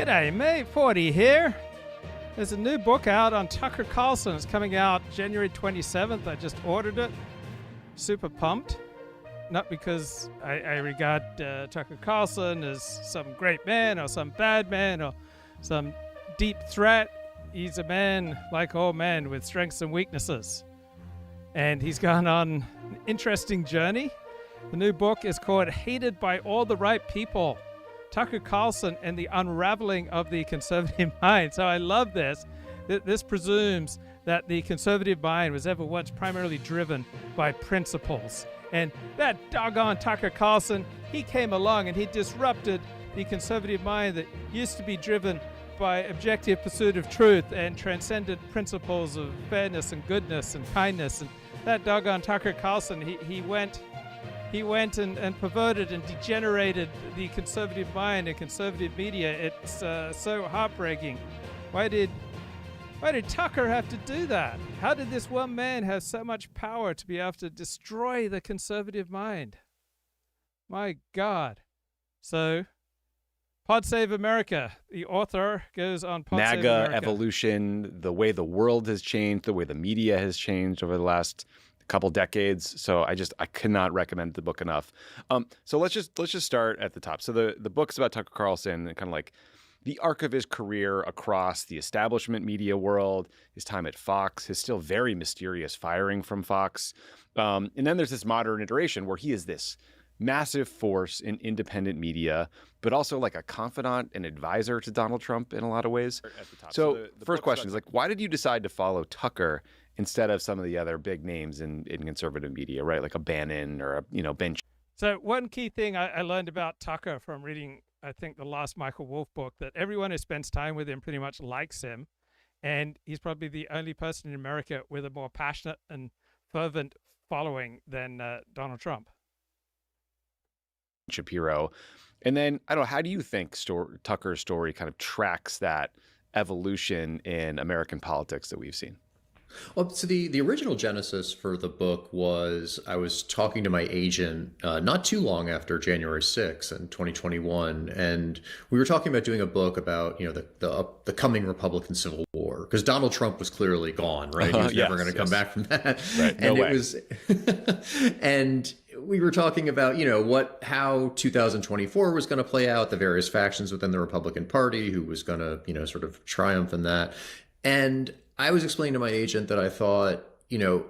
G'day, mate. 40 here. There's a new book out on Tucker Carlson. It's coming out January 27th. I just ordered it. Super pumped. Not because I regard Tucker Carlson as some great man or some bad man or some deep threat. He's a man like all men with strengths and weaknesses. And he's gone on an interesting journey. The new book is called Hated by All the Right People. Tucker Carlson and the Unravelling of the Conservative Mind. So I love this. This presumes that the conservative mind was ever once primarily driven by principles. And that doggone Tucker Carlson, he came along and he disrupted the conservative mind that used to be driven by objective pursuit of truth and transcended principles of fairness and goodness and kindness. And that doggone Tucker Carlson, he went and perverted and degenerated the conservative mind and conservative media. It's so heartbreaking. Why did Tucker have to do that? How did this one man have so much power to be able to destroy the conservative mind? My God. So, Pod Save America. The author goes on Pod Save America. MAGA evolution, the way the world has changed, the way the media has changed over the last couple decades. So I cannot recommend the book enough. So let's just start at the top. So the book's about Tucker Carlson and kind of like the arc of his career across the establishment media world, his time at Fox, his still very mysterious firing from Fox. And then there's this modern iteration where he is this massive force in independent media, but also like a confidant and advisor to Donald Trump in a lot of ways. At the top. So the first question is like, why did you decide to follow Tucker instead of some of the other big names in conservative media, right? Like a Bannon or a, Ben. So one key thing I learned about Tucker from reading, I think, the last Michael Wolff book, that everyone who spends time with him pretty much likes him. And he's probably the only person in America with a more passionate and fervent following than Donald Trump. Shapiro. And then, I don't know, how do you think Tucker's story kind of tracks that evolution in American politics that we've seen? Well, so the original genesis for the book was I was talking to my agent not too long after January 6th in 2021, and we were talking about doing a book about the coming Republican Civil War, because Donald Trump was clearly gone, right? He was never going to come back from that, right. And it was, and we were talking about how 2024 was going to play out, the various factions within the Republican Party, who was going to sort of triumph in that, and I was explaining to my agent that I thought,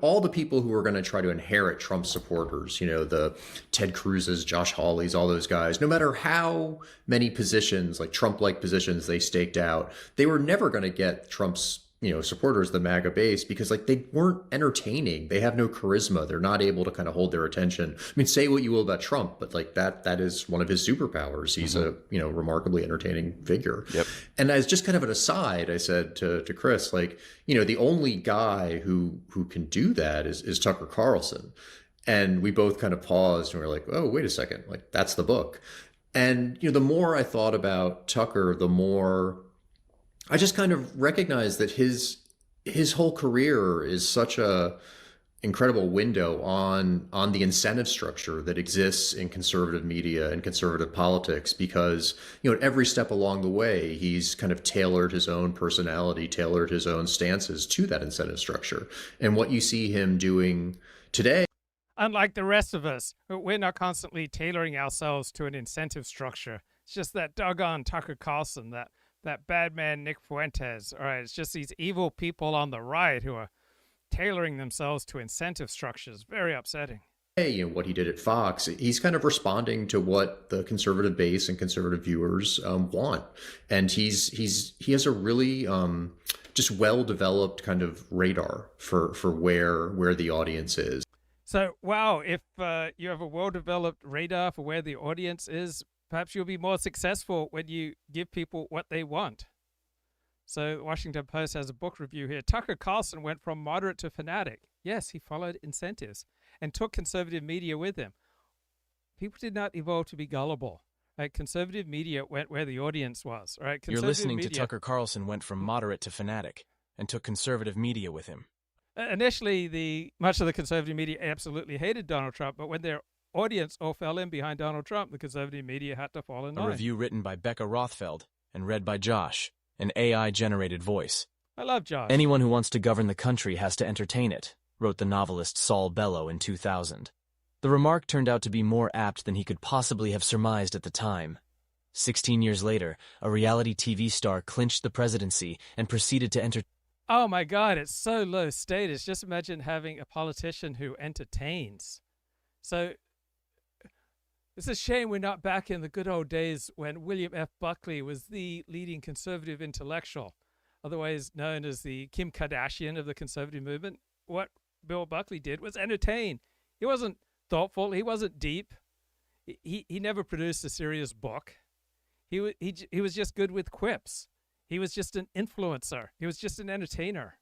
all the people who were going to try to inherit Trump supporters, the Ted Cruz's, Josh Hawley's, all those guys, no matter how many positions, like Trump-like positions they staked out, they were never going to get Trump's, supporters, the MAGA base, because they weren't entertaining. They have no charisma. They're not able to kind of hold their attention. I mean, say what you will about Trump, but that is one of his superpowers. He's a, remarkably entertaining figure. Yep. And as just kind of an aside, I said to Chris, the only guy who can do that is Tucker Carlson. And we both kind of paused and we were like, oh, wait a second, that's the book. And, the more I thought about Tucker, the more I just kind of recognized that his whole career is such a incredible window on the incentive structure that exists in conservative media and conservative politics, because at every step along the way he's kind of tailored his own personality, tailored his own stances to that incentive structure. And what you see him doing today, unlike the rest of us, we're not constantly tailoring ourselves to an incentive structure. It's just that doggone Tucker Carlson, that bad man Nick Fuentes. All right, it's just these evil people on the right who are tailoring themselves to incentive structures. Very upsetting. Hey, what he did at Fox, he's kind of responding to what the conservative base and conservative viewers want. And he has a really just well-developed kind of radar for where the audience is. So, wow, if you have a well-developed radar for where the audience is, perhaps you'll be more successful when you give people what they want. So the Washington Post has a book review here. Tucker Carlson went from moderate to fanatic. Yes, he followed incentives and took conservative media with him. People did not evolve to be gullible. Right? Conservative media went where the audience was. Right? You're listening to Tucker Carlson went from moderate to fanatic and took conservative media with him. Initially, much of the conservative media absolutely hated Donald Trump, but when their audience all fell in behind Donald Trump, the conservative media had to fall in line. A review written by Becca Rothfeld and read by Josh, an AI-generated voice. I love Josh. Anyone who wants to govern the country has to entertain it, wrote the novelist Saul Bellow in 2000. The remark turned out to be more apt than he could possibly have surmised at the time. 16 years later, a reality TV star clinched the presidency and proceeded to entertain. Oh my God, it's so low status. Just imagine having a politician who entertains. So it's a shame we're not back in the good old days when William F. Buckley was the leading conservative intellectual, otherwise known as the Kim Kardashian of the conservative movement. What Bill Buckley did was entertain. He wasn't thoughtful. He wasn't deep. He never produced a serious book. He was just good with quips. He was just an influencer. He was just an entertainer.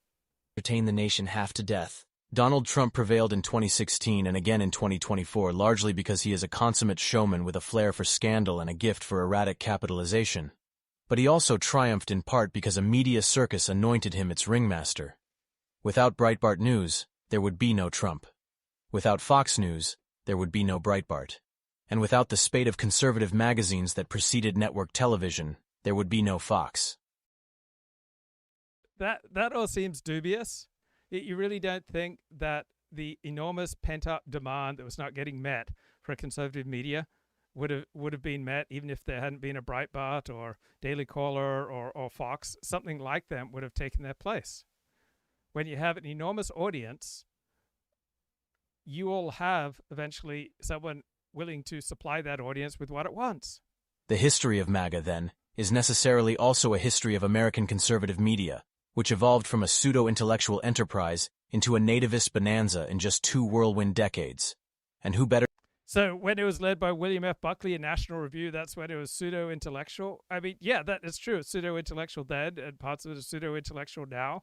Entertain the nation half to death. Donald Trump prevailed in 2016 and again in 2024 largely because he is a consummate showman with a flair for scandal and a gift for erratic capitalization. But he also triumphed in part because a media circus anointed him its ringmaster. Without Breitbart News, there would be no Trump. Without Fox News, there would be no Breitbart. And without the spate of conservative magazines that preceded network television, there would be no Fox. That all seems dubious. You really don't think that the enormous pent-up demand that was not getting met for conservative media would have been met even if there hadn't been a Breitbart or Daily Caller or Fox? Something like them would have taken their place. When you have an enormous audience, you will have eventually someone willing to supply that audience with what it wants. The history of MAGA, then, is necessarily also a history of American conservative media, which evolved from a pseudo-intellectual enterprise into a nativist bonanza in just 2 whirlwind decades. And who better? So when it was led by William F. Buckley in National Review, that's when it was pseudo-intellectual? I mean, yeah, that is true. It's pseudo-intellectual then, and parts of it are pseudo-intellectual now.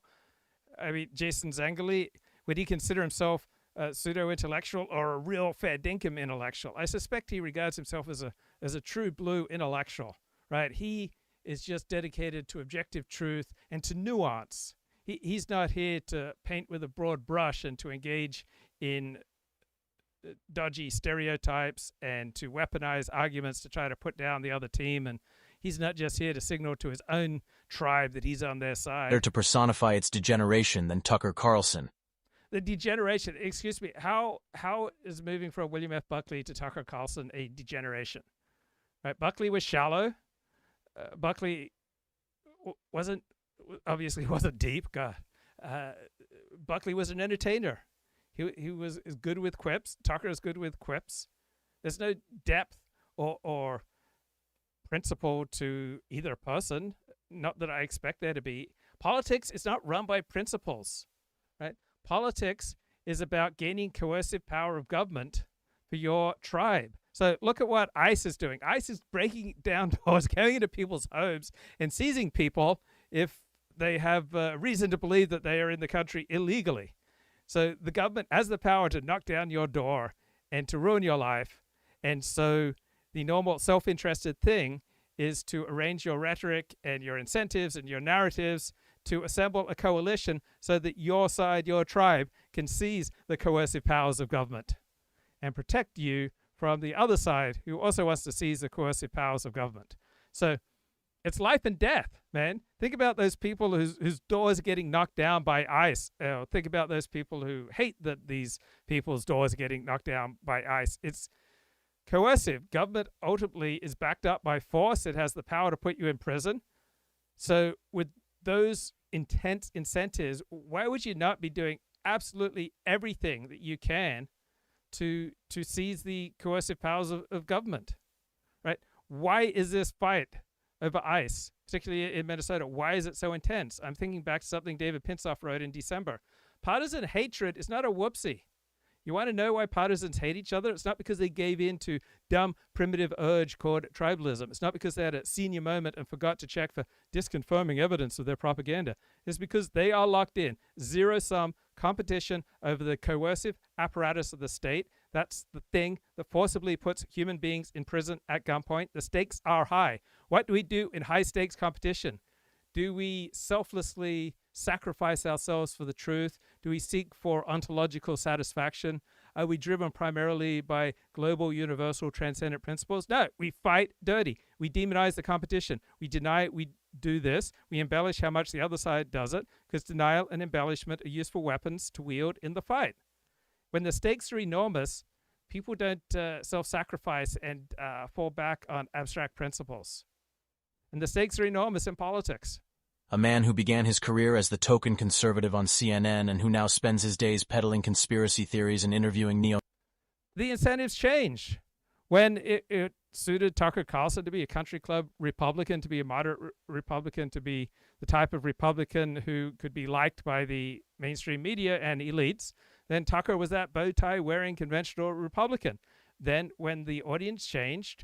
I mean, Jason Zengerle, would he consider himself pseudo-intellectual or a real fair dinkum intellectual? I suspect he regards himself as a true blue intellectual, right? He is just dedicated to objective truth and to nuance. He's not here to paint with a broad brush and to engage in dodgy stereotypes and to weaponize arguments to try to put down the other team. And he's not just here to signal to his own tribe that he's on their side. Better to personify its degeneration than Tucker Carlson. The degeneration, excuse me, how is moving from William F. Buckley to Tucker Carlson a degeneration? Right, Buckley was shallow. Buckley obviously wasn't deep. God, Buckley was an entertainer. He was good with quips. Tucker is good with quips. There's no depth or principle to either person. Not that I expect there to be. Politics is not run by principles, right? Politics is about gaining coercive power of government for your tribe. So look at what ICE is doing. ICE is breaking down doors, going into people's homes and seizing people if they have reason to believe that they are in the country illegally. So the government has the power to knock down your door and to ruin your life. And so the normal self-interested thing is to arrange your rhetoric and your incentives and your narratives to assemble a coalition so that your side, your tribe, can seize the coercive powers of government and protect you from the other side who also wants to seize the coercive powers of government. So it's life and death, man. Think about those people whose doors are getting knocked down by ICE. Think about those people who hate that these people's doors are getting knocked down by ICE. It's coercive. Government ultimately is backed up by force. It has the power to put you in prison. So with those intense incentives, why would you not be doing absolutely everything that you can to seize the coercive powers of government, right? Why is this fight over ICE, particularly in Minnesota, why is it so intense? I'm thinking back to something David Pinsoff wrote in December. Partisan hatred is not a whoopsie. You want to know why partisans hate each other? It's not because they gave in to dumb, primitive urge called tribalism. It's not because they had a senior moment and forgot to check for disconfirming evidence of their propaganda. It's because they are locked in. Zero-sum competition over the coercive apparatus of the state. That's the thing that forcibly puts human beings in prison at gunpoint. The stakes are high. What do we do in high-stakes competition? Do we selflessly sacrifice ourselves for the truth? Do we seek for ontological satisfaction? Are we driven primarily by global, universal, transcendent principles? No, we fight dirty. We demonize the competition. We deny we do this. We embellish how much the other side does it, because denial and embellishment are useful weapons to wield in the fight. When the stakes are enormous, people don't self-sacrifice and fall back on abstract principles. And the stakes are enormous in politics. A man who began his career as the token conservative on CNN and who now spends his days peddling conspiracy theories and interviewing neo... The incentives change. When it suited Tucker Carlson to be a country club Republican, to be a moderate Republican, to be the type of Republican who could be liked by the mainstream media and elites, then Tucker was that bow tie wearing conventional Republican. Then when the audience changed,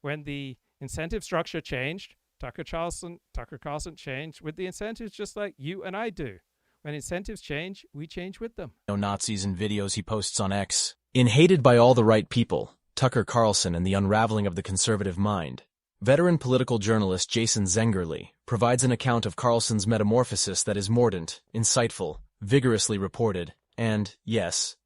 when the incentive structure changed, Tucker Carlson changed with the incentives, just like you and I do. When incentives change, we change with them. Nazis and videos he posts on X. In Hated by All the Right People, Tucker Carlson and the Unravelling of the Conservative Mind, veteran political journalist Jason Zengerle provides an account of Carlson's metamorphosis that is mordant, insightful, vigorously reported, and, yes,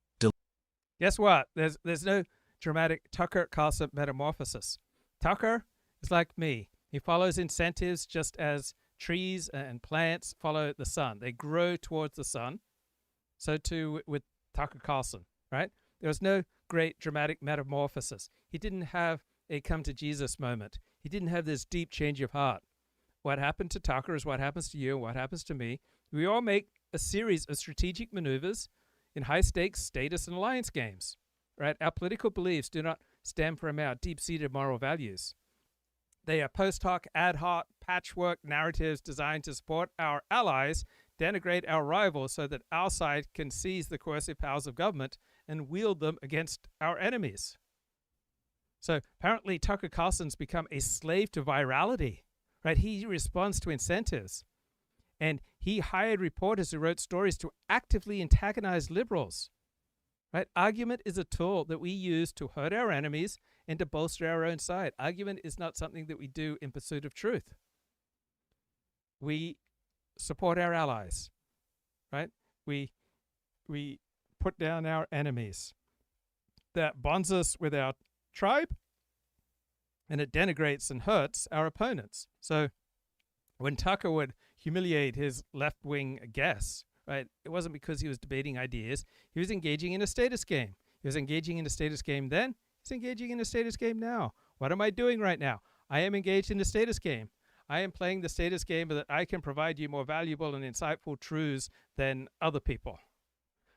guess what? There's no dramatic Tucker Carlson metamorphosis. Tucker is like me. He follows incentives just as trees and plants follow the sun. They grow towards the sun. So too with Tucker Carlson, right? There was no great dramatic metamorphosis. He didn't have a come to Jesus moment. He didn't have this deep change of heart. What happened to Tucker is what happens to you and what happens to me. We all make a series of strategic maneuvers in high-stakes status and alliance games, right? Our political beliefs do not stem from our deep-seated moral values. They are post hoc, ad hoc, patchwork narratives designed to support our allies, denigrate our rivals so that our side can seize the coercive powers of government and wield them against our enemies. So apparently Tucker Carlson's become a slave to virality, right? He responds to incentives. And he hired reporters who wrote stories to actively antagonize liberals, right? Argument is a tool that we use to hurt our enemies and to bolster our own side. Argument is not something that we do in pursuit of truth. We support our allies, right? We put down our enemies. That bonds us with our tribe, and it denigrates and hurts our opponents. So when Tucker would humiliate his left-wing guests, right, it wasn't because he was debating ideas. He was engaging in a status game. He was engaging in a status game then. He's engaging in a status game now. What am I doing right now? I am engaged in a status game. I am playing the status game that I can provide you more valuable and insightful truths than other people.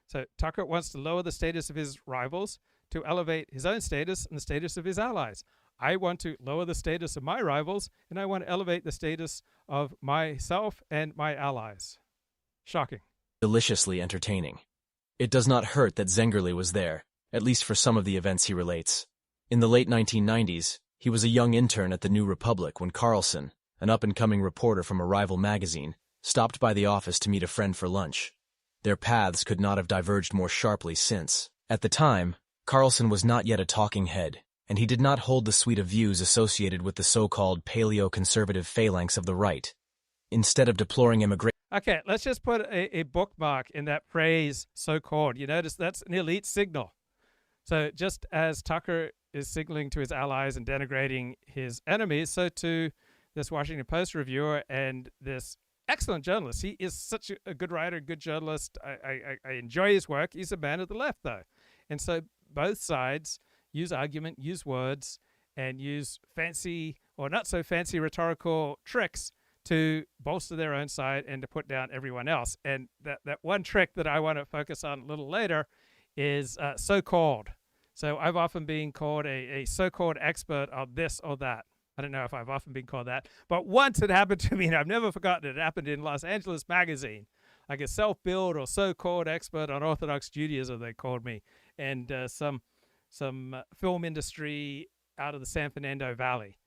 So Tucker wants to lower the status of his rivals to elevate his own status and the status of his allies. I want to lower the status of my rivals, and I want to elevate the status of myself and my allies. Shocking. Deliciously entertaining. It does not hurt that Zengerle was there, at least for some of the events he relates. In the late 1990s, he was a young intern at the New Republic when Carlson, an up-and-coming reporter from a rival magazine, stopped by the office to meet a friend for lunch. Their paths could not have diverged more sharply since. At the time, Carlson was not yet a talking head, and he did not hold the suite of views associated with the so-called paleo-conservative phalanx of the right. Instead of deploring immigration... Okay, let's just put a bookmark in that phrase, so-called. You notice that's an elite signal. So just as Tucker is signaling to his allies and denigrating his enemies, so too this Washington Post reviewer and this excellent journalist. He is such a good writer, good journalist. I enjoy his work. He's a man of the left, though. And so both sides use argument, use words, and use fancy or not so fancy rhetorical tricks to bolster their own side and to put down everyone else. And that one trick that I want to focus on a little later is so-called. So I've often been called a so-called expert on this or that. I don't know if I've often been called that, but once it happened to me, and I've never forgotten it. It happened in Los Angeles Magazine, like a self-billed or so-called expert on Orthodox Judaism, they called me, and some film industry out of the San Fernando Valley.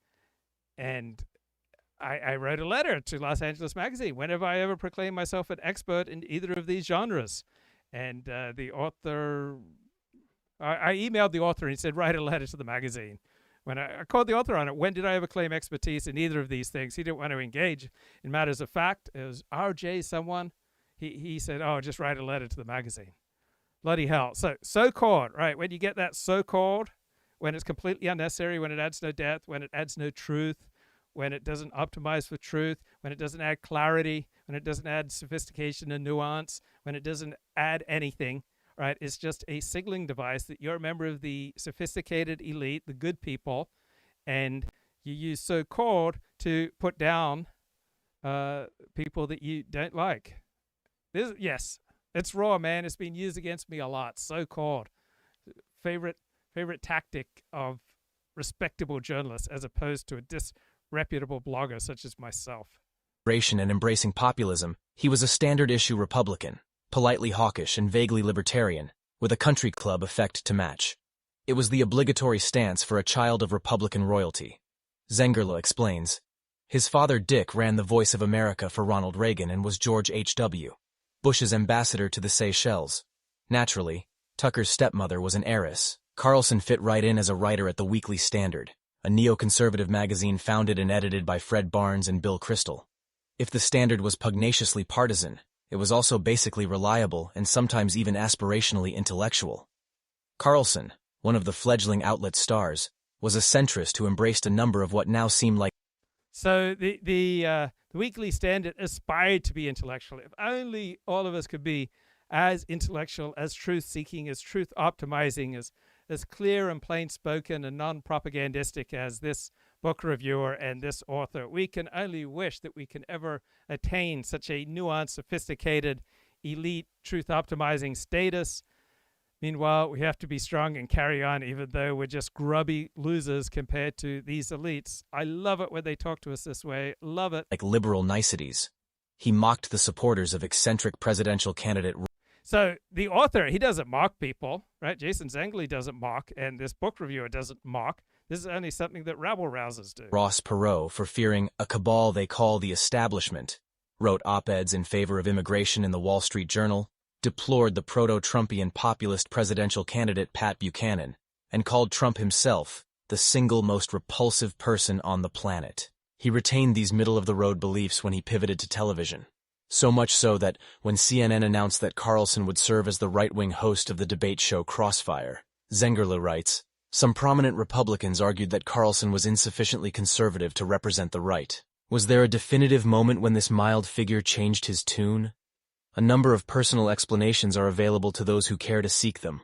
And I wrote a letter to Los Angeles Magazine whenever I ever proclaimed myself an expert in either of these genres. And the author, I emailed the author and he said, write a letter to the magazine. When I called the author on it, when did I ever claim expertise in either of these things? He didn't want to engage in matters of fact. It was RJ someone. He said, oh, just write a letter to the magazine. Bloody hell. So-called, right? When you get that so-called, when it's completely unnecessary, when it adds no depth, when it adds no truth, when it doesn't optimize for truth, when it doesn't add clarity, when it doesn't add sophistication and nuance, when it doesn't add anything, right? It's just a signaling device that you're a member of the sophisticated elite, the good people, and you use so-called to put down people that you don't like. Yes, it's raw, man. It's been used against me a lot. So-called. Favorite tactic of respectable journalists as opposed to a disreputable blogger such as myself. And embracing populism, he was a standard-issue Republican, politely hawkish and vaguely libertarian, with a country club effect to match. It was the obligatory stance for a child of Republican royalty. Zengerle explains, his father Dick ran the Voice of America for Ronald Reagan and was George H.W. Bush's ambassador to the Seychelles. Naturally, Tucker's stepmother was an heiress. Carlson fit right in as a writer at the Weekly Standard, a neoconservative magazine founded and edited by Fred Barnes and Bill Kristol. If the Standard was pugnaciously partisan, it was also basically reliable and sometimes even aspirationally intellectual. Carlson, one of the fledgling outlet's stars, was a centrist who embraced a number of what now seem like... So the Weekly Standard aspired to be intellectual. If only all of us could be as intellectual, as truth-seeking, as truth-optimizing, as clear and plain-spoken and non-propagandistic as this book reviewer and this author. We can only wish that we can ever attain such a nuanced, sophisticated, elite, truth-optimizing status. Meanwhile, we have to be strong and carry on, even though we're just grubby losers compared to these elites. I love it when they talk to us this way. Love it. Like liberal niceties. He mocked the supporters of eccentric presidential candidate... So the author, he doesn't mock people, right? Jason Zengerle doesn't mock, and this book reviewer doesn't mock. This is only something that rabble-rousers do. Ross Perot, for fearing a cabal they call the establishment, wrote op-eds in favor of immigration in the Wall Street Journal, deplored the proto-Trumpian populist presidential candidate Pat Buchanan, and called Trump himself the single most repulsive person on the planet. He retained these middle-of-the-road beliefs when he pivoted to television. So much so that when CNN announced that Carlson would serve as the right-wing host of the debate show Crossfire, Zengerle writes, some prominent Republicans argued that Carlson was insufficiently conservative to represent the right. Was there a definitive moment when this mild figure changed his tune? A number of personal explanations are available to those who care to seek them.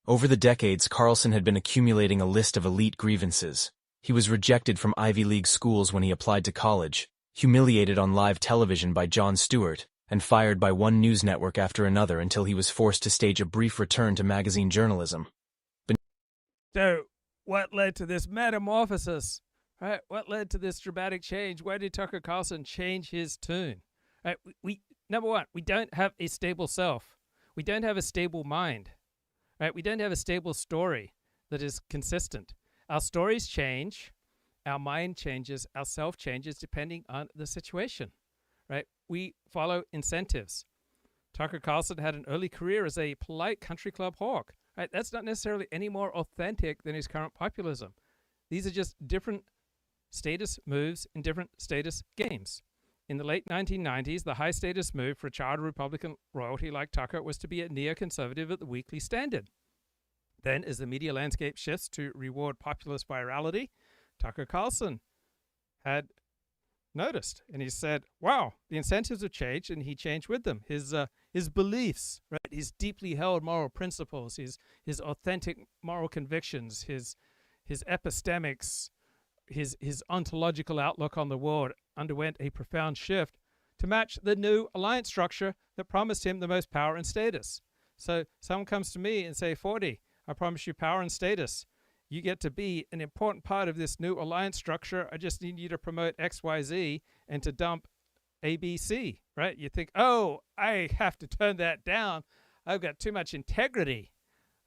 Over the decades, Carlson had been accumulating a list of elite grievances. He was rejected from Ivy League schools when he applied to college, humiliated on live television by Jon Stewart, and fired by one news network after another until he was forced to stage a brief return to magazine journalism. So, what led to this metamorphosis? Right? What led to this dramatic change? Why did Tucker Carlson change his tune? Right? We number one, we don't have a stable self. We don't have a stable mind. Right? We don't have a stable story that is consistent. Our stories change, our mind changes, our self changes depending on the situation. Right? We follow incentives. Tucker Carlson had an early career as a polite country club hawk. Right? That's not necessarily any more authentic than his current populism. These are just different status moves in different status games. In the late 1990s, the high-status move for a child of Republican royalty like Tucker was to be a neoconservative at the Weekly Standard. Then, as the media landscape shifts to reward populist virality, Tucker Carlson had noticed, and he said, wow, the incentives have changed, and he changed with them. His beliefs, right? His deeply held moral principles, his authentic moral convictions, his epistemics, his ontological outlook on the world underwent a profound shift to match the new alliance structure that promised him the most power and status. So someone comes to me and say, 40, I promise you power and status. You get to be an important part of this new alliance structure. I just need you to promote XYZ and to dump ABC, right? You think, oh, I have to turn that down. I've got too much integrity.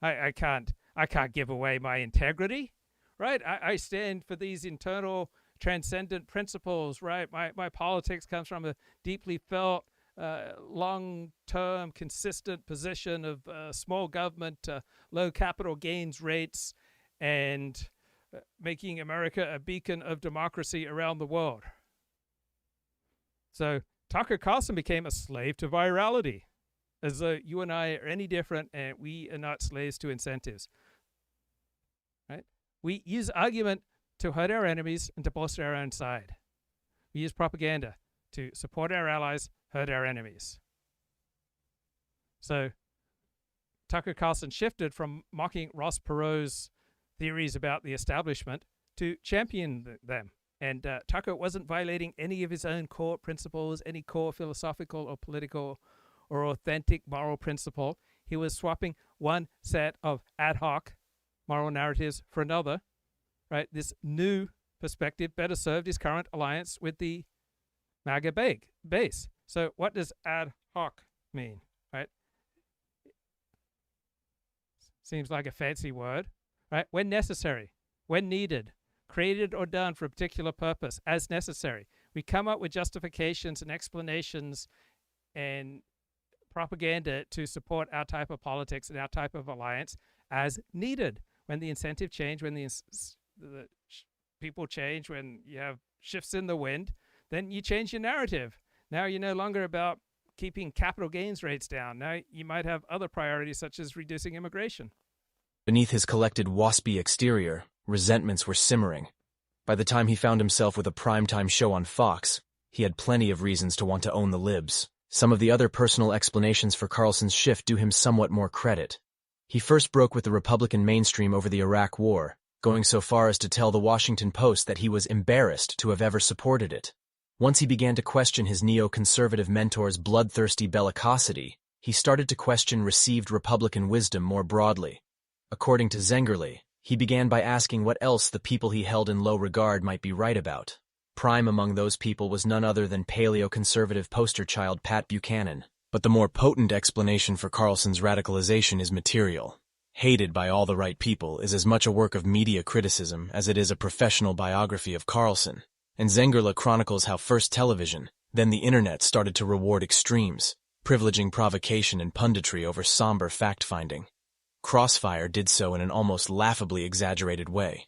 I can't give away my integrity, right? I stand for these internal transcendent principles, right? My politics comes from a deeply felt, long-term, consistent position of small government, low capital gains rates, and making America a beacon of democracy around the world. So Tucker Carlson became a slave to virality. as though you and I are any different and we are not slaves to incentives. Right? We use argument to hurt our enemies and to bolster our own side. We use propaganda to support our allies, hurt our enemies. So Tucker Carlson shifted from mocking Ross Perot's theories about the establishment to champion them. And Tucker wasn't violating any of his own core principles, any core philosophical or political or authentic moral principle. He was swapping one set of ad hoc moral narratives for another. Right? This new perspective better served his current alliance with the MAGA base. So what does ad hoc mean? Right? Seems like a fancy word. Right? When necessary, when needed, created or done for a particular purpose, as necessary. We come up with justifications and explanations and propaganda to support our type of politics and our type of alliance as needed. When the incentive change, when the people change, when you have shifts in the wind, then you change your narrative. Now you're no longer about keeping capital gains rates down. Now you might have other priorities such as reducing immigration. Beneath his collected waspy exterior, resentments were simmering. By the time he found himself with a primetime show on Fox, he had plenty of reasons to want to own the libs. Some of the other personal explanations for Carlson's shift do him somewhat more credit. He first broke with the Republican mainstream over the Iraq War, going so far as to tell the Washington Post that he was embarrassed to have ever supported it. Once he began to question his neoconservative mentor's bloodthirsty bellicosity, he started to question received Republican wisdom more broadly. According to Zengerle, he began by asking what else the people he held in low regard might be right about. Prime among those people was none other than paleoconservative poster child Pat Buchanan. But the more potent explanation for Carlson's radicalization is material. Hated by all the right people is as much a work of media criticism as it is a professional biography of Carlson. And Zengerle chronicles how first television, then the internet started to reward extremes, privileging provocation and punditry over somber fact-finding. Crossfire did so in an almost laughably exaggerated way.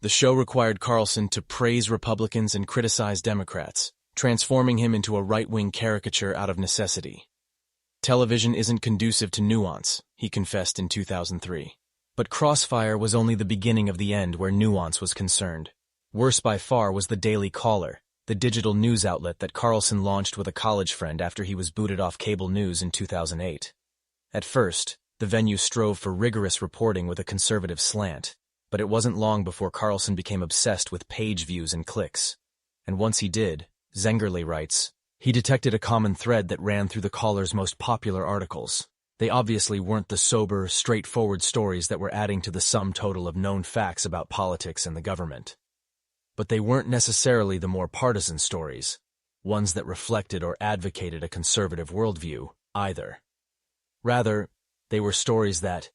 The show required Carlson to praise Republicans and criticize Democrats, transforming him into a right-wing caricature out of necessity. Television isn't conducive to nuance, he confessed in 2003. But Crossfire was only the beginning of the end where nuance was concerned. Worse by far was the Daily Caller, the digital news outlet that Carlson launched with a college friend after he was booted off cable news in 2008. At first, the venue strove for rigorous reporting with a conservative slant, but it wasn't long before Carlson became obsessed with page views and clicks. And once he did, Zengerle writes, he detected a common thread that ran through the Caller's most popular articles. They obviously weren't the sober, straightforward stories that were adding to the sum total of known facts about politics and the government. But they weren't necessarily the more partisan stories, ones that reflected or advocated a conservative worldview, either. Rather, they were stories that,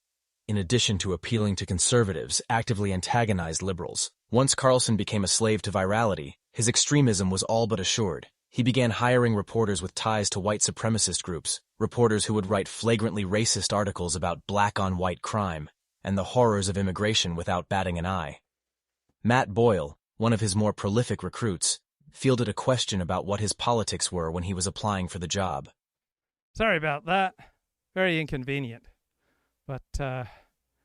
in addition to appealing to conservatives, actively antagonized liberals. Once Carlson became a slave to virality, his extremism was all but assured. He began hiring reporters with ties to white supremacist groups, reporters who would write flagrantly racist articles about black-on-white crime and the horrors of immigration without batting an eye. Matt Boyle, one of his more prolific recruits, fielded a question about what his politics were when he was applying for the job. Sorry about that. Very inconvenient. But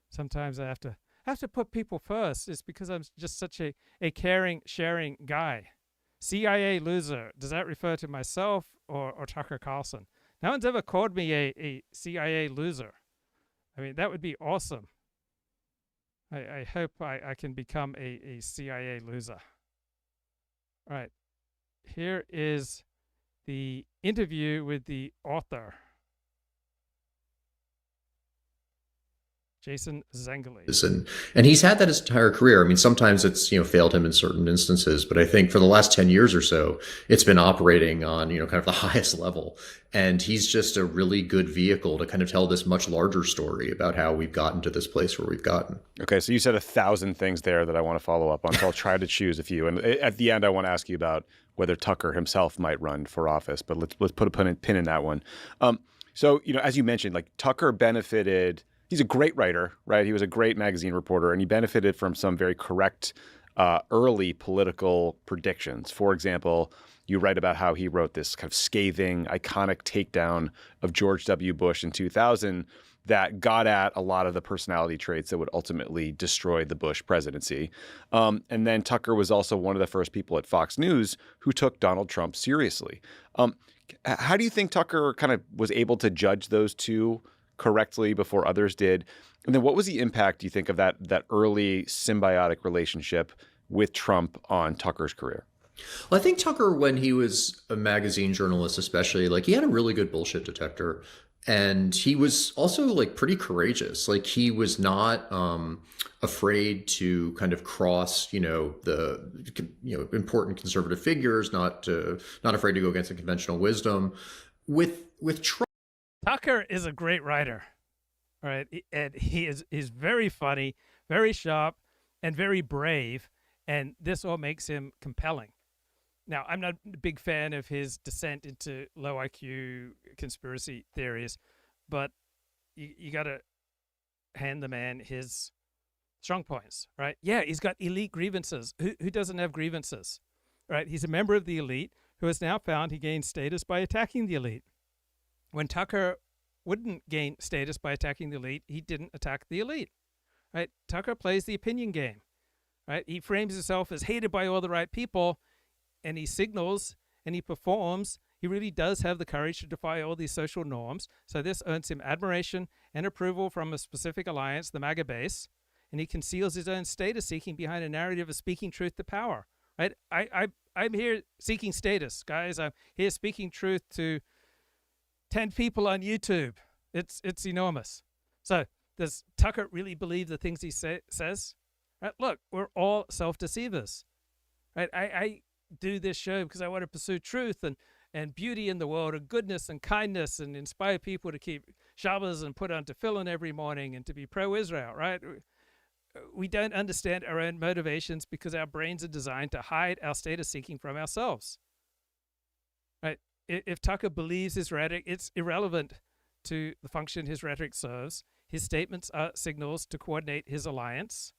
sometimes I have to put people first. It's because I'm just such a caring, sharing guy. CIA loser. Does that refer to myself or Tucker Carlson? No one's ever called me a CIA loser. I mean, that would be awesome. I hope I can become a CIA loser. All right. Here is the interview with the author, Jason Zengerle. And he's had that his entire career. I mean, sometimes it's, failed him in certain instances, but I think for the last 10 years or so, it's been operating on, kind of the highest level. And he's just a really good vehicle to kind of tell this much larger story about how we've gotten to this place where we've gotten. Okay, so you said 1,000 things there that I want to follow up on, so I'll try to choose a few. And at the end, I want to ask you about whether Tucker himself might run for office, but let's put a pin in that one. So, as you mentioned, like Tucker benefited. He's a great writer, right? He was a great magazine reporter, and he benefited from some very correct early political predictions. For example, You write about how he wrote this kind of scathing, iconic takedown of George W. Bush in 2000 that got at a lot of the personality traits that would ultimately destroy the Bush presidency. And then Tucker was also one of the first people at Fox News who took Donald Trump seriously. How do you think Tucker kind of was able to judge those two correctly before others did? And then what was the impact, do you think, of that early symbiotic relationship with Trump on Tucker's career? Well, I think Tucker, when he was a magazine journalist, especially, like, he had a really good bullshit detector. And he was also, like, pretty courageous. Like, he was not afraid to kind of cross, the important conservative figures, not afraid to go against the conventional wisdom. With Trump, Tucker is a great writer, right? And he's very funny, very sharp, and very brave. And this all makes him compelling. Now, I'm not a big fan of his descent into low IQ conspiracy theories, but you got to hand the man his strong points, right? Yeah, he's got elite grievances. Who doesn't have grievances, right? He's a member of the elite who has now found he gained status by attacking the elite. When Tucker wouldn't gain status by attacking the elite, he didn't attack the elite, right? Tucker plays the opinion game, right? He frames himself as hated by all the right people, and he signals and he performs. He really does have the courage to defy all these social norms. So this earns him admiration and approval from a specific alliance, the MAGA base, and he conceals his own status seeking behind a narrative of speaking truth to power. Right? I'm here seeking status, guys. I'm here speaking truth to 10 people on YouTube. It's enormous. So does Tucker really believe the things he says? Right? Look, we're all self-deceivers. Right? I do this show because I want to pursue truth and beauty in the world and goodness and kindness and inspire people to keep Shabbos and put on tefillin every morning and to be pro-Israel, right? We don't understand our own motivations because our brains are designed to hide our status seeking from ourselves, right? If Tucker believes his rhetoric, it's irrelevant to the function his rhetoric serves. His statements are signals to coordinate his alliance.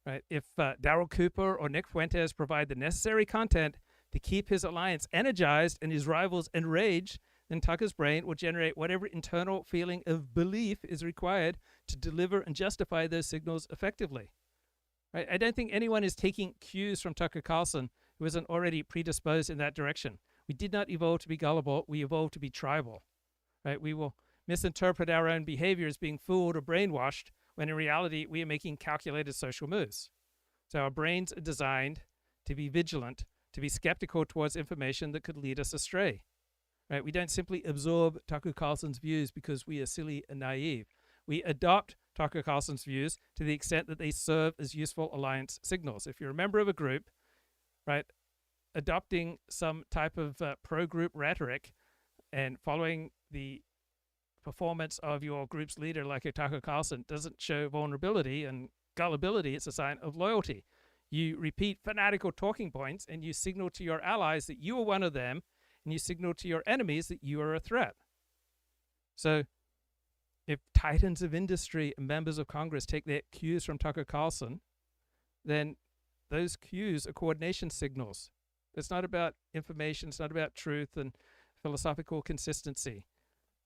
Right? If Darryl Cooper or Nick Fuentes provide the necessary content to keep his alliance energized and his rivals enraged, then Tucker's brain will generate whatever internal feeling of belief is required to deliver and justify those signals effectively. Right? I don't think anyone is taking cues from Tucker Carlson who isn't already predisposed in that direction. We did not evolve to be gullible. We evolved to be tribal. Right? We will misinterpret our own behavior as being fooled or brainwashed, when in reality, we are making calculated social moves. So our brains are designed to be vigilant, to be skeptical towards information that could lead us astray. Right? We don't simply absorb Tucker Carlson's views because we are silly and naive. We adopt Tucker Carlson's views to the extent that they serve as useful alliance signals. If you're a member of a group, right, adopting some type of pro-group rhetoric and following the performance of your group's leader like a Tucker Carlson doesn't show vulnerability and gullibility. It's a sign of loyalty. You repeat fanatical talking points and you signal to your allies that you are one of them, and you signal to your enemies that you are a threat. So if titans of industry and members of Congress take their cues from Tucker Carlson, then those cues are coordination signals. It's not about information. It's not about truth and philosophical consistency.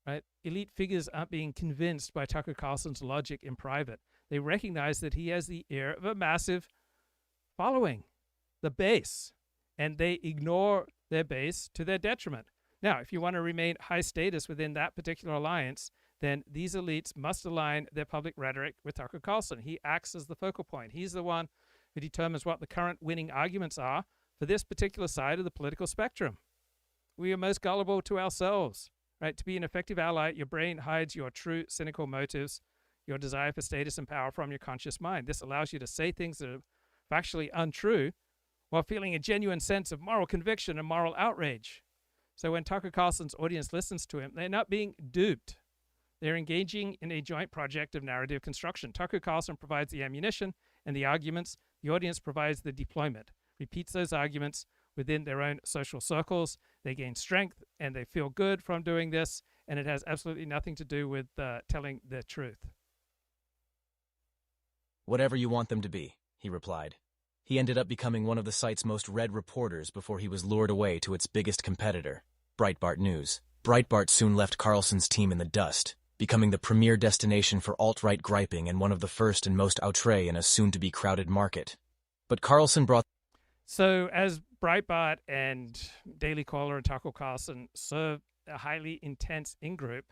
Right? Elite figures aren't being convinced by Tucker Carlson's logic in private. They recognize that he has the ear of a massive following, the base, and they ignore their base to their detriment. Now, if you want to remain high status within that particular alliance, then these elites must align their public rhetoric with Tucker Carlson. He acts as the focal point. He's the one who determines what the current winning arguments are for this particular side of the political spectrum. We are most gullible to ourselves. Right? To be an effective ally, your brain hides your true cynical motives, your desire for status and power from your conscious mind. This allows you to say things that are factually untrue while feeling a genuine sense of moral conviction and moral outrage. So when Tucker Carlson's audience listens to him, they're not being duped. They're engaging in a joint project of narrative construction. Tucker Carlson provides the ammunition and the arguments. The audience provides the deployment, repeats those arguments within their own social circles. They gain strength and they feel good from doing this, and it has absolutely nothing to do with telling the truth. Whatever you want them to be, he replied. He ended up becoming one of the site's most read reporters before he was lured away to its biggest competitor, Breitbart News. Breitbart soon left Carlson's team in the dust, becoming the premier destination for alt-right griping and one of the first and most outre in a soon-to-be crowded market. But Carlson brought... So as Breitbart and Daily Caller and Tucker Carlson serve a highly intense in-group,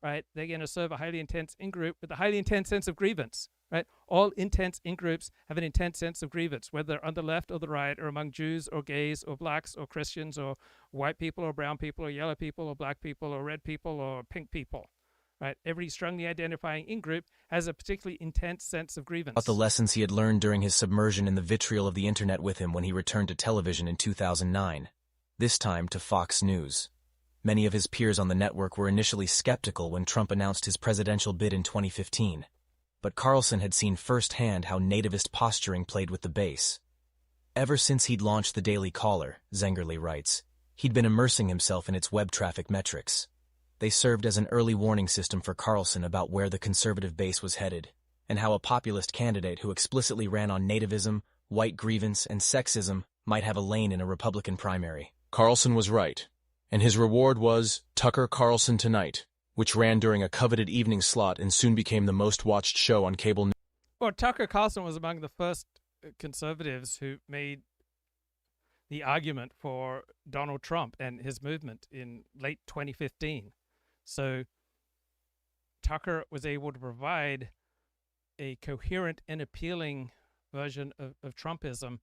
right, they're going to serve a highly intense in-group with a highly intense sense of grievance. Right? All intense in-groups have an intense sense of grievance, whether they're on the left or the right, or among Jews or gays or blacks or Christians or white people or brown people or yellow people or black people or red people or pink people. Right? Every strongly identifying in-group has a particularly intense sense of grievance. The lessons he had learned during his submersion in the vitriol of the internet with him when he returned to television in 2009, this time to Fox News. Many of his peers on the network were initially skeptical when Trump announced his presidential bid in 2015. But Carlson had seen firsthand how nativist posturing played with the base. Ever since he'd launched the Daily Caller, Zengerle writes, he'd been immersing himself in its web traffic metrics. They served as an early warning system for Carlson about where the conservative base was headed, and how a populist candidate who explicitly ran on nativism, white grievance, and sexism might have a lane in a Republican primary. Carlson was right, and his reward was Tucker Carlson Tonight, which ran during a coveted evening slot and soon became the most-watched show on cable news. Well, Tucker Carlson was among the first conservatives who made the argument for Donald Trump and his movement in late 2015. So Tucker was able to provide a coherent and appealing version of Trumpism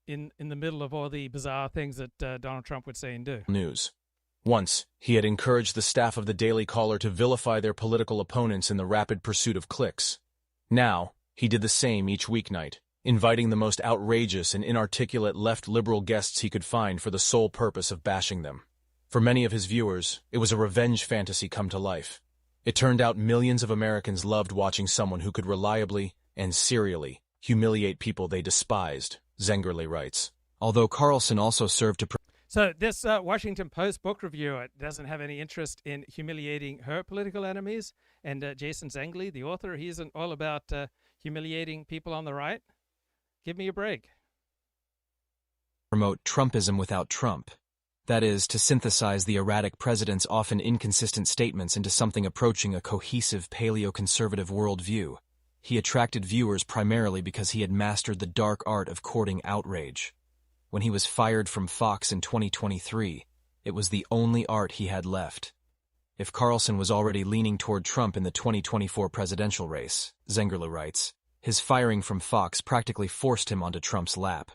in the middle of all the bizarre things that Donald Trump would say and do. News. Once, he had encouraged the staff of the Daily Caller to vilify their political opponents in the rapid pursuit of clicks. Now, he did the same each weeknight, inviting the most outrageous and inarticulate left-liberal guests he could find for the sole purpose of bashing them. For many of his viewers, it was a revenge fantasy come to life. It turned out millions of Americans loved watching someone who could reliably and serially humiliate people they despised, Zengerle writes. Although Carlson also served to... So this Washington Post book reviewer doesn't have any interest in humiliating her political enemies. And Jason Zengerle, the author, he isn't all about humiliating people on the right. Give me a break. Promote Trumpism without Trump. That is, to synthesize the erratic president's often inconsistent statements into something approaching a cohesive paleo-conservative worldview. He attracted viewers primarily because he had mastered the dark art of courting outrage. When he was fired from Fox in 2023, it was the only art he had left. If Carlson was already leaning toward Trump in the 2024 presidential race, Zengerle writes, his firing from Fox practically forced him onto Trump's lap.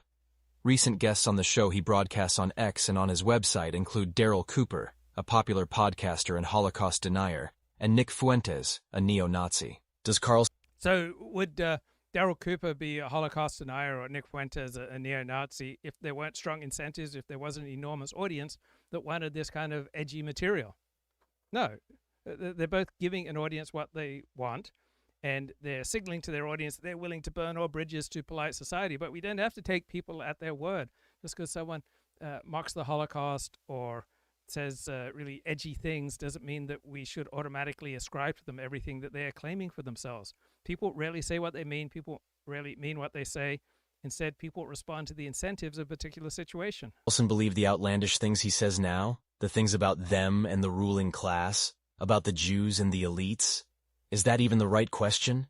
Recent guests on the show he broadcasts on X and on his website include Daryl Cooper, a popular podcaster and Holocaust denier, and Nick Fuentes, a neo-Nazi. Does Carlson... So would Daryl Cooper be a Holocaust denier or Nick Fuentes a neo-Nazi if there weren't strong incentives, if there wasn't an enormous audience that wanted this kind of edgy material? No. They're both giving an audience what they want, and they're signaling to their audience that they're willing to burn all bridges to polite society. But we don't have to take people at their word. Just because someone mocks the Holocaust or says really edgy things doesn't mean that we should automatically ascribe to them everything that they're claiming for themselves. People rarely say what they mean. People rarely mean what they say. Instead, people respond to the incentives of a particular situation. Carlson believe the outlandish things he says now? The things about them and the ruling class? About the Jews and the elites? Is that even the right question?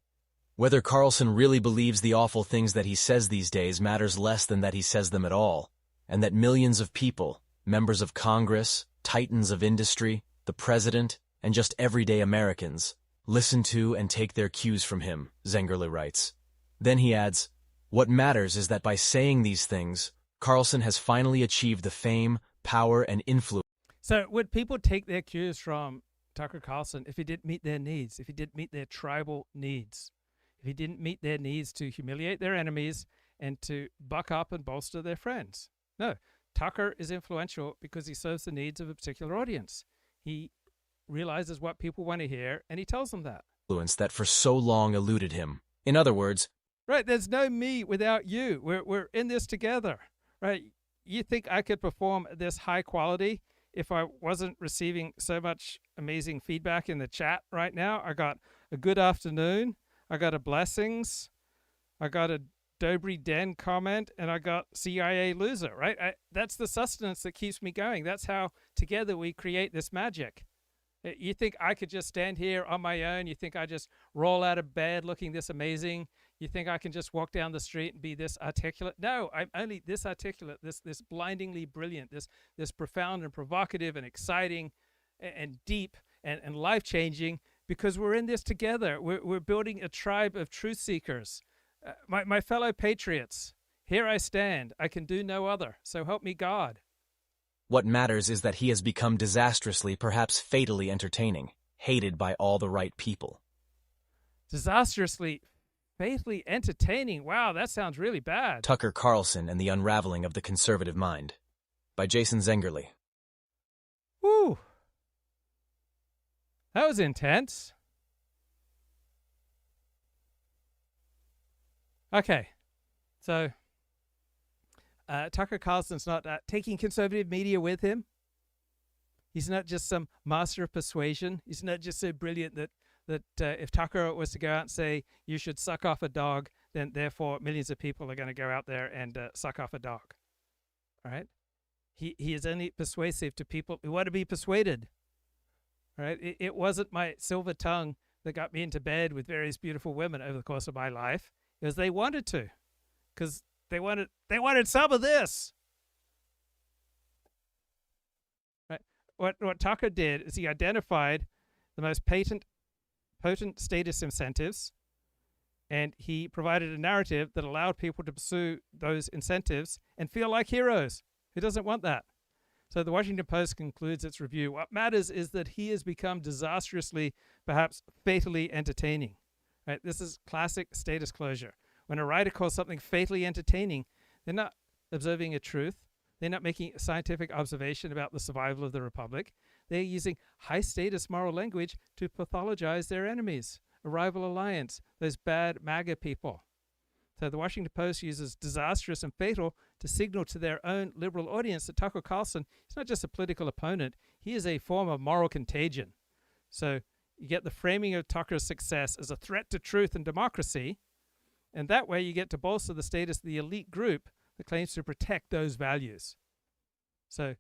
Whether Carlson really believes the awful things that he says these days matters less than that he says them at all, and that millions of people, members of Congress, titans of industry, the president, and just everyday Americans, listen to and take their cues from him, Zengerle writes. Then he adds, what matters is that by saying these things, Carlson has finally achieved the fame, power, and influence. So would people take their cues from Tucker Carlson if he didn't meet their needs, if he didn't meet their tribal needs, if he didn't meet their needs to humiliate their enemies and to buck up and bolster their friends? No. Tucker is influential because he serves the needs of a particular audience. He realizes what people want to hear, and he tells them that. Influence that for so long eluded him. In other words, right, there's no me without you. We're in this together, right? You think I could perform this high quality if I wasn't receiving so much amazing feedback in the chat right now? I got a good afternoon. I got a blessings. I got a Dobry Den comment, and I got CIA loser, right? That's the sustenance that keeps me going. That's how together we create this magic. You think I could just stand here on my own? You think I just roll out of bed looking this amazing? You think I can just walk down the street and be this articulate? No, I'm only this articulate, this blindingly brilliant, this profound and provocative and exciting and deep and life-changing, because we're in this together. We're building a tribe of truth seekers. My fellow patriots, here I stand. I can do no other. So help me God. What matters is that he has become disastrously, perhaps fatally entertaining, hated by all the right people. Disastrously, fatally entertaining. Wow, that sounds really bad. Tucker Carlson and the Unravelling of the Conservative Mind, by Jason Zengerle. Whew. That was intense. Okay, so Tucker Carlson's not taking conservative media with him. He's not just some master of persuasion. He's not just so brilliant that if Tucker was to go out and say, you should suck off a dog, then therefore millions of people are going to go out there and suck off a dog. All right? He is only persuasive to people who want to be persuaded. All right? It wasn't my silver tongue that got me into bed with various beautiful women over the course of my life. It was they wanted to, because they wanted some of this. Right? What Tucker did is he identified the most potent status incentives, and he provided a narrative that allowed people to pursue those incentives and feel like heroes. Who doesn't want that? So the Washington Post concludes its review. What matters is that he has become disastrously, perhaps fatally entertaining. Right? This is classic status closure. When a writer calls something fatally entertaining, they're not observing a truth. They're not making a scientific observation about the survival of the Republic. They're using high-status moral language to pathologize their enemies, a rival alliance, those bad MAGA people. So the Washington Post uses disastrous and fatal to signal to their own liberal audience that Tucker Carlson is not just a political opponent, he is a form of moral contagion. So you get the framing of Tucker's success as a threat to truth and democracy, and that way you get to bolster the status of the elite group that claims to protect those values. So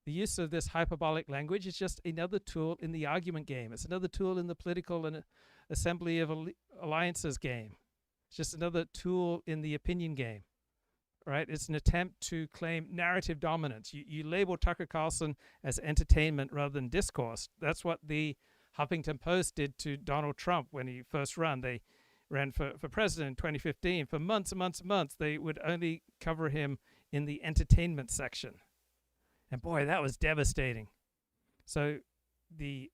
the use of this hyperbolic language is just another tool in the argument game. It's another tool in the political and assembly of alliances game. It's just another tool in the opinion game, right? It's an attempt to claim narrative dominance. You label Tucker Carlson as entertainment rather than discourse. That's what the Huffington Post did to Donald Trump when he first ran. They ran for president in 2015. For months and months and months, they would only cover him in the entertainment section. And boy, that was devastating. So the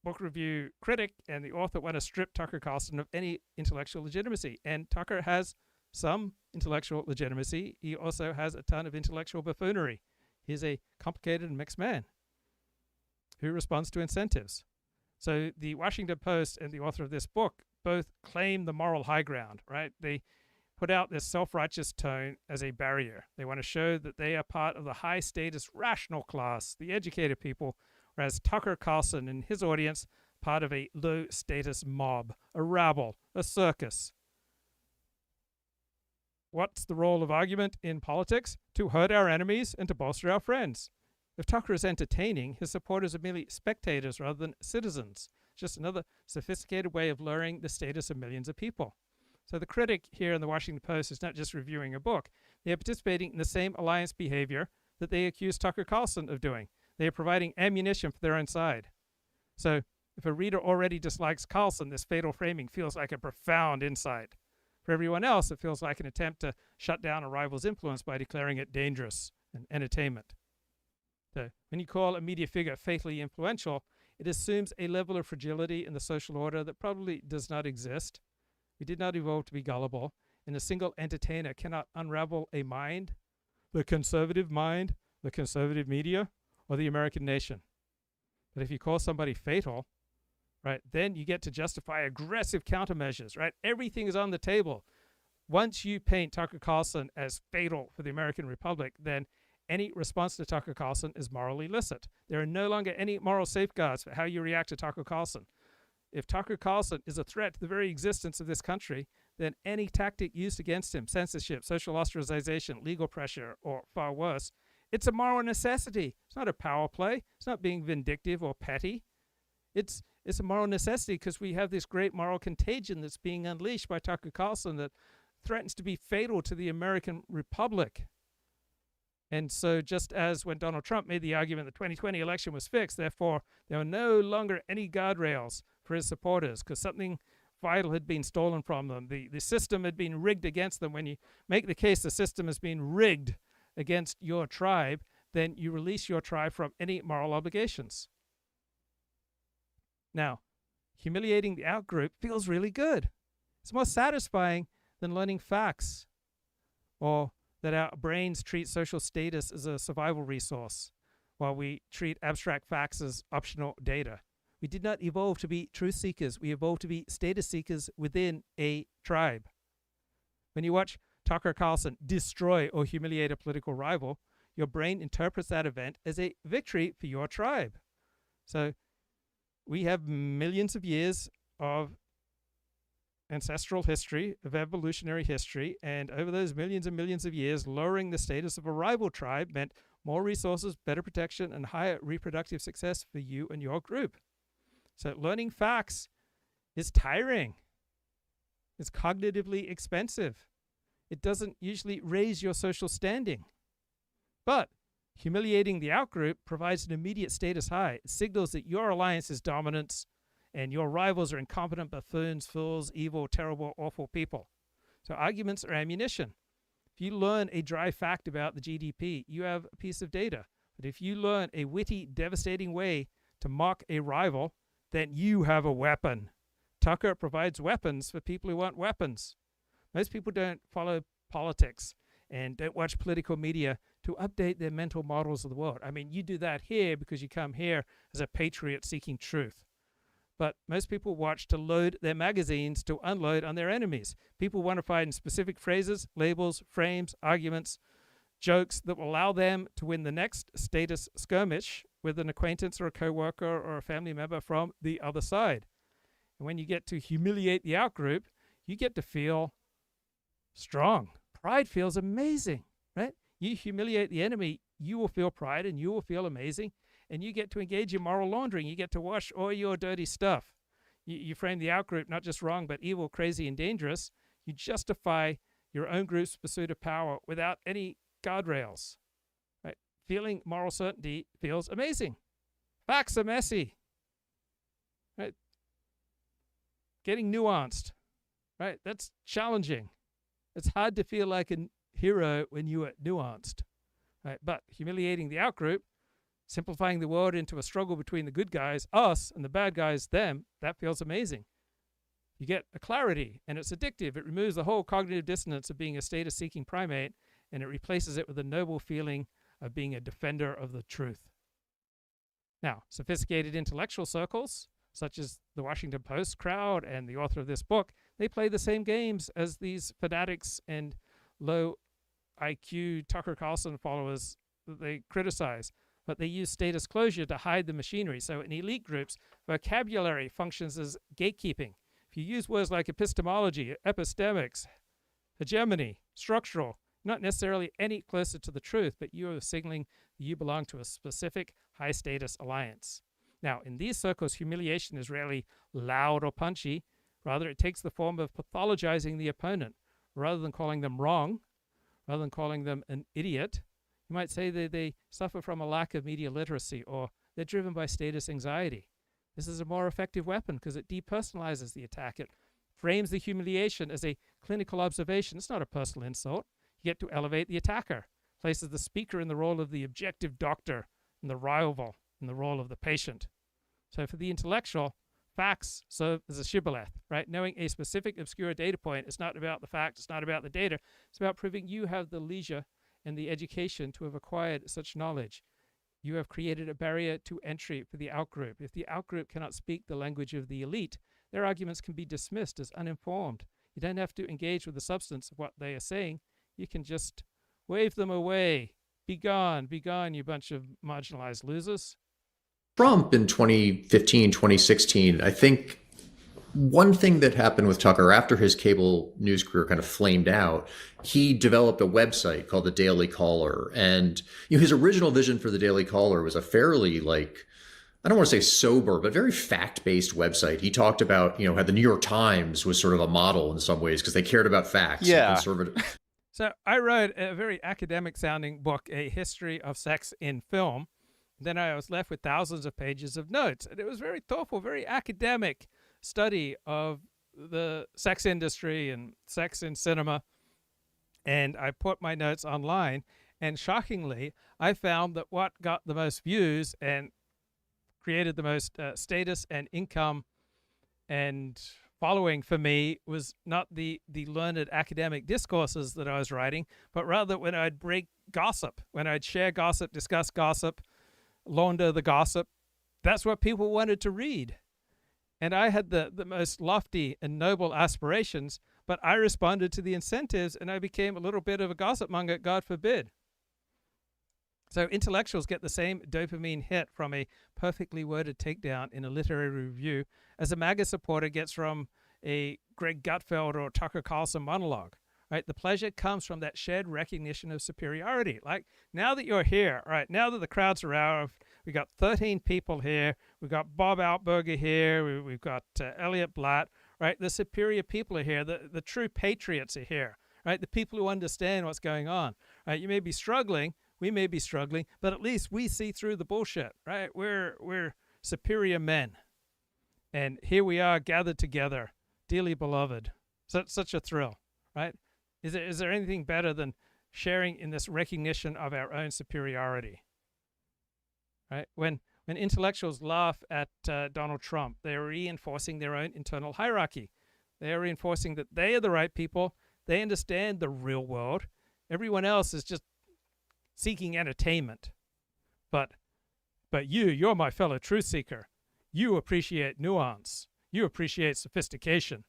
book review critic and the author want to strip Tucker Carlson of any intellectual legitimacy. And Tucker has some intellectual legitimacy. He also has a ton of intellectual buffoonery. He's a complicated and mixed man who responds to incentives. So the Washington Post and the author of this book both claim the moral high ground, right? They put out this self-righteous tone as a barrier. They want to show that they are part of the high-status rational class, the educated people, whereas Tucker Carlson and his audience, part of a low-status mob, a rabble, a circus. What's the role of argument in politics? To hurt our enemies and to bolster our friends. If Tucker is entertaining, his supporters are merely spectators rather than citizens. Just another sophisticated way of lowering the status of millions of people. So the critic here in the Washington Post is not just reviewing a book. They are participating in the same alliance behavior that they accuse Tucker Carlson of doing. They are providing ammunition for their own side. So if a reader already dislikes Carlson, this fatal framing feels like a profound insight. For everyone else, it feels like an attempt to shut down a rival's influence by declaring it dangerous and entertainment. So when you call a media figure fatally influential, it assumes a level of fragility in the social order that probably does not exist. We did not evolve to be gullible, and a single entertainer cannot unravel a mind, the conservative mind, the conservative media, or the American nation. But if you call somebody fatal, right, then you get to justify aggressive countermeasures, right? Everything is on the table. Once you paint Tucker Carlson as fatal for the American Republic, then any response to Tucker Carlson is morally licit. There are no longer any moral safeguards for how you react to Tucker Carlson. if Tucker Carlson is a threat to the very existence of this country, then any tactic used against him, censorship, social ostracization, legal pressure, or far worse, it's a moral necessity. It's not a power play. It's not being vindictive or petty. It's a moral necessity because we have this great moral contagion that's being unleashed by Tucker Carlson that threatens to be fatal to the American Republic. And so just as when Donald Trump made the argument the 2020 election was fixed, therefore there were no longer any guardrails for his supporters because something vital had been stolen from them. The system had been rigged against them. When you make the case the system has been rigged against your tribe, then you release your tribe from any moral obligations. Now, humiliating the outgroup feels really good. It's more satisfying than learning facts or that our brains treat social status as a survival resource while we treat abstract facts as optional data. We did not evolve to be truth seekers. We evolved to be status seekers within a tribe. When you watch Tucker Carlson destroy or humiliate a political rival, your brain interprets that event as a victory for your tribe. So we have millions of years of ancestral history, of evolutionary history, and over those millions and millions of years, lowering the status of a rival tribe meant more resources, better protection, and higher reproductive success for you and your group. So learning facts is tiring. It's cognitively expensive. It doesn't usually raise your social standing. But humiliating the outgroup provides an immediate status high. It signals that your alliance is dominance and your rivals are incompetent buffoons, fools, evil, terrible, awful people. So arguments are ammunition. If you learn a dry fact about the GDP, you have a piece of data. But if you learn a witty, devastating way to mock a rival, then you have a weapon. Tucker provides weapons for people who want weapons. Most people don't follow politics and don't watch political media to update their mental models of the world. I mean, you do that here because you come here as a patriot seeking truth. But most people watch to load their magazines to unload on their enemies. People want to find specific phrases, labels, frames, arguments, jokes that will allow them to win the next status skirmish with an acquaintance or a coworker or a family member from the other side. And when you get to humiliate the outgroup, you get to feel strong. Pride feels amazing, right? You humiliate the enemy, you will feel pride and you will feel amazing. And you get to engage in moral laundering. You get to wash all your dirty stuff. You frame the outgroup not just wrong, but evil, crazy, and dangerous. You justify your own group's pursuit of power without any guardrails. Right? Feeling moral certainty feels amazing. Facts are messy. Right? Getting nuanced. Right? That's challenging. It's hard to feel like a hero when you are nuanced. Right? But humiliating the outgroup, simplifying the world into a struggle between the good guys, us, and the bad guys, them, that feels amazing. You get a clarity, and it's addictive. It removes the whole cognitive dissonance of being a status-seeking primate, and it replaces it with a noble feeling of being a defender of the truth. Now, sophisticated intellectual circles, such as the Washington Post crowd and the author of this book, they play the same games as these fanatics and low IQ Tucker Carlson followers that they criticize. But they use status closure to hide the machinery. So in elite groups, vocabulary functions as gatekeeping. If you use words like epistemology, epistemics, hegemony, structural, not necessarily any closer to the truth, but you are signaling that you belong to a specific high-status alliance. Now, in these circles, humiliation is rarely loud or punchy. Rather, it takes the form of pathologizing the opponent. Rather than calling them wrong, rather than calling them an idiot, you might say that they suffer from a lack of media literacy or they're driven by status anxiety. This is a more effective weapon because it depersonalizes the attack. It frames the humiliation as a clinical observation. It's not a personal insult. You get to elevate the attacker, places the speaker in the role of the objective doctor and the rival in the role of the patient. So for the intellectual, facts serve as a shibboleth, right? Knowing a specific obscure data point, it's not about the fact, it's not about the data. It's about proving you have the leisure and the education to have acquired such knowledge. You have created a barrier to entry for the outgroup. If the outgroup cannot speak the language of the elite, their arguments can be dismissed as uninformed. You don't have to engage with the substance of what they are saying. You can just wave them away. Be gone, you bunch of marginalized losers. Trump in 2015, 2016, I think One thing that happened with Tucker after his cable news career kind of flamed out, he developed a website called the Daily Caller. And his original vision for the Daily Caller was a fairly, like, I don't want to say sober, but very fact-based website. He talked about, how the New York Times was sort of a model in some ways because they cared about facts. Yeah. And conservative. So I wrote a very academic-sounding book, A History of Sex in Film. Then I was left with thousands of pages of notes. And it was very thoughtful, very academic study of the sex industry and sex in cinema. And I put my notes online. And shockingly, I found that what got the most views and created the most status and income and following for me was not the learned academic discourses that I was writing, but rather when I'd break gossip, when I'd share gossip, discuss gossip, launder the gossip. That's what people wanted to read. And I had the most lofty and noble aspirations, but I responded to the incentives and I became a little bit of a gossip monger, God forbid. So intellectuals get the same dopamine hit from a perfectly worded takedown in a literary review as a MAGA supporter gets from a Greg Gutfeld or Tucker Carlson monologue, right? The pleasure comes from that shared recognition of superiority. Like, now that you're here, right, now that the crowds are out, we got 13 people here, we've got Bob Altberger here, we've got Elliot Blatt, right? The superior people are here, the true patriots are here, right? The people who understand what's going on, right? You may be struggling, we may be struggling, but at least we see through the bullshit, right? We're superior men. And here we are gathered together, dearly beloved. Such a thrill, right? Is there anything better than sharing in this recognition of our own superiority, right? When intellectuals laugh at Donald Trump, they're reinforcing their own internal hierarchy. They're reinforcing that they are the right people. They understand the real world. Everyone else is just seeking entertainment. But you're my fellow truth seeker. You appreciate nuance. You appreciate sophistication.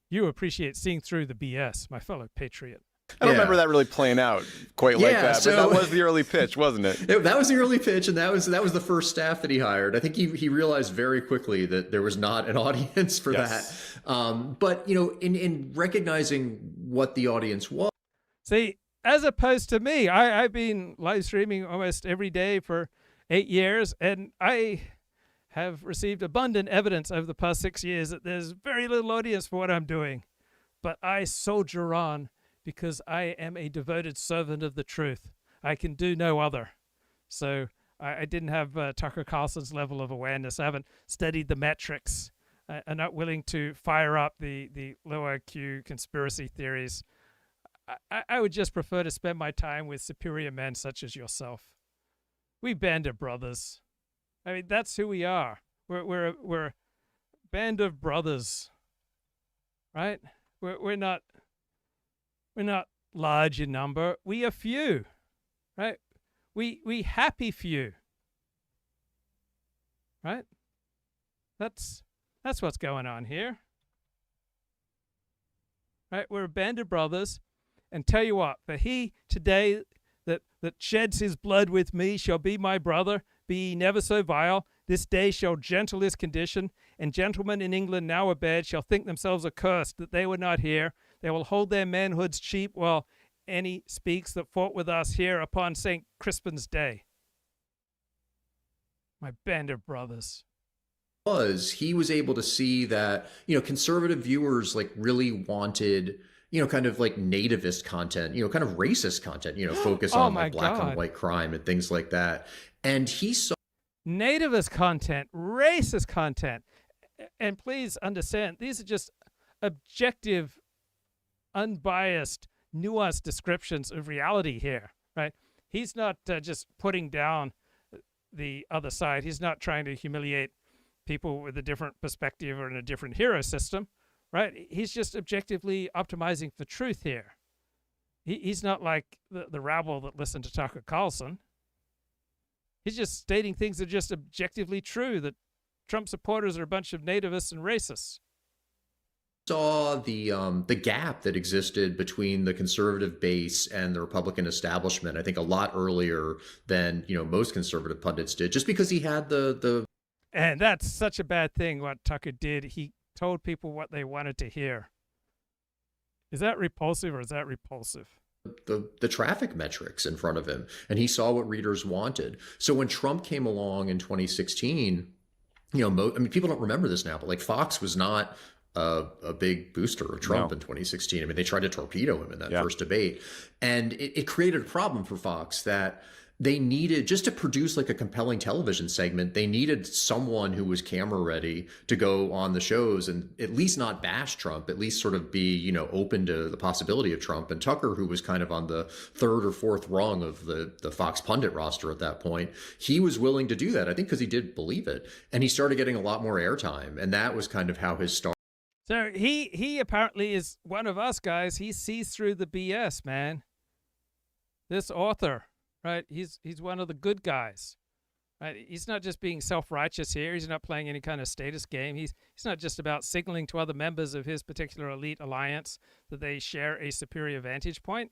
You appreciate seeing through the BS, my fellow patriot. I don't remember that really playing out quite like that, but that was the early pitch, wasn't it? That was the early pitch, and that was the first staff that he hired. I think he realized very quickly that there was not an audience for that. But in recognizing what the audience was. See, as opposed to me, I've been live streaming almost every day for 8 years, and I have received abundant evidence over the past 6 years that there's very little audience for what I'm doing. But I soldier on because I am a devoted servant of the truth. I can do no other. So I didn't have Tucker Carlson's level of awareness. I haven't studied the metrics. I'm not willing to fire up the low IQ conspiracy theories. I would just prefer to spend my time with superior men such as yourself. We band of brothers. I mean, that's who we are. We're a band of brothers, right? We're not large in number. We are few, right? We happy few, right? That's what's going on here, right? We're a band of brothers, and tell you what, for he today that sheds his blood with me shall be my brother. Be he never so vile, this day shall gentle his condition, and gentlemen in England now abed shall think themselves accursed that they were not here. They will hold their manhoods cheap while any speaks that fought with us here upon St. Crispin's Day. My band of brothers. He was able to see that, conservative viewers really wanted, kind of like nativist content, kind of racist content, focus on like black on white crime and things like that. And he saw nativist content, racist content. And please understand, these are just objective, unbiased, nuanced descriptions of reality here, right? He's not just putting down the other side. He's not trying to humiliate people with a different perspective or in a different hero system, right? He's just objectively optimizing for truth here. He's not like the rabble that listened to Tucker Carlson. He's just stating things that are just objectively true, that Trump supporters are a bunch of nativists and racists. Saw the gap that existed between the conservative base and the Republican establishment, I think a lot earlier than, most conservative pundits did, just because he had the. And that's such a bad thing, what Tucker did. He told people what they wanted to hear. Is that repulsive or is that repulsive? The traffic metrics in front of him, and he saw what readers wanted. So when Trump came along in 2016, people don't remember this now, but like Fox was not a big booster of Trump in 2016. I mean, they tried to torpedo him in that first debate, and it created a problem for Fox that they needed, just to produce like a compelling television segment, they needed someone who was camera ready to go on the shows and at least not bash Trump, at least sort of be, open to the possibility of Trump. And Tucker, who was kind of on the third or fourth rung of the Fox pundit roster at that point, he was willing to do that, I think, because he did believe it. And he started getting a lot more airtime. And that was kind of how his start. So he apparently is one of us guys. He sees through the BS, man. This author. Right, he's one of the good guys. Right, he's not just being self-righteous here. He's not playing any kind of status game. He's not just about signaling to other members of his particular elite alliance that they share a superior vantage point.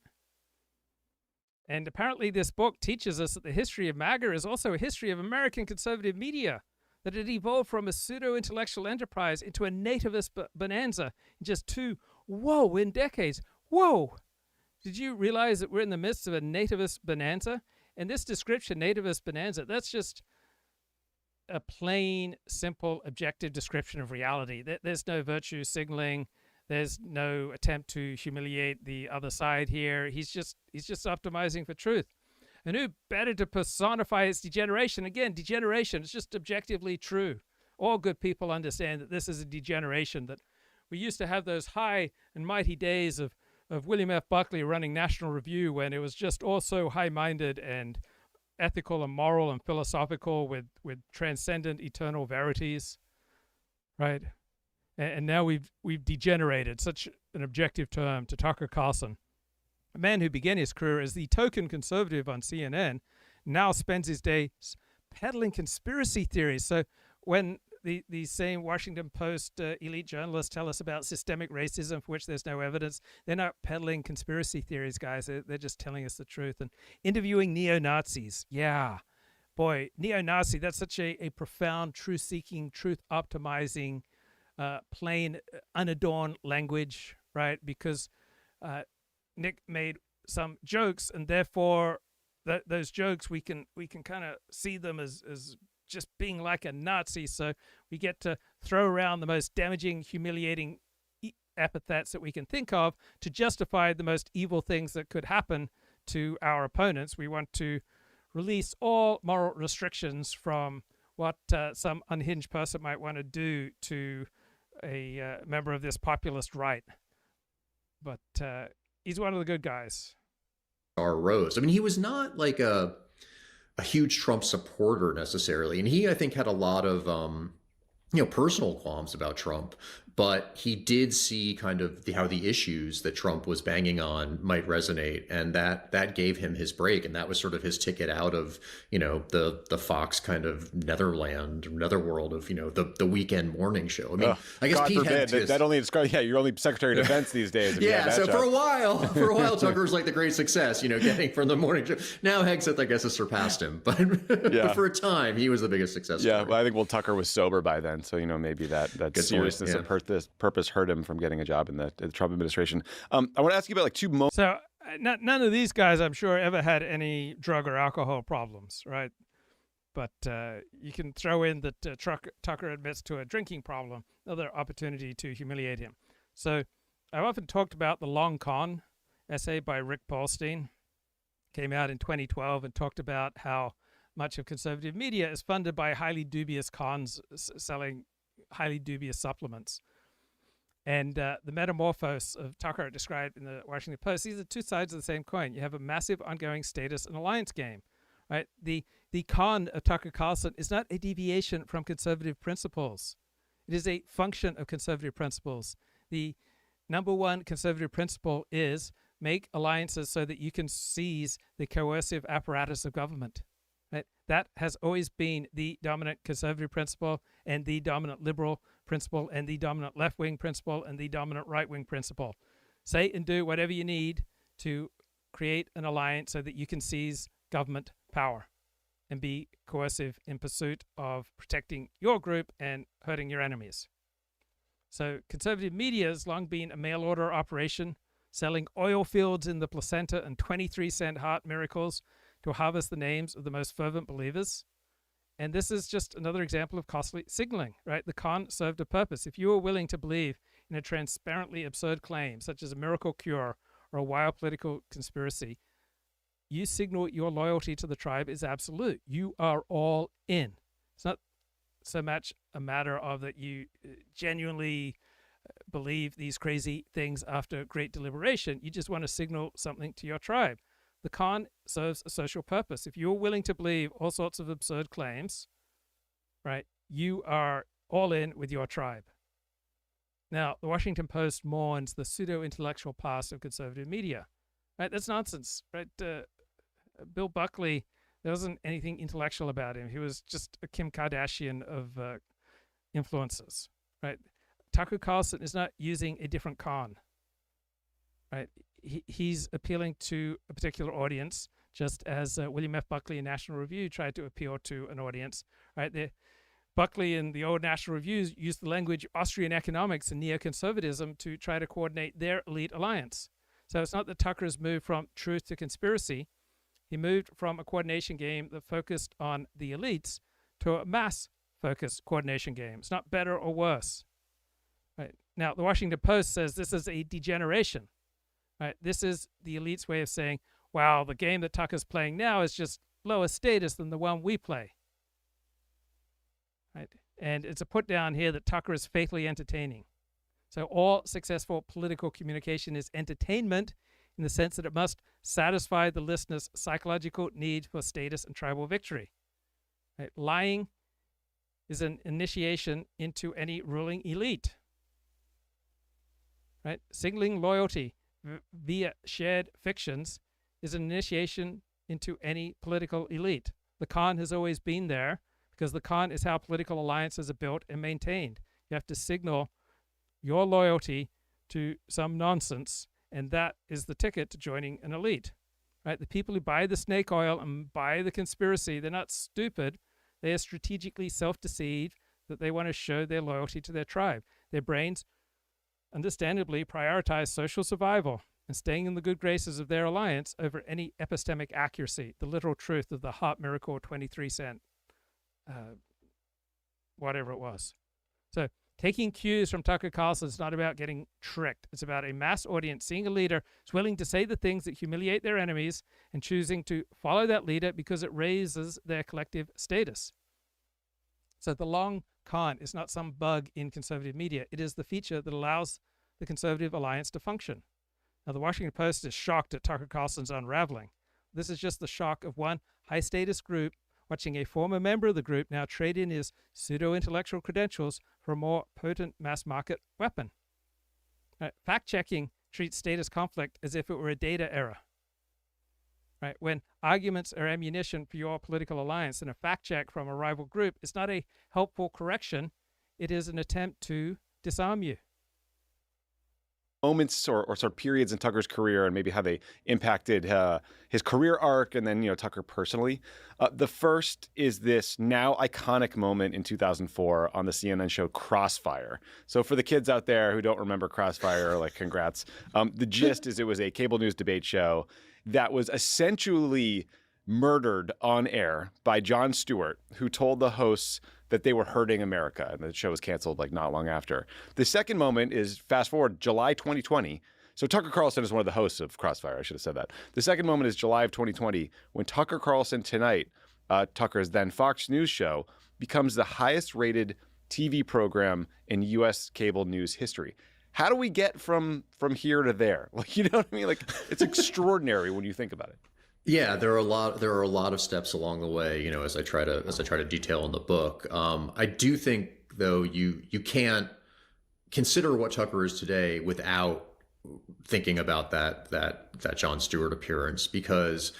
And apparently, this book teaches us that the history of MAGA is also a history of American conservative media. That it evolved from a pseudo-intellectual enterprise into a nativist bonanza in just 2 whirlwind decades. Whoa! Did you realize that we're in the midst of a nativist bonanza? And this description, nativist bonanza, that's just a plain, simple, objective description of reality. There's no virtue signaling. There's no attempt to humiliate the other side here. He's just optimizing for truth. And who better to personify its degeneration? Again, degeneration is just objectively true. All good people understand that this is a degeneration, that we used to have those high and mighty days of William F. Buckley running National Review when it was just all so high-minded and ethical and moral and philosophical with transcendent eternal verities, right? And now we've degenerated, such an objective term, to Tucker Carlson, a man who began his career as the token conservative on CNN, now spends his days peddling conspiracy theories. So when these same Washington Post elite journalists tell us about systemic racism for which there's no evidence, they're not peddling conspiracy theories, guys. They're just telling us the truth. And interviewing neo-Nazis. Yeah. Boy, neo-Nazi, that's such a profound, truth-seeking, truth-optimizing, plain, unadorned language, right? Because Nick made some jokes, and therefore those jokes, we can kind of see them as just being like a Nazi. So we get to throw around the most damaging, humiliating epithets that we can think of to justify the most evil things that could happen to our opponents. We want to release all moral restrictions from what some unhinged person might want to do to a member of this populist right. But he's one of the good guys. Rose. I mean, he was not like a huge Trump supporter necessarily. And he, I think, had a lot of, personal qualms about Trump, but he did see kind of how the issues that Trump was banging on might resonate. And that gave him his break. And that was sort of his ticket out of, the Fox kind of netherworld of, the weekend morning show. I mean, I guess God Pete forbid, had that only describes, you're only Secretary of Defense these days. Yeah, so for a while, Tucker was like the great success, getting from the morning show. Now Hegseth, I guess, has surpassed him. But, but for a time, he was the biggest success story. Yeah, well, I think, Tucker was sober by then. So, maybe that seriousness of purpose hurt him from getting a job in the Trump administration. I want to ask you about like two moments. So none of these guys, I'm sure, ever had any drug or alcohol problems, right? But you can throw in that Tucker admits to a drinking problem, another opportunity to humiliate him. So I've often talked about the Long Con essay by Rick Paulstein. Came out in 2012 and talked about how much of conservative media is funded by highly dubious cons selling highly dubious supplements. And the metamorphose of Tucker described in the Washington Post, these are two sides of the same coin. You have a massive ongoing status and alliance game, right? The con of Tucker Carlson is not a deviation from conservative principles. It is a function of conservative principles. The number one conservative principle is make alliances so that you can seize the coercive apparatus of government. Right? That has always been the dominant conservative principle and the dominant liberal principle and the dominant left-wing principle and the dominant right-wing principle. Say and do whatever you need to create an alliance so that you can seize government power and be coercive in pursuit of protecting your group and hurting your enemies. So conservative media has long been a mail order operation, selling oil fields in the placenta and 23-cent heart miracles to harvest the names of the most fervent believers. And this is just another example of costly signaling, right? The con served a purpose. If you were willing to believe in a transparently absurd claim, such as a miracle cure or a wild political conspiracy, you signal your loyalty to the tribe is absolute. You are all in. It's not so much a matter of that you genuinely believe these crazy things after great deliberation. You just want to signal something to your tribe. The con serves a social purpose. If you're willing to believe all sorts of absurd claims, right, you are all in with your tribe. Now, the Washington Post mourns the pseudo-intellectual past of conservative media. Right, that's nonsense. Right, Bill Buckley, there wasn't anything intellectual about him. He was just a Kim Kardashian of influencers. Right, Tucker Carlson is not using a different con. Right, he's appealing to a particular audience, just as William F. Buckley in National Review tried to appeal to an audience. Right, Buckley in the old National Reviews used the language Austrian economics and neoconservatism to try to coordinate their elite alliance. So it's not that Tucker has moved from truth to conspiracy. He moved from a coordination game that focused on the elites to a mass-focused coordination game. It's not better or worse. Right. Now, the Washington Post says this is a degeneration. Right. This is the elite's way of saying, wow, the game that Tucker's playing now is just lower status than the one we play. Right. And it's a put down here that Tucker is faithfully entertaining. So all successful political communication is entertainment in the sense that it must satisfy the listener's psychological need for status and tribal victory. Right? Lying is an initiation into any ruling elite. Right? Signaling loyalty via shared fictions is an initiation into any political elite. The con has always been there because the con is how political alliances are built and maintained. You have to signal your loyalty to some nonsense, and that is the ticket to joining an elite. Right? The people who buy the snake oil and buy the conspiracy, they're not stupid. They are strategically self-deceived that they want to show their loyalty to their tribe. Their brains, understandably, prioritize social survival and staying in the good graces of their alliance over any epistemic accuracy, the literal truth of the heart miracle 23-cent, whatever it was. So taking cues from Tucker Carlson is not about getting tricked. It's about a mass audience seeing a leader who's willing to say the things that humiliate their enemies and choosing to follow that leader because it raises their collective status. So the long con is not some bug in conservative media. It is the feature that allows the conservative alliance to function. Now, the Washington Post is shocked at Tucker Carlson's Unravelling. This is just the shock of one high-status group watching a former member of the group now trade in his pseudo-intellectual credentials for a more potent mass-market weapon. Right? Fact-checking treats status conflict as if it were a data error. Right? When arguments are ammunition for your political alliance, and a fact-check from a rival group is not a helpful correction, it is an attempt to disarm you. Moments or sort of periods in Tucker's career and maybe how they impacted his career arc and then, Tucker personally. The first is this now iconic moment in 2004 on the CNN show Crossfire. So for the kids out there who don't remember Crossfire, like, congrats. The gist is it was a cable news debate show that was essentially murdered on air by Jon Stewart, who told the hosts that they were hurting America, and the show was canceled like not long after. The second moment is fast forward July 2020. So Tucker Carlson is one of the hosts of Crossfire. I should have said that. The second moment is July of 2020 when Tucker Carlson Tonight, Tucker's then Fox News show, becomes the highest rated TV program in U.S. cable news history. How do we get from here to there? Like, you know what I mean? Like, it's extraordinary when you think about it. Yeah, there are a lot of steps along the way, as I try to detail in the book. I do think, though, you can't consider what Tucker is today without thinking about that Jon Stewart appearance, because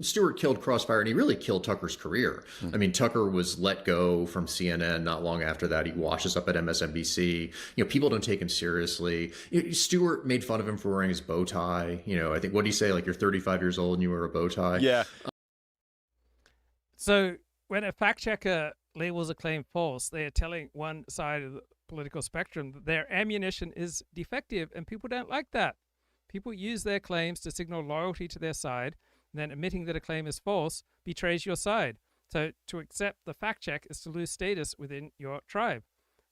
Stewart killed Crossfire, and he really killed Tucker's career. I mean, Tucker was let go from CNN not long after that. He washes up at MSNBC. People don't take him seriously. Stewart made fun of him for wearing his bow tie. I think, what did he say? Like, you're 35 years old and you wear a bow tie. Yeah. So when a fact checker labels a claim false, they are telling one side of the political spectrum that their ammunition is defective, and people don't like that. People use their claims to signal loyalty to their side, and then admitting that a claim is false betrays your side. So to accept the fact check is to lose status within your tribe.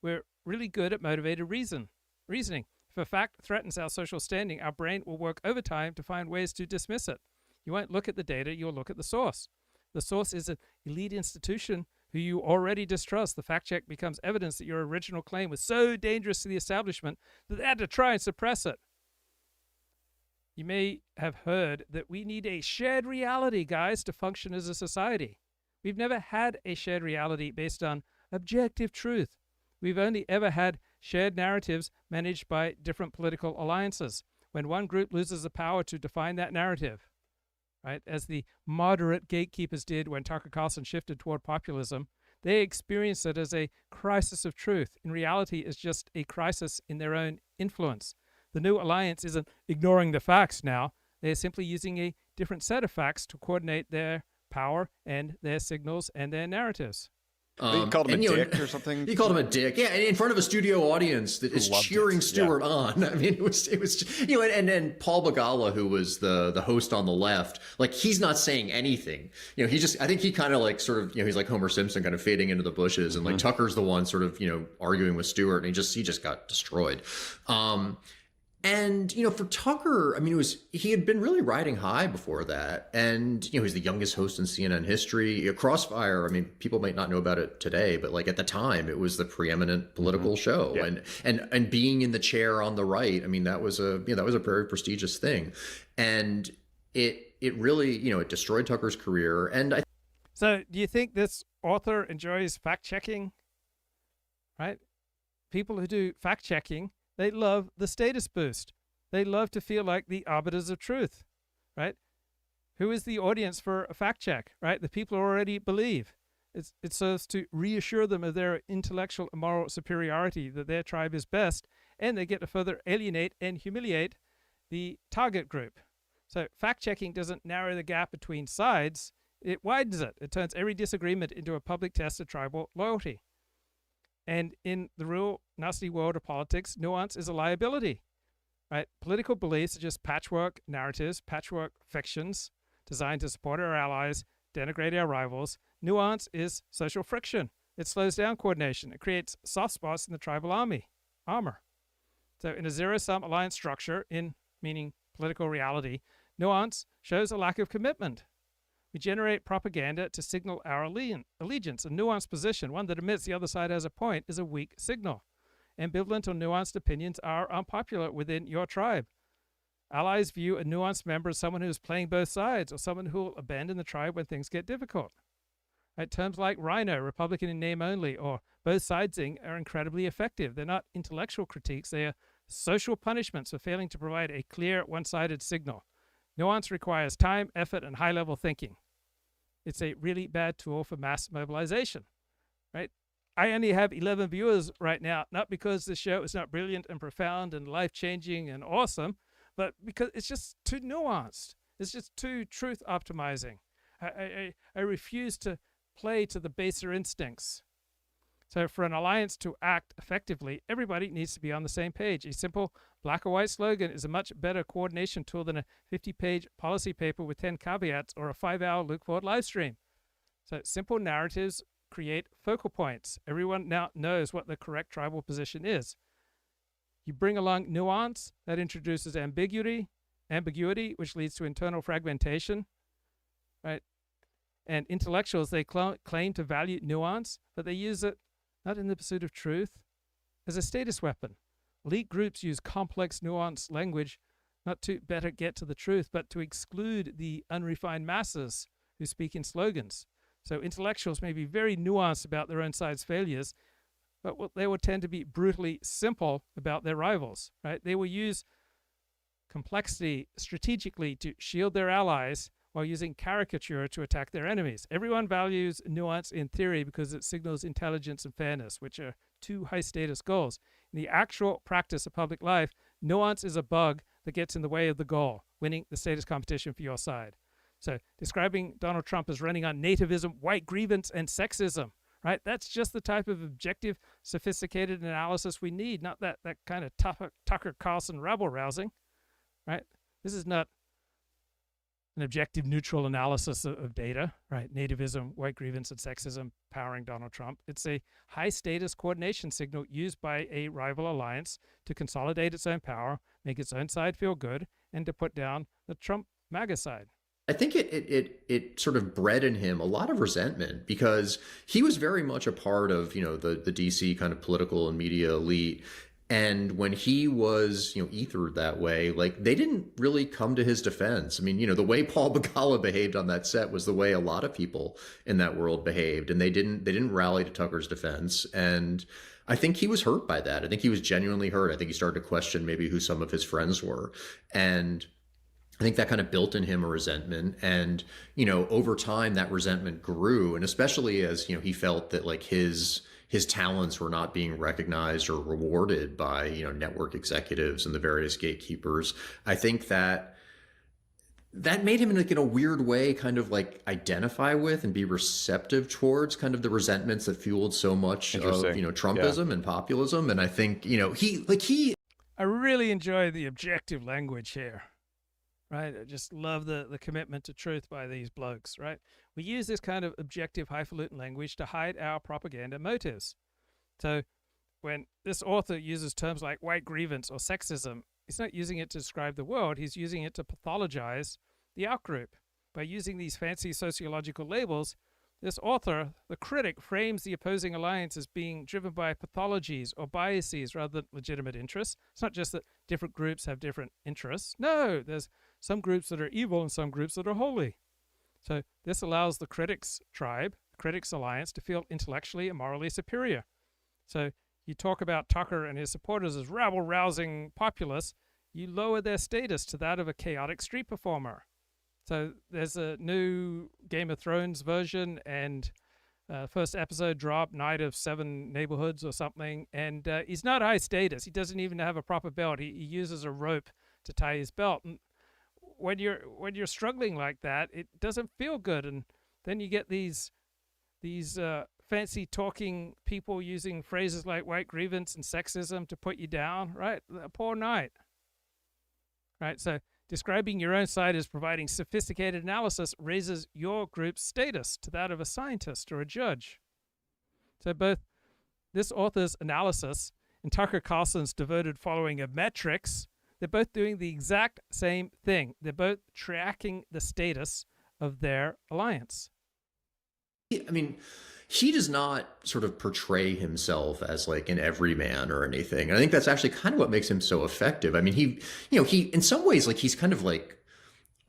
We're really good at motivated reasoning. If a fact threatens our social standing, our brain will work overtime to find ways to dismiss it. You won't look at the data, you'll look at the source. The source is an elite institution who you already distrust. The fact check becomes evidence that your original claim was so dangerous to the establishment that they had to try and suppress it. You may have heard that we need a shared reality, guys, to function as a society. We've never had a shared reality based on objective truth. We've only ever had shared narratives managed by different political alliances. When one group loses the power to define that narrative, right, as the moderate gatekeepers did when Tucker Carlson shifted toward populism, they experienced it as a crisis of truth. In reality, it's just a crisis in their own influence. The new alliance isn't ignoring the facts now. They're simply using a different set of facts to coordinate their power and their signals and their narratives. You called him a dick or something? He called him a dick. Yeah, and in front of a studio audience that is cheering Stewart on. I mean, it was and Paul Begala, who was the host on the left, like, he's not saying anything. I think he kind of like sort of, he's like Homer Simpson kind of fading into the bushes, and like Tucker's the one sort of, arguing with Stewart, and he just got destroyed. And, for Tucker, I mean, he had been really riding high before that. And, he's the youngest host in CNN history. Crossfire, I mean, people might not know about it today, but like at the time, it was the preeminent political show. Yeah. And being in the chair on the right, I mean, that was a very prestigious thing. And it really, it destroyed Tucker's career. And So do you think this author enjoys fact-checking? Right? People who do fact-checking, they love the status boost. They love to feel like the arbiters of truth, right? Who is the audience for a fact check, right? The people who already believe. It serves to reassure them of their intellectual and moral superiority, that their tribe is best, and they get to further alienate and humiliate the target group. So fact checking doesn't narrow the gap between sides, it widens it. It turns every disagreement into a public test of tribal loyalty. And in the real nasty world of politics, nuance is a liability, right? Political beliefs are just patchwork narratives, patchwork fictions designed to support our allies, denigrate our rivals. Nuance is social friction. It slows down coordination. It creates soft spots in the tribal armor. So in a zero-sum alliance structure, meaning political reality, nuance shows a lack of commitment. We generate propaganda to signal our allegiance. A nuanced position, one that admits the other side has a point, is a weak signal. Ambivalent or nuanced opinions are unpopular within your tribe. Allies view a nuanced member as someone who is playing both sides, or someone who will abandon the tribe when things get difficult. Right? Terms like rhino, Republican in name only, or both sidesing are incredibly effective. They're not intellectual critiques. They are social punishments for failing to provide a clear, one-sided signal. Nuance requires time, effort, and high-level thinking. It's a really bad tool for mass mobilization, right? I only have 11 viewers right now, not because the show is not brilliant and profound and life-changing and awesome, but because it's just too nuanced. It's just too truth-optimizing. I refuse to play to the baser instincts. So for an alliance to act effectively, everybody needs to be on the same page. A simple black or white slogan is a much better coordination tool than a 50-page policy paper with 10 caveats or a 5-hour Luke Ford live stream. So simple narratives create focal points. Everyone now knows what the correct tribal position is. You bring along nuance, that introduces ambiguity, which leads to internal fragmentation, right? And intellectuals, they claim to value nuance, but they use it not in the pursuit of truth, as a status weapon. Elite groups use complex, nuanced language not to better get to the truth, but to exclude the unrefined masses who speak in slogans. So intellectuals may be very nuanced about their own side's failures, but they will tend to be brutally simple about their rivals, right? They will use complexity strategically to shield their allies while using caricature to attack their enemies. Everyone values nuance in theory because it signals intelligence and fairness, which are two high-status goals. In the actual practice of public life, nuance is a bug that gets in the way of the goal, winning the status competition for your side. So describing Donald Trump as running on nativism, white grievance, and sexism, right? That's just the type of objective, sophisticated analysis we need, not that kind of Tucker Carlson rabble-rousing, right? This is not an objective, neutral analysis of data, right? Nativism, white grievance, and sexism powering Donald Trump. It's a high-status coordination signal used by a rival alliance to consolidate its own power, make its own side feel good, and to put down the Trump MAGA side. I think it sort of bred in him a lot of resentment, because he was very much a part of, the DC kind of political and media elite. And when he was, ethered that way, like, they didn't really come to his defense. I mean, the way Paul Begala behaved on that set was the way a lot of people in that world behaved, and they didn't rally to Tucker's defense. And I think he was hurt by that. I think he was genuinely hurt. I think he started to question maybe who some of his friends were. And I think that kind of built in him a resentment. And, over time that resentment grew. And especially as, he felt that like his talents were not being recognized or rewarded by, network executives and the various gatekeepers. I think that made him, in a weird way, kind of like identify with and be receptive towards kind of the resentments that fueled so much of, Trumpism and populism. And I think, I really enjoy the objective language here. Right, I just love the commitment to truth by these blokes, right? We use this kind of objective, highfalutin language to hide our propaganda motives. So when this author uses terms like white grievance or sexism, he's not using it to describe the world, he's using it to pathologize the outgroup. By using these fancy sociological labels, this author, the critic, frames the opposing alliance as being driven by pathologies or biases rather than legitimate interests. It's not just that different groups have different interests. No, there's some groups that are evil and some groups that are holy. So this allows the critics' tribe, the critics' alliance, to feel intellectually and morally superior. So you talk about Tucker and his supporters as rabble-rousing populists, you lower their status to that of a chaotic street performer. So there's a new Game of Thrones version, and first episode dropped, Night of Seven Neighborhoods or something, and he's not high status. He doesn't even have a proper belt. He uses a rope to tie his belt. And when you're struggling like that, it doesn't feel good. And then you get these fancy talking people using phrases like white grievance and sexism to put you down, right? A poor night, right? So describing your own side as providing sophisticated analysis raises your group's status to that of a scientist or a judge. So both this author's analysis and Tucker Carlson's devoted following of metrics, they're both doing the exact same thing. They're both tracking the status of their alliance. I mean, he does not sort of portray himself as like an everyman or anything. And I think that's actually kind of what makes him so effective. I mean, he in some ways, like, he's kind of like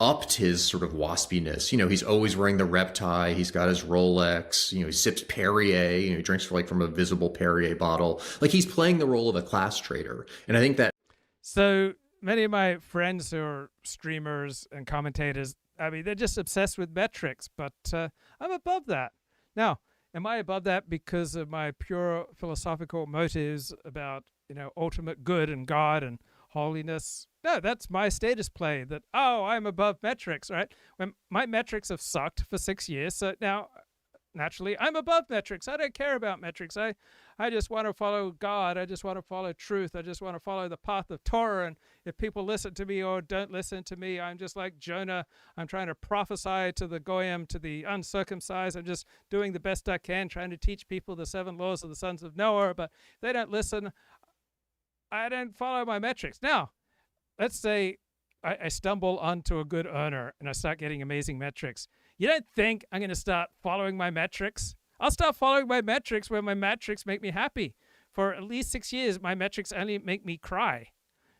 upped his sort of waspiness. He's always wearing the rep tie. He's got his Rolex. He sips Perrier. He drinks from a visible Perrier bottle. Like, he's playing the role of a class trader. And I think that. So many of my friends who are streamers and commentators, I mean, they're just obsessed with metrics, but I'm above that. Now, am I above that because of my pure philosophical motives about, ultimate good and God and holiness? No, that's my status play that, I'm above metrics, right? When my metrics have sucked for 6 years, so now, naturally, I'm above metrics. I don't care about metrics. I just want to follow God. I just want to follow truth. I just want to follow the path of Torah. And if people listen to me or don't listen to me, I'm just like Jonah. I'm trying to prophesy to the Goyim, to the uncircumcised. I'm just doing the best I can, trying to teach people the 7 laws of the sons of Noah. But if they don't listen, I don't follow my metrics. Now, let's say I stumble onto a good earner and I start getting amazing metrics. You don't think I'm going to start following my metrics? I'll start following my metrics when my metrics make me happy. For at least 6 years, my metrics only make me cry.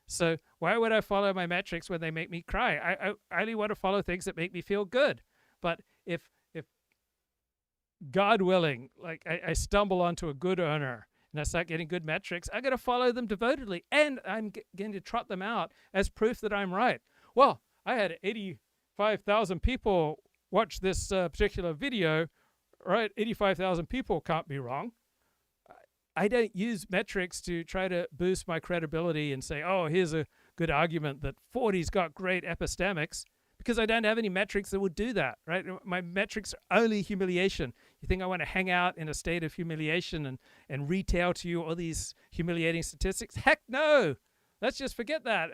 So why would I follow my metrics when they make me cry? I only want to follow things that make me feel good. But if God willing, like I stumble onto a good earner and I start getting good metrics, I'm going to follow them devotedly. And I'm going to trot them out as proof that I'm right. Well, I had 85,000 people watch this particular video, right? 85,000 people can't be wrong. I don't use metrics to try to boost my credibility and say, here's a good argument that 40's got great epistemics. because I don't have any metrics that would do that, right? My metrics are only humiliation. You think I want to hang out in a state of humiliation and retell to you all these humiliating statistics? Heck no! Let's just forget that.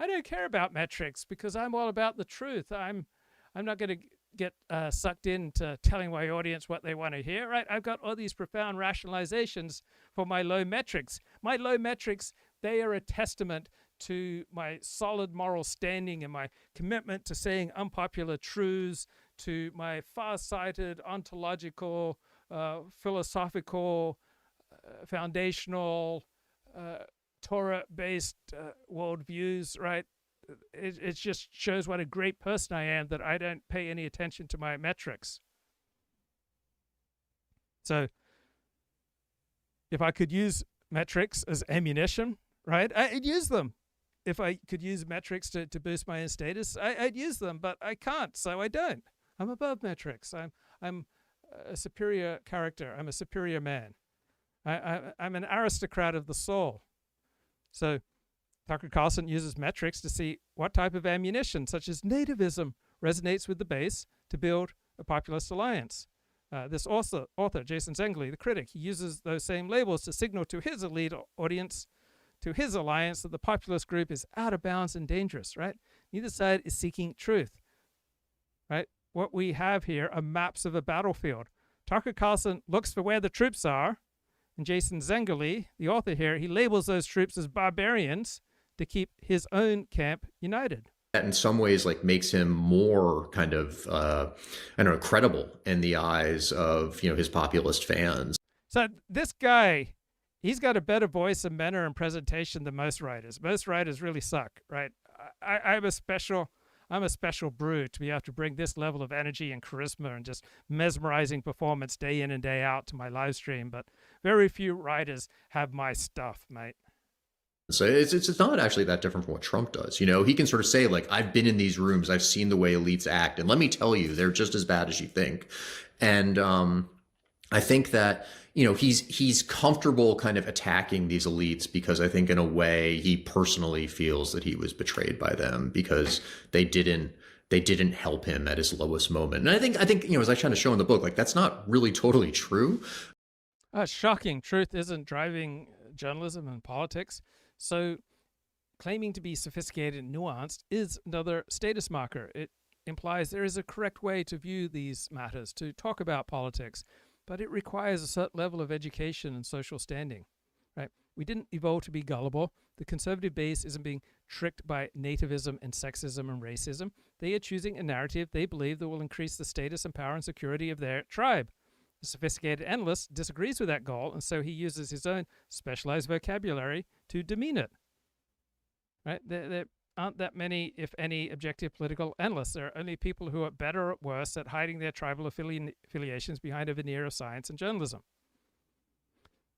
I don't care about metrics because I'm all about the truth. I'm not going to get sucked into telling my audience what they want to hear, right? I've got all these profound rationalizations for my low metrics. My low metrics, they are a testament to my solid moral standing and my commitment to saying unpopular truths, to my far-sighted, ontological, philosophical, foundational, Torah-based worldviews, right? It just shows what a great person I am that I don't pay any attention to my metrics. So if I could use metrics as ammunition, right, I'd use them. If I could use metrics to boost my own status, I'd use them, but I can't, so I don't. I'm above metrics. I'm a superior character. I'm a superior man. I'm an aristocrat of the soul. So Tucker Carlson uses metrics to see what type of ammunition, such as nativism, resonates with the base to build a populist alliance. This author, Jason Zengerle, the critic, he uses those same labels to signal to his elite audience, to his alliance, that the populist group is out of bounds and dangerous, right? Neither side is seeking truth, right? What we have here are maps of a battlefield. Tucker Carlson looks for where the troops are, and Jason Zengerle, the author here, he labels those troops as barbarians to keep his own camp united. That in some ways like makes him more kind of, I don't know, credible in the eyes of, his populist fans. So this guy, he's got a better voice and manner and presentation than most writers. Most writers really suck, right? I'm a special brew to be able to bring this level of energy and charisma and just mesmerizing performance day in and day out to my live stream. But very few writers have my stuff, mate. So it's not actually that different from what Trump does. He can sort of say, like, I've been in these rooms, I've seen the way elites act, and let me tell you, they're just as bad as you think. And I think that, he's comfortable kind of attacking these elites because I think in a way he personally feels that he was betrayed by them because they didn't help him at his lowest moment. And I think as I try to show in the book, like, that's not really totally true. Shocking. Truth isn't driving journalism and politics. So claiming to be sophisticated and nuanced is another status marker. It implies there is a correct way to view these matters, to talk about politics, but it requires a certain level of education and social standing, right? We didn't evolve to be gullible. The conservative base isn't being tricked by nativism and sexism and racism. They are choosing a narrative they believe that will increase the status and power and security of their tribe. The sophisticated analyst disagrees with that goal, and so he uses his own specialized vocabulary to demean it. Right? There aren't that many, if any, objective political analysts. There are only people who are better or worse at hiding their tribal affiliations behind a veneer of science and journalism.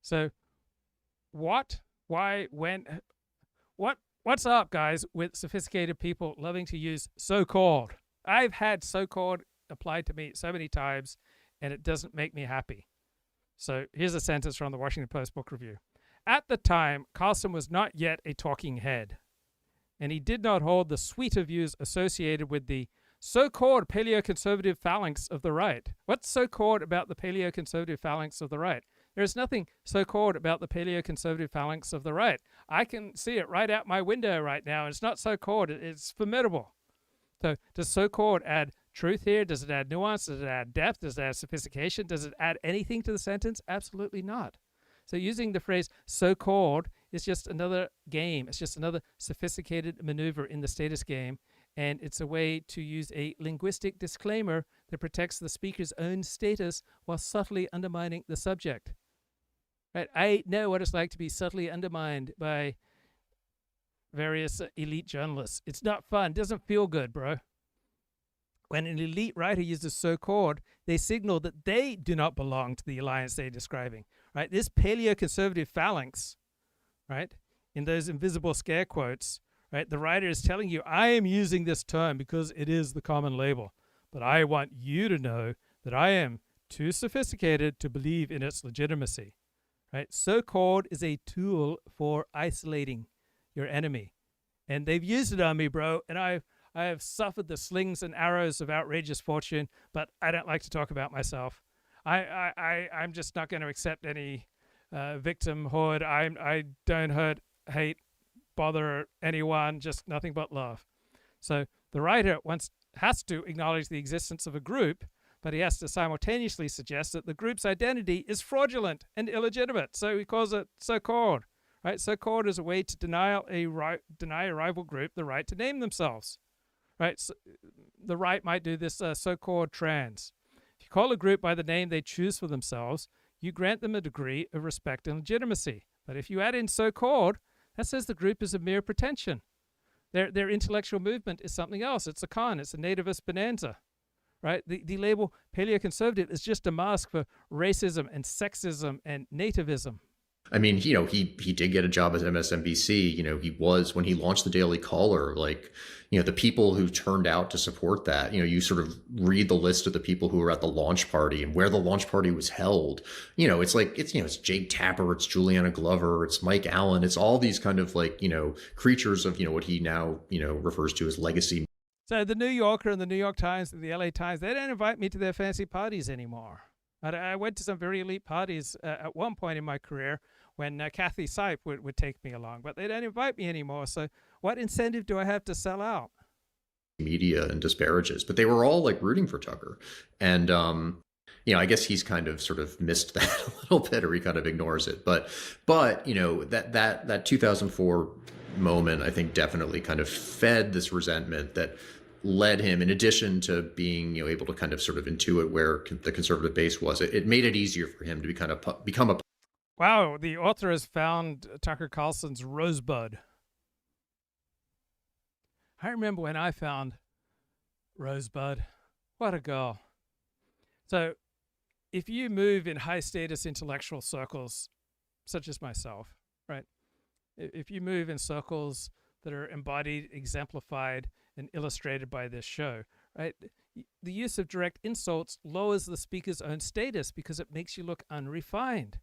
So, what's up, guys, with sophisticated people loving to use so-called? I've had so-called applied to me so many times, and it doesn't make me happy. So here's a sentence from the Washington Post book review. At the time, Carlson was not yet a talking head, and he did not hold the suite of views associated with the so-called paleoconservative phalanx of the right. What's so-called about the paleoconservative phalanx of the right? There's nothing so-called about the paleoconservative phalanx of the right. I can see it right out my window right now, and it's not so-called. It's formidable. So does so-called add truth here? Does it add nuance? Does it add depth? Does it add sophistication? Does it add anything to the sentence? Absolutely not. So using the phrase so-called is just another game. It's just another sophisticated maneuver in the status game, and it's a way to use a linguistic disclaimer that protects the speaker's own status while subtly undermining the subject. Right? I know what it's like to be subtly undermined by various elite journalists. It's not fun. It doesn't feel good, bro. When an elite writer uses so-called, they signal that they do not belong to the alliance they're describing. Right? This paleoconservative phalanx, right, in those invisible scare quotes, right, the writer is telling you, I am using this term because it is the common label, but I want you to know that I am too sophisticated to believe in its legitimacy. Right? So-called is a tool for isolating your enemy, and they've used it on me, bro, and I have suffered the slings and arrows of outrageous fortune, but I don't like to talk about myself. I'm just not going to accept any victimhood. I don't hurt, hate, bother anyone, just nothing but love. So the writer has to acknowledge the existence of a group, but he has to simultaneously suggest that the group's identity is fraudulent and illegitimate. So he calls it so-called. Right? So-called is a way to deny a rival group the right to name themselves. Right? So the right might do this so-called trans. If you call a group by the name they choose for themselves, you grant them a degree of respect and legitimacy. But if you add in so-called, that says the group is a mere pretension. Their intellectual movement is something else. It's a con. It's a nativist bonanza. Right? The label paleoconservative is just a mask for racism and sexism and nativism. I mean, he did get a job at MSNBC. He was, when he launched the Daily Caller, the people who turned out to support that, you sort of read the list of the people who were at the launch party and where the launch party was held. It's Jake Tapper, it's Juliana Glover, it's Mike Allen. It's all these kind of creatures of, what he now, refers to as legacy. So the New Yorker and the New York Times and the LA Times, they don't invite me to their fancy parties anymore. I went to some very elite parties at one point in my career when Kathy Sipe would take me along, but they don't invite me anymore. So what incentive do I have to sell out? Media and disparages, but they were all rooting for Tucker. And, I guess he's kind of sort of missed that a little bit, or he kind of ignores it. But that 2004 moment, I think, definitely kind of fed this resentment that led him, in addition to being able to kind of sort of intuit where the conservative base was, it made it easier for him to become a. Wow, the author has found Tucker Carlson's rosebud. I remember when I found Rosebud. What a girl. So if you move in high status intellectual circles, such as myself, right? If you move in circles that are embodied, exemplified, and illustrated by this show, right? The use of direct insults lowers the speaker's own status because it makes you look unrefined.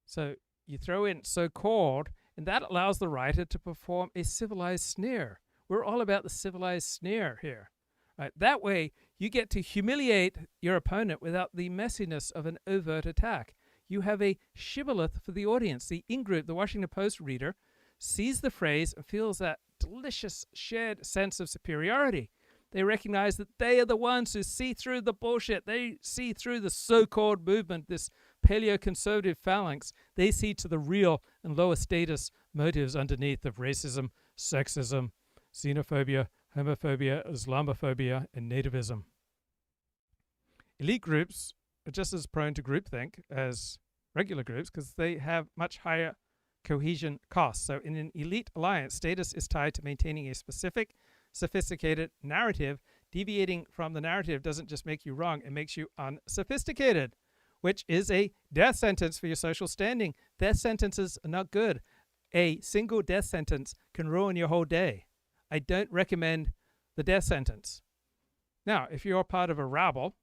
So you throw in so-called, and that allows the writer to perform a civilized sneer. We're all about the civilized sneer here. Right? That way, you get to humiliate your opponent without the messiness of an overt attack. You have a shibboleth for the audience. The in-group, the Washington Post reader, sees the phrase and feels that delicious shared sense of superiority. They recognize that they are the ones who see through the bullshit. They see through the so-called movement, this paleoconservative phalanx. They see to the real and lower status motives underneath of racism, sexism, xenophobia, homophobia, Islamophobia, and nativism. Elite groups are just as prone to groupthink as regular groups because they have much higher cohesion costs. So in an elite alliance, status is tied to maintaining a specific, sophisticated narrative. Deviating from the narrative doesn't just make you wrong, it makes you unsophisticated, which is a death sentence for your social standing. Death sentences are not good. A single death sentence can ruin your whole day. I don't recommend the death sentence. Now, if you're part of a rabble,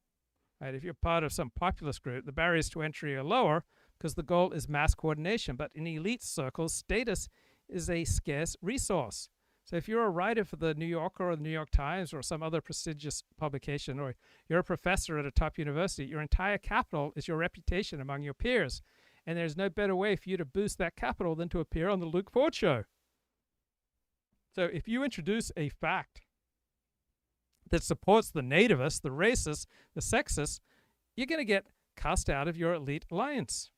right, if you're part of some populist group, the barriers to entry are lower because the goal is mass coordination. But in elite circles, status is a scarce resource. So if you're a writer for the New Yorker or the New York Times or some other prestigious publication, or you're a professor at a top university, your entire capital is your reputation among your peers. And there's no better way for you to boost that capital than to appear on the Luke Ford Show. So if you introduce a fact that supports the nativists, the racists, the sexists, you're going to get cast out of your elite alliance.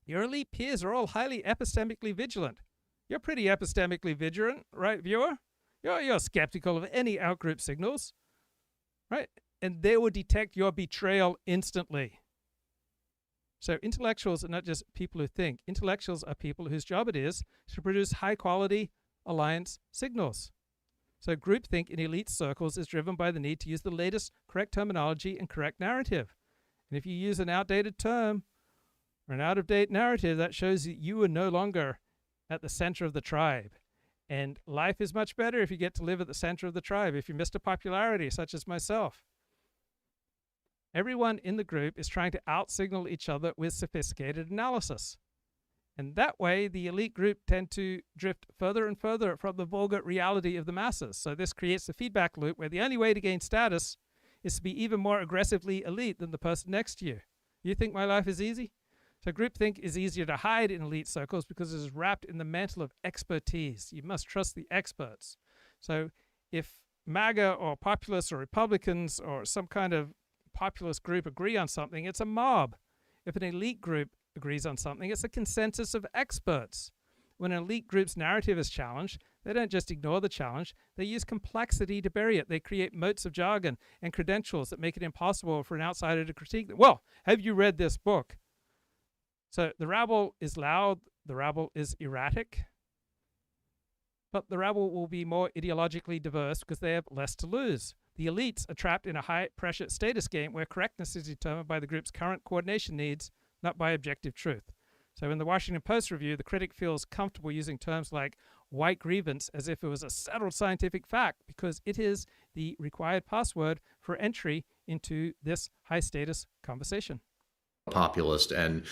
Your elite peers are all highly epistemically vigilant. You're pretty epistemically vigilant, right, viewer? You're skeptical of any outgroup signals, right? And they will detect your betrayal instantly. So intellectuals are not just people who think. Intellectuals are people whose job it is to produce high-quality alliance signals. So groupthink in elite circles is driven by the need to use the latest correct terminology and correct narrative. And if you use an outdated term or an out-of-date narrative, that shows that you are no longer at the center of the tribe. And life is much better if you get to live at the center of the tribe, if you're Mr. Popularity, such as myself. Everyone in the group is trying to out-signal each other with sophisticated analysis. And that way, the elite group tend to drift further and further from the vulgar reality of the masses. So this creates a feedback loop where the only way to gain status is to be even more aggressively elite than the person next to you. You think my life is easy? So groupthink is easier to hide in elite circles because it is wrapped in the mantle of expertise. You must trust the experts. So if MAGA or populists or Republicans or some kind of populist group agree on something, it's a mob. If an elite group agrees on something, it's a consensus of experts. When an elite group's narrative is challenged, they don't just ignore the challenge, they use complexity to bury it. They create moats of jargon and credentials that make it impossible for an outsider to critique them. Well, have you read this book? So the rabble is loud, the rabble is erratic, but the rabble will be more ideologically diverse because they have less to lose. The elites are trapped in a high-pressure status game where correctness is determined by the group's current coordination needs, not by objective truth. So in the Washington Post review, the critic feels comfortable using terms like white grievance as if it was a settled scientific fact because it is the required password for entry into this high-status conversation. Populist and,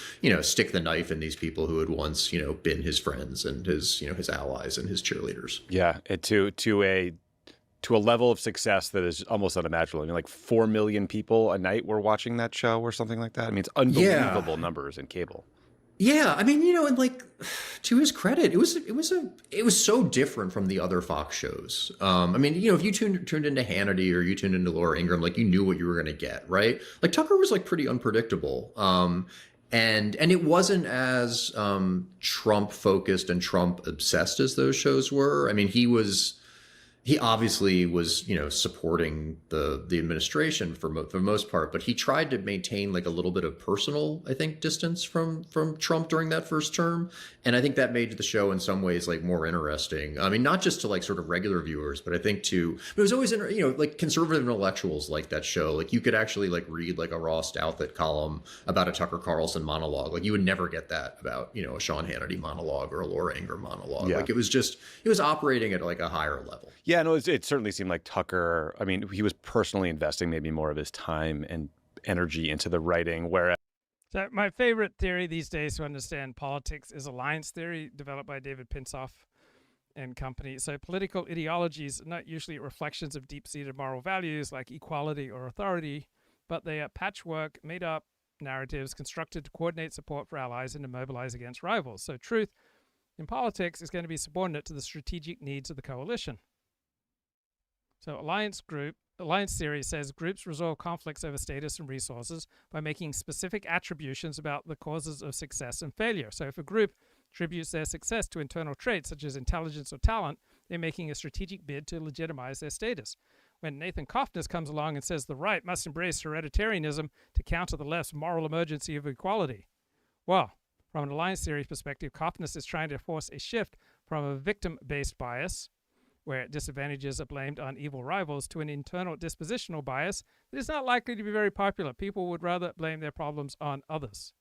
stick the knife in these people who had once, been his friends and his, his allies and his cheerleaders. Yeah, to a level of success that is almost unimaginable. I mean, like 4 million people a night were watching that show or something like that. I mean, it's unbelievable numbers in cable. Yeah, I mean, and like, to his credit, it was so different from the other Fox shows. I mean, if you tuned into Hannity or you tuned into Laura Ingraham, like you knew what you were going to get, right? Like Tucker was like pretty unpredictable. And it wasn't as Trump focused and Trump obsessed as those shows were. I mean, he obviously was, supporting the administration for the most part, but he tried to maintain like a little bit of personal, I think, distance from Trump during that first term. And I think that made the show in some ways like more interesting. I mean, not just to like sort of regular viewers, but I think it was always, like conservative intellectuals like that show. Like you could actually like read like a Ross Douthat column about a Tucker Carlson monologue. Like you would never get that about, a Sean Hannity monologue or a Laura Ingraham monologue. Yeah. Like it was operating at like a higher level. Yeah, no, it certainly seemed like Tucker, I mean, he was personally investing maybe more of his time and energy into the writing, whereas... So my favorite theory these days to understand politics is alliance theory, developed by David Pinsoff and company. So political ideologies are not usually reflections of deep-seated moral values like equality or authority, but they are patchwork, made-up narratives constructed to coordinate support for allies and to mobilize against rivals. So truth in politics is going to be subordinate to the strategic needs of the coalition. So alliance theory says groups resolve conflicts over status and resources by making specific attributions about the causes of success and failure. So if a group attributes their success to internal traits such as intelligence or talent, they're making a strategic bid to legitimize their status. When Nathan Cofnas comes along and says the right must embrace hereditarianism to counter the left's moral emergency of equality, well, from an alliance theory perspective, Cofnas is trying to force a shift from a victim-based bias where disadvantages are blamed on evil rivals, to an internal dispositional bias that is not likely to be very popular. People would rather blame their problems on others.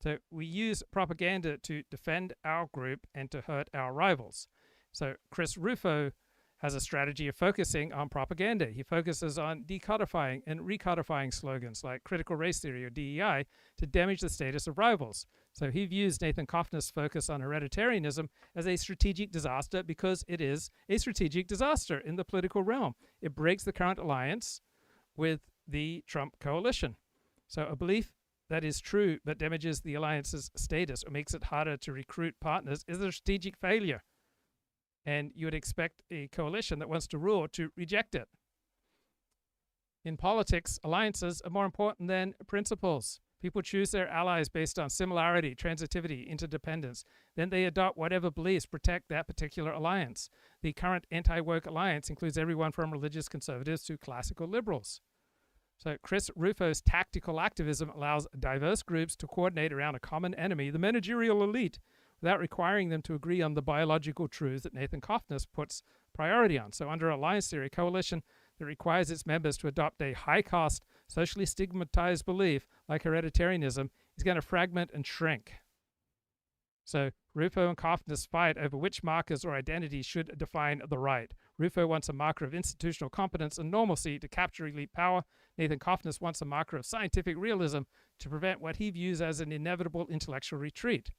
So we use propaganda to defend our group and to hurt our rivals. So Chris Rufo has a strategy of focusing on propaganda. He focuses on decodifying and recodifying slogans like critical race theory or DEI to damage the status of rivals. So he views Nathan Cofnas' focus on hereditarianism as a strategic disaster because it is a strategic disaster in the political realm. It breaks the current alliance with the Trump coalition. So a belief that is true but damages the alliance's status or makes it harder to recruit partners is a strategic failure. And you would expect a coalition that wants to rule to reject it. In politics, alliances are more important than principles. People choose their allies based on similarity, transitivity, interdependence. Then they adopt whatever beliefs protect that particular alliance. The current anti-woke alliance includes everyone from religious conservatives to classical liberals. So Chris Rufo's tactical activism allows diverse groups to coordinate around a common enemy, the managerial elite, without requiring them to agree on the biological truths that Nathan Cofnas puts priority on. So under alliance theory, a coalition that requires its members to adopt a high-cost, socially stigmatized belief like hereditarianism is going to fragment and shrink. So Rufo and Cofnas fight over which markers or identities should define the right. Rufo wants a marker of institutional competence and normalcy to capture elite power. Nathan Cofnas wants a marker of scientific realism to prevent what he views as an inevitable intellectual retreat.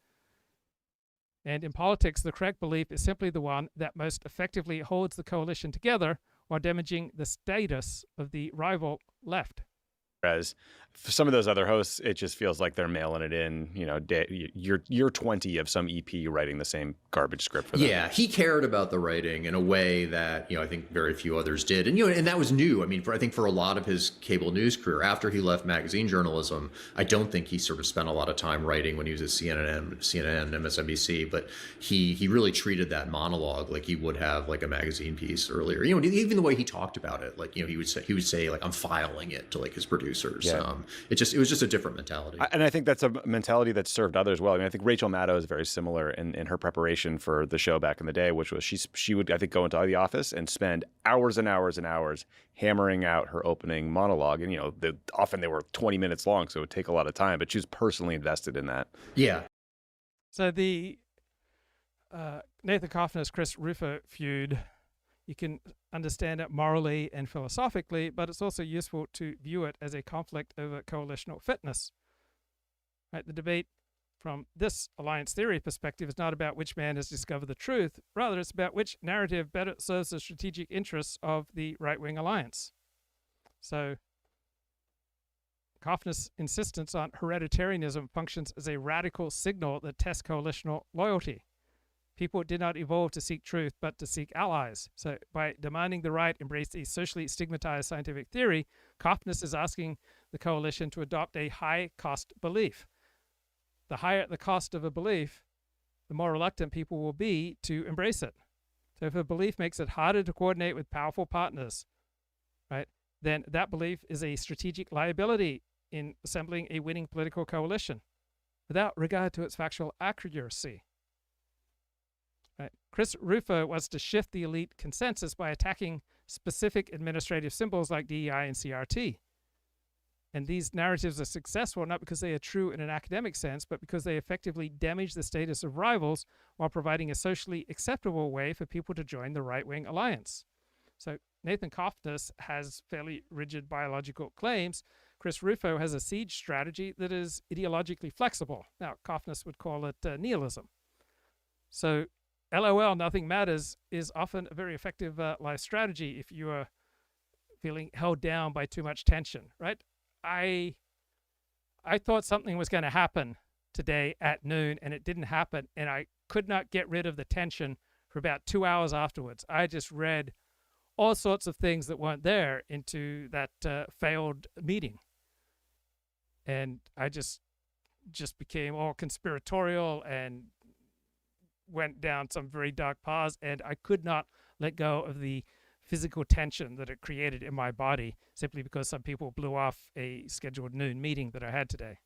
And in politics, the correct belief is simply the one that most effectively holds the coalition together while damaging the status of the rival left. Whereas for some of those other hosts, it just feels like they're mailing it in. You're 20 of some EP writing the same garbage script for them. Yeah, he cared about the writing in a way that I think very few others did, and that was new. I mean, I think for a lot of his cable news career, after he left magazine journalism, I don't think he sort of spent a lot of time writing when he was at CNN, MSNBC. But he really treated that monologue like he would have like a magazine piece earlier. Even the way he talked about it, like he would say like I'm filing it to like his producers. Yeah. It was just a different mentality. And I think that's a mentality that served others well. I mean, I think Rachel Maddow is very similar in her preparation for the show back in the day, which was she would, I think, go into the office and spend hours and hours and hours hammering out her opening monologue. And, often they were 20 minutes long, so it would take a lot of time, but she was personally invested in that. Yeah. So the Nathan Cofnas, Chris Rufo feud, you can understand it morally and philosophically, but it's also useful to view it as a conflict over coalitional fitness. Right? The debate from this alliance theory perspective is not about which man has discovered the truth. Rather, it's about which narrative better serves the strategic interests of the right-wing alliance. So Cofnas' insistence on hereditarianism functions as a radical signal that tests coalitional loyalty. People did not evolve to seek truth, but to seek allies. So by demanding the right embrace a socially stigmatized scientific theory, Cofnas is asking the coalition to adopt a high-cost belief. The higher the cost of a belief, the more reluctant people will be to embrace it. So if a belief makes it harder to coordinate with powerful partners, right, then that belief is a strategic liability in assembling a winning political coalition without regard to its factual accuracy. Right. Chris Rufo wants to shift the elite consensus by attacking specific administrative symbols like DEI and CRT. And these narratives are successful not because they are true in an academic sense, but because they effectively damage the status of rivals while providing a socially acceptable way for people to join the right-wing alliance. So Nathan Cofnas has fairly rigid biological claims. Chris Rufo has a siege strategy that is ideologically flexible. Now, Cofnas would call it nihilism. So LOL, nothing matters, is often a very effective life strategy if you are feeling held down by too much tension, right? I thought something was going to happen today at noon, and it didn't happen, and I could not get rid of the tension for about 2 hours afterwards. I just read all sorts of things that weren't there into that failed meeting. And I just became all conspiratorial and went down some very dark paths, and I could not let go of the physical tension that it created in my body simply because some people blew off a scheduled noon meeting that I had today.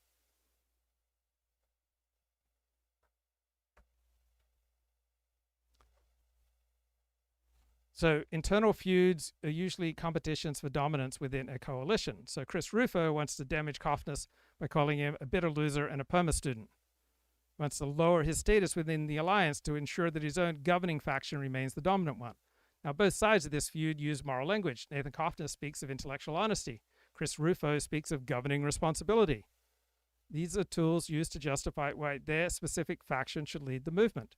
So internal feuds are usually competitions for dominance within a coalition. So Chris Rufo wants to damage Cofnas by calling him a bitter loser and a perma student. Wants to lower his status within the alliance to ensure that his own governing faction remains the dominant one. Now, both sides of this feud use moral language. Nathan Cofnas speaks of intellectual honesty. Chris Rufo speaks of governing responsibility. These are tools used to justify why their specific faction should lead the movement.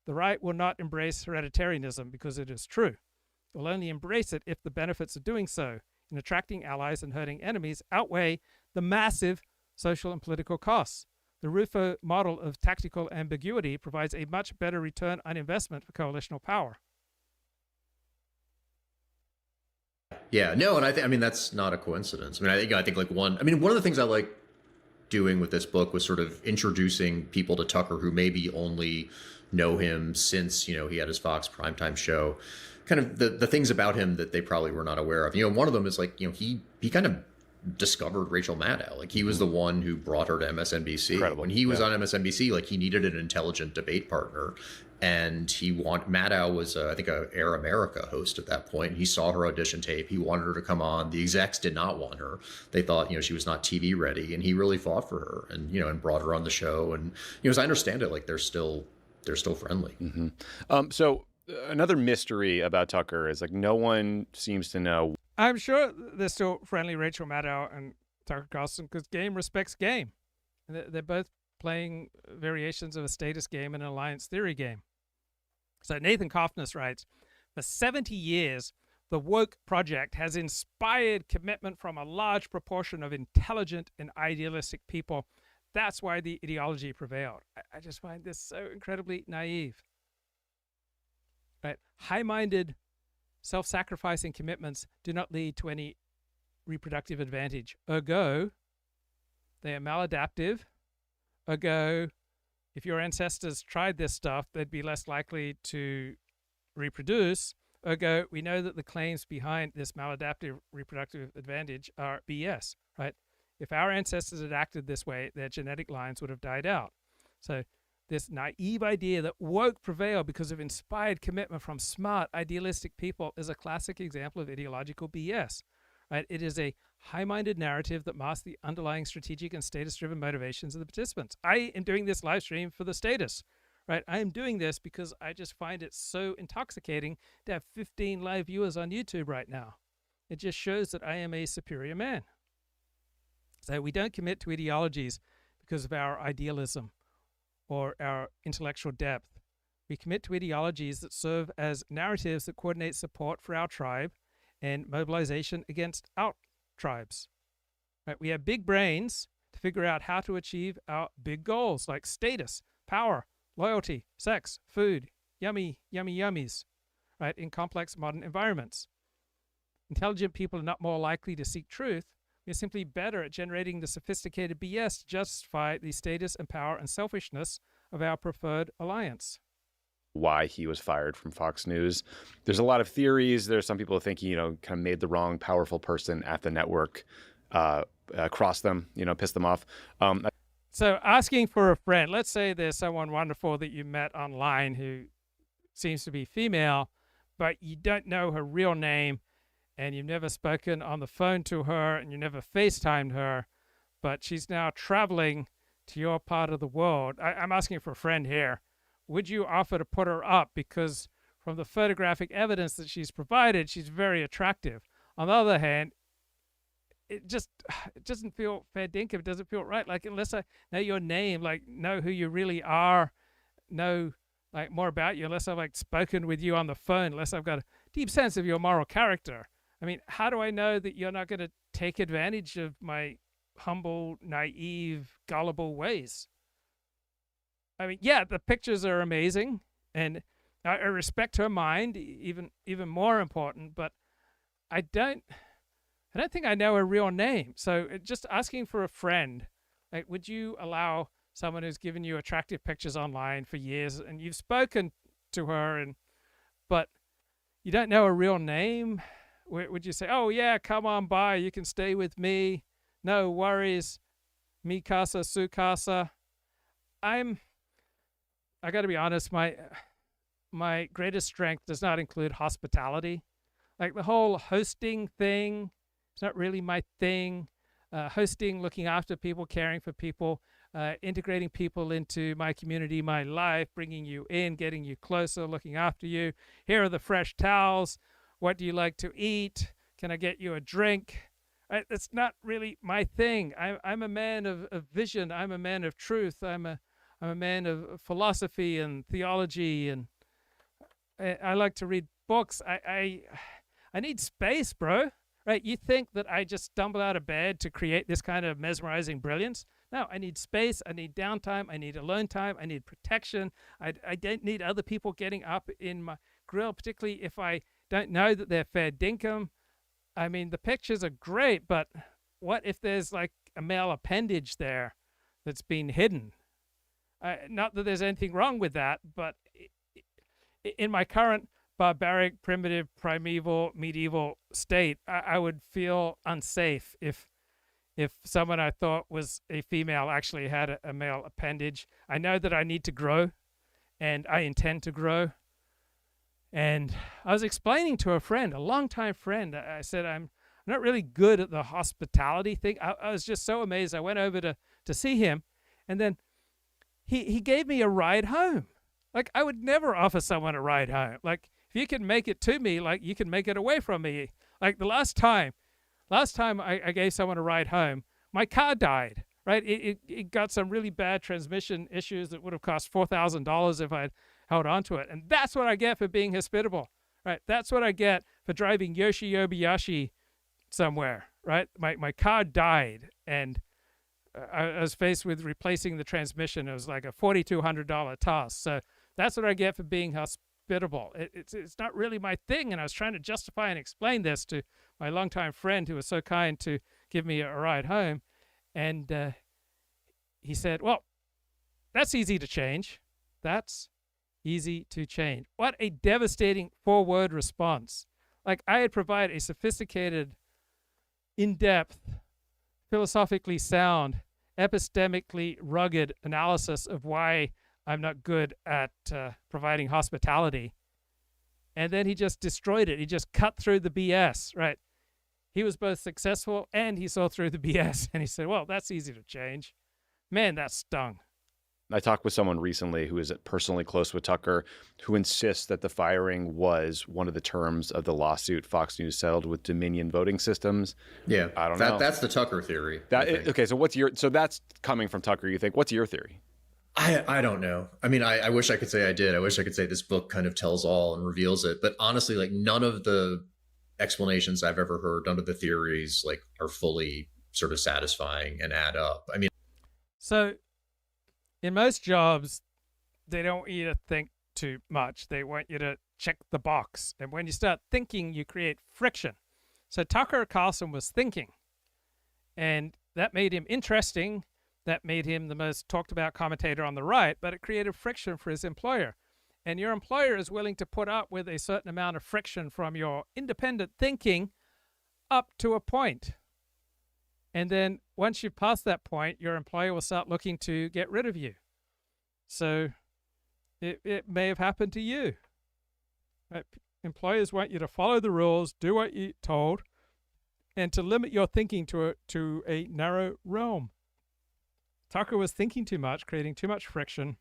The right will not embrace hereditarianism because it is true. It will only embrace it if the benefits of doing so in attracting allies and hurting enemies outweigh the massive social and political costs. The Rufo model of tactical ambiguity provides a much better return on investment for coalitional power. Yeah, no, and I mean that's not a coincidence. I think like one of the things I like doing with this book was sort of introducing people to Tucker who maybe only know him since, he had his Fox primetime show, kind of the things about him that they probably were not aware of. One of them is like, he kind of discovered Rachel Maddow. Like he was the one who brought her to MSNBC. Incredible. When he was on MSNBC, like he needed an intelligent debate partner. And Maddow was, I think, a Air America host at that point. He saw her audition tape. He wanted her to come on. The execs did not want her. They thought, she was not TV ready. And he really fought for her and, and brought her on the show. And, as I understand it, like they're still friendly. Mm-hmm. So another mystery about Tucker is like no one seems to know. I'm sure they're still friendly, Rachel Maddow and Tucker Carlson, because game respects game. And they're both playing variations of a status game and an alliance theory game. So Nathan Cofnas writes, for 70 years, the woke project has inspired commitment from a large proportion of intelligent and idealistic people. That's why the ideology prevailed. I just find this so incredibly naive. Right? High-minded, self-sacrificing commitments do not lead to any reproductive advantage. Ergo, they are maladaptive. Ergo, if your ancestors tried this stuff, they'd be less likely to reproduce. Ergo, we know that the claims behind this maladaptive reproductive advantage are BS, right? If our ancestors had acted this way, their genetic lines would have died out. So this naive idea that woke prevailed because of inspired commitment from smart, idealistic people is a classic example of ideological BS, right? It is a high-minded narrative that masks the underlying strategic and status-driven motivations of the participants. I am doing this live stream for the status, right? I am doing this because I just find it so intoxicating to have 15 live viewers on YouTube right now. It just shows that I am a superior man. So we don't commit to ideologies because of our idealism or our intellectual depth. We commit to ideologies that serve as narratives that coordinate support for our tribe and mobilization against our tribes. Right? We have big brains to figure out how to achieve our big goals like status, power, loyalty, sex, food, yummy, yummy, yummies, right, in complex modern environments. Intelligent people are not more likely to seek truth. We are simply better at generating the sophisticated BS to justify the status and power and selfishness of our preferred alliance. Why he was fired from Fox News. There's a lot of theories. There's some people think he, kind of made the wrong powerful person at the network cross them, piss them off. So asking for a friend, let's say there's someone wonderful that you met online who seems to be female, but you don't know her real name and you've never spoken on the phone to her and you never FaceTimed her, but she's now traveling to your part of the world. I'm asking for a friend here. Would you offer to put her up? Because from the photographic evidence that she's provided, she's very attractive. On the other hand, it doesn't feel fair dinkum. It doesn't feel right. Like, unless I know your name, like know who you really are, know like more about you, unless I've like spoken with you on the phone, unless I've got a deep sense of your moral character. I mean, how do I know that you're not going to take advantage of my humble, naive, gullible ways? I mean, yeah, the pictures are amazing, and I respect her mind, even more important, but I don't think I know her real name. So just asking for a friend, like, would you allow someone who's given you attractive pictures online for years and you've spoken to her, but you don't know her real name? Would you say, oh yeah, come on by, you can stay with me, no worries, mi casa, su casa? I got to be honest, my greatest strength does not include hospitality. Like the whole hosting thing, it's not really my thing. Hosting, looking after people, caring for people, integrating people into my community, my life, bringing you in, getting you closer, looking after you. Here are the fresh towels. What do you like to eat? Can I get you a drink? It's not really my thing. I'm a man of vision. I'm a man of truth. I'm a man of philosophy and theology, and I like to read books. I need space, bro. Right? You think that I just stumble out of bed to create this kind of mesmerizing brilliance? No, I need space. I need downtime. I need alone time. I need protection. I don't need other people getting up in my grill, particularly if I don't know that they're fair dinkum. I mean, the pictures are great, but what if there's like a male appendage there that's been hidden? Not that there's anything wrong with that, but in my current barbaric, primitive, primeval, medieval state, I would feel unsafe if someone I thought was a female actually had a male appendage. I know that I need to grow, and I intend to grow. And I was explaining to a friend, a longtime friend, I said, I'm not really good at the hospitality thing. I was just so amazed. I went over to see him, and then he gave me a ride home. Like, I would never offer someone a ride home. Like, if you can make it to me, like, you can make it away from me. Like, the last time I gave someone a ride home, my car died. right? It got some really bad transmission issues that would have cost $4,000 if I'd held on to it. And that's what I get for being hospitable, right? That's what I get for driving Yoshi Obayashi somewhere, right? My car died, and I was faced with replacing the transmission. It was like a $4,200 task. So that's what I get for being hospitable. It's not really my thing, and I was trying to justify and explain this to my longtime friend who was so kind to give me a ride home. And he said, well, that's easy to change. That's easy to change. What a devastating four-word response. Like, I had provided a sophisticated, in-depth, philosophically sound, epistemically rugged analysis of why I'm not good at providing hospitality. And then he just destroyed it. He just cut through the BS, right? He was both successful and he saw through the BS. And he said, well, that's easy to change. Man, that stung. I talked with someone recently who is personally close with Tucker, who insists that the firing was one of the terms of the lawsuit Fox News settled with Dominion voting systems. Yeah, I don't know. That's the Tucker theory. Okay, so that's coming from Tucker, you think. What's your theory? I don't know. I mean, I wish I could say I did. I wish I could say this book kind of tells all and reveals it. But honestly, like, none of the explanations I've ever heard, none of the theories, like, are fully sort of satisfying and add up. I mean, so in most jobs, they don't want you to think too much. They want you to check the box. And when you start thinking, you create friction. So Tucker Carlson was thinking, and that made him interesting. That made him the most talked about commentator on the right, but it created friction for his employer. And your employer is willing to put up with a certain amount of friction from your independent thinking up to a point. And then once you've passed that point, your employer will start looking to get rid of you. So it may have happened to you. Right? Employers want you to follow the rules, do what you're told, and to limit your thinking to a narrow realm. Tucker was thinking too much, creating too much friction,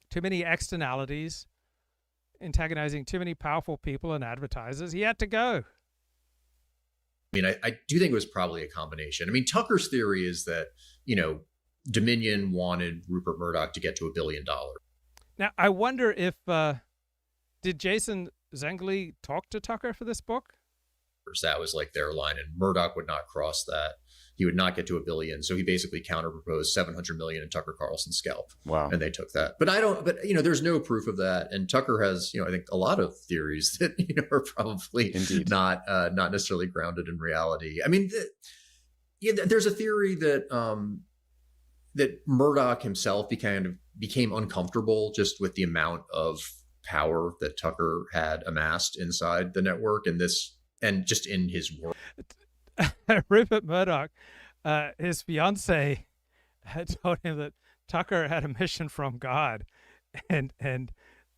too many externalities, antagonizing too many powerful people and advertisers. He had to go. I mean, I do think it was probably a combination. I mean, Tucker's theory is that, Dominion wanted Rupert Murdoch to get to $1 billion. Now, I wonder if, did Jason Zengerle talk to Tucker for this book? That was like their line, and Murdoch would not cross that. He would not get to $1 billion. So he basically counter-proposed $700 million in Tucker Carlson's scalp. Wow. And they took that. But there's no proof of that. And Tucker has, I think a lot of theories that, are probably not necessarily grounded in reality. I mean, there's a theory that, that Murdoch himself became uncomfortable just with the amount of power that Tucker had amassed inside the network and just in his work. Rupert Murdoch, his fiance, had told him that Tucker had a mission from God, and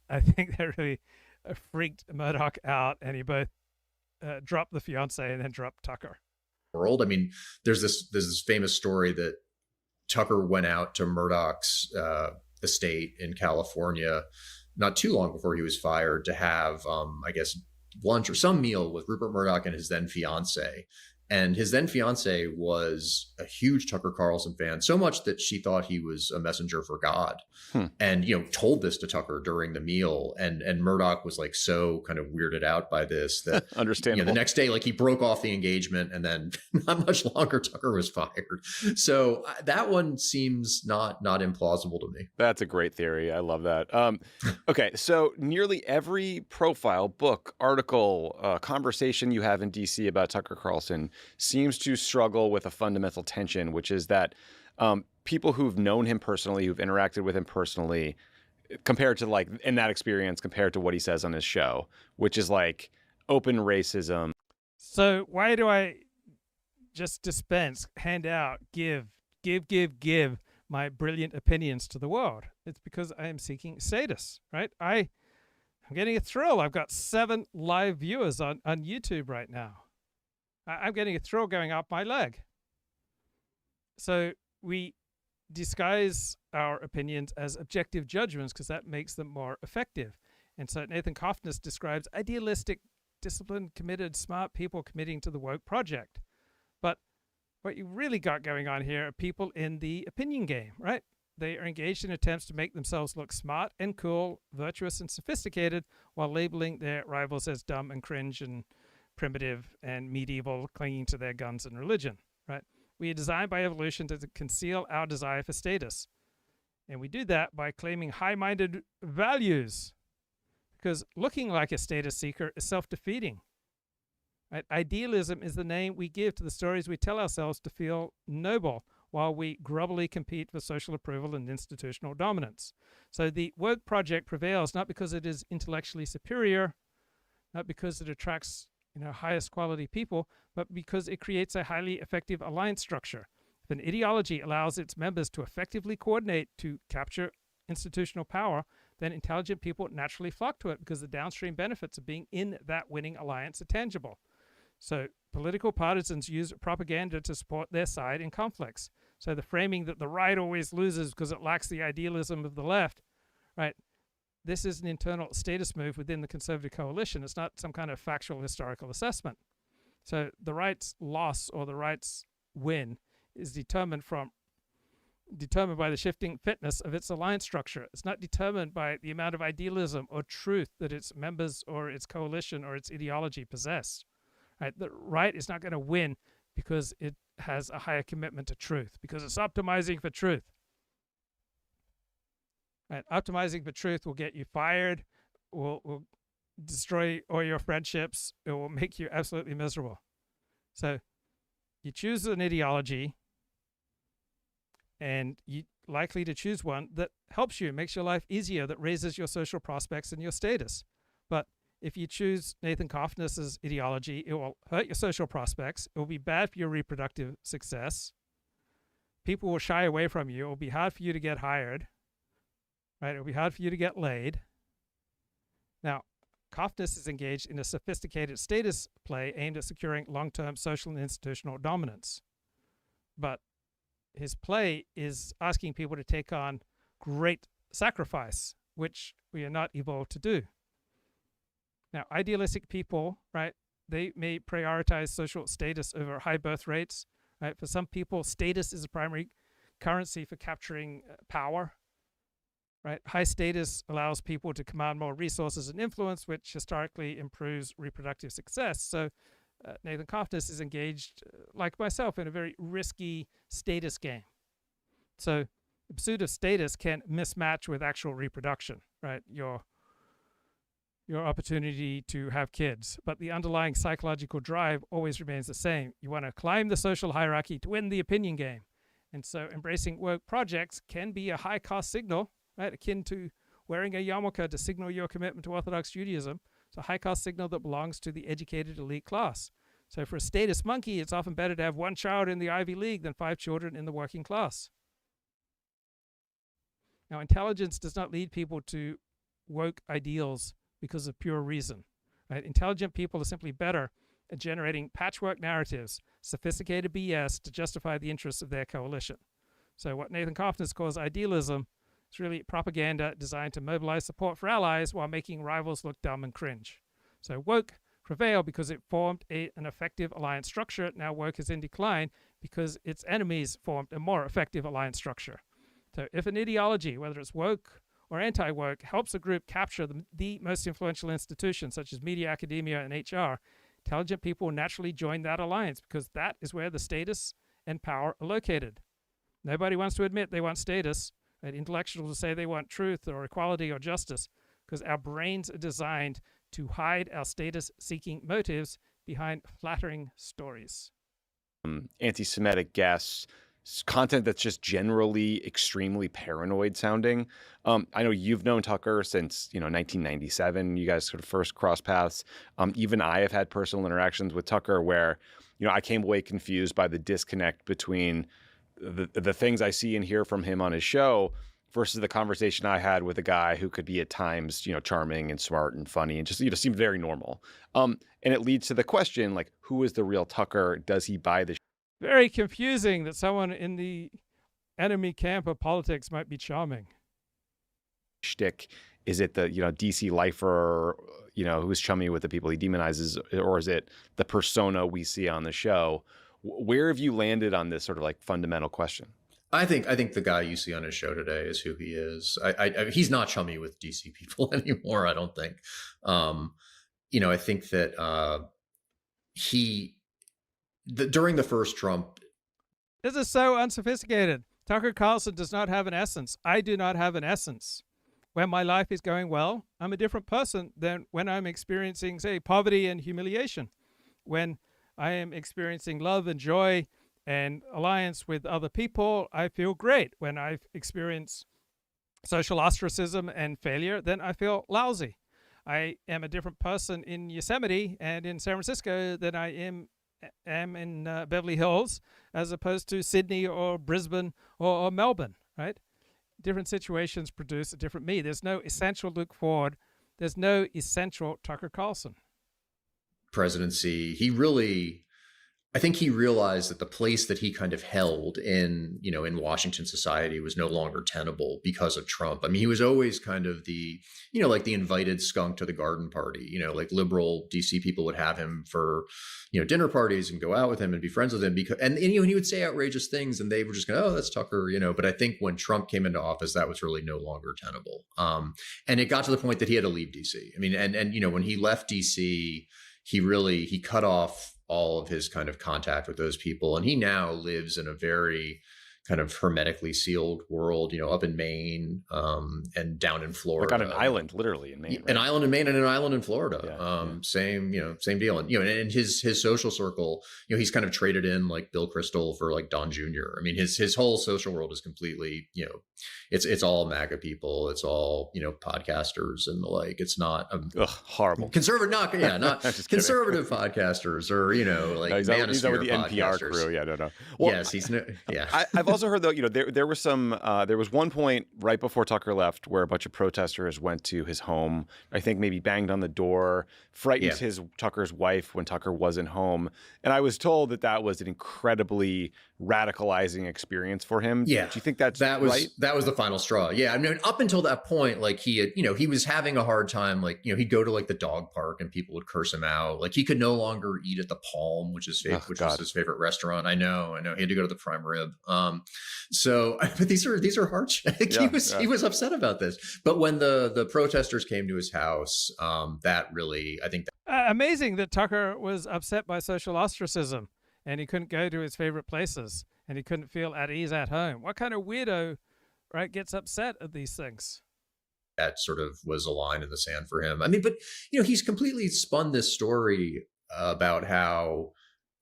I think that really freaked Murdoch out, and he both dropped the fiance and then dropped Tucker. World. I mean, there's this famous story that Tucker went out to Murdoch's estate in California not too long before he was fired to have, I guess, lunch or some meal with Rupert Murdoch and his then fiance. And his then fiance was a huge Tucker Carlson fan, so much that she thought he was a messenger for God. And, told this to Tucker during the meal. And Murdoch was like so kind of weirded out by this that understandable. The next day, like, he broke off the engagement, and then not much longer, Tucker was fired. So that one seems not implausible to me. That's a great theory. I love that. Okay, so nearly every profile, book, article, conversation you have in DC about Tucker Carlson seems to struggle with a fundamental tension, which is that people who've known him personally, who've interacted with him personally, compared to, like, in that experience, compared to what he says on his show, which is like open racism. So why do I just dispense, hand out, give my brilliant opinions to the world? It's because I am seeking status, right? I'm getting a thrill. I've got 7 live viewers on YouTube right now. I'm getting a thrill going up my leg. So we disguise our opinions as objective judgments because that makes them more effective. And so Nathan Cofnas describes idealistic, disciplined, committed, smart people committing to the woke project. But what you really got going on here are people in the opinion game, right? They are engaged in attempts to make themselves look smart and cool, virtuous and sophisticated, while labeling their rivals as dumb and cringe and primitive and medieval, clinging to their guns and religion, right? We are designed by evolution to conceal our desire for status. And we do that by claiming high-minded values, because looking like a status seeker is self-defeating. Right? Idealism is the name we give to the stories we tell ourselves to feel noble, while we grubbily compete for social approval and institutional dominance. So the woke project prevails not because it is intellectually superior, not because it attracts highest quality people, but because it creates a highly effective alliance structure. If an ideology allows its members to effectively coordinate to capture institutional power, then intelligent people naturally flock to it because the downstream benefits of being in that winning alliance are tangible. So political partisans use propaganda to support their side in conflicts. So the framing that the right always loses because it lacks the idealism of the left, right? This is an internal status move within the conservative coalition. It's not some kind of factual historical assessment. So the right's loss or the right's win is determined by the shifting fitness of its alliance structure. It's not determined by the amount of idealism or truth that its members or its coalition or its ideology possess. Right? The right is not going to win because it has a higher commitment to truth, because it's optimizing for truth. Right? Optimizing for truth will get you fired, will destroy all your friendships, it will make you absolutely miserable. So you choose an ideology, and you're likely to choose one that helps you, makes your life easier, that raises your social prospects and your status. But if you choose Nathan Cofnas' ideology, it will hurt your social prospects. It will be bad for your reproductive success. People will shy away from you. It will be hard for you to get hired. Right? It will be hard for you to get laid. Now, Cofnas is engaged in a sophisticated status play aimed at securing long-term social and institutional dominance. But his play is asking people to take on great sacrifice, which we are not evolved to do. Now, idealistic people, right, they may prioritize social status over high birth rates. Right? For some people, status is a primary currency for capturing power. Right? High status allows people to command more resources and influence, which historically improves reproductive success. So Nathan Cofnas is engaged, like myself, in a very risky status game. So the pursuit of status can mismatch with actual reproduction, right? Your opportunity to have kids, but the underlying psychological drive always remains the same. You want to climb the social hierarchy to win the opinion game. And so embracing woke projects can be a high-cost signal, right, akin to wearing a yarmulke to signal your commitment to Orthodox Judaism. It's a high-cost signal that belongs to the educated elite class. So for a status monkey, it's often better to have one child in the Ivy League than 5 children in the working class. Now, intelligence does not lead people to woke ideals because of pure reason. Right? Intelligent people are simply better at generating patchwork narratives, sophisticated BS to justify the interests of their coalition. So what Nathan Cofnas calls idealism is really propaganda designed to mobilize support for allies while making rivals look dumb and cringe. So woke prevailed because it formed an effective alliance structure. Now woke is in decline because its enemies formed a more effective alliance structure. So if an ideology, whether it's woke or anti-woke, helps a group capture the most influential institutions such as media, academia, and HR, intelligent people naturally join that alliance because that is where the status and power are located. Nobody wants to admit they want status. Right? Intellectuals will say they want truth or equality or justice because our brains are designed to hide our status-seeking motives behind flattering stories. Anti-Semitic guests, content that's just generally extremely paranoid sounding. I know you've known Tucker since 1997. You guys sort of first crossed paths. Even I have had personal interactions with Tucker where I came away confused by the disconnect between the things I see and hear from him on his show versus the conversation I had with a guy who could be at times charming and smart and funny and just seemed very normal. And it leads to the question, like, who is the real Tucker? Does he buy the Very confusing that someone in the enemy camp of politics might be charming. shtick? Is it the DC lifer, who's chummy with the people he demonizes, or is it the persona we see on the show Where have you landed on this sort of like fundamental question? I think the guy you see on his show today is who he is. He's not chummy with DC people anymore, I don't think. I think that during the first Trump. This is so unsophisticated. Tucker Carlson does not have an essence. I do not have an essence. When my life is going well, I'm a different person than when I'm experiencing, say, poverty and humiliation. When I am experiencing love and joy and alliance with other people, I feel great. When I experience social ostracism and failure, then I feel lousy. I am a different person in Yosemite and in San Francisco than I am in Beverly Hills, as opposed to Sydney or Brisbane or Melbourne, right? Different situations produce a different me. There's no essential Luke Ford. There's no essential Tucker Carlson. Presidency, I think he realized that the place that he kind of held in Washington society was no longer tenable because of Trump. I mean, he was always kind of the invited skunk to the garden party. Like liberal DC people would have him for, dinner parties and go out with him and be friends with him and he would say outrageous things and they were just going, oh, that's Tucker, But I think when Trump came into office, that was really no longer tenable. And it got to the point that he had to leave DC. I mean, and when he left DC, he cut off all of his kind of contact with those people. And he now lives in a very kind of hermetically sealed world, up in Maine and down in Florida. Like on an island, literally in Maine. Right? An island in Maine and an island in Florida. Yeah. Same deal. And his social circle, he's kind of traded in like Bill Kristol for like Don Jr. I mean, his whole social world is completely, it's all MAGA people. It's all, podcasters and the like. It's not horrible. Conservative, not conservative podcasters or, like he's with the NPR crew. Yeah, no. Well, yes, I've also heard though, there was there was one point right before Tucker left where a bunch of protesters went to his home. I think maybe banged on the door, frightened Tucker's wife when Tucker wasn't home. And I was told that was an incredibly radicalizing experience for him. Yeah. Do you think that was right? That was the final straw. Yeah. I mean, up until that point, like he had, he was having a hard time. Like, he'd go to like the dog park and people would curse him out. Like he could no longer eat at the Palm, which was his favorite restaurant. I know. He had to go to the Prime Rib. But these are harsh. He was upset about this. But when the protesters came to his house, that really, I think. Amazing that Tucker was upset by social ostracism and he couldn't go to his favorite places and he couldn't feel at ease at home. What kind of weirdo, right, gets upset at these things? That sort of was a line in the sand for him. I mean, but, he's completely spun this story about how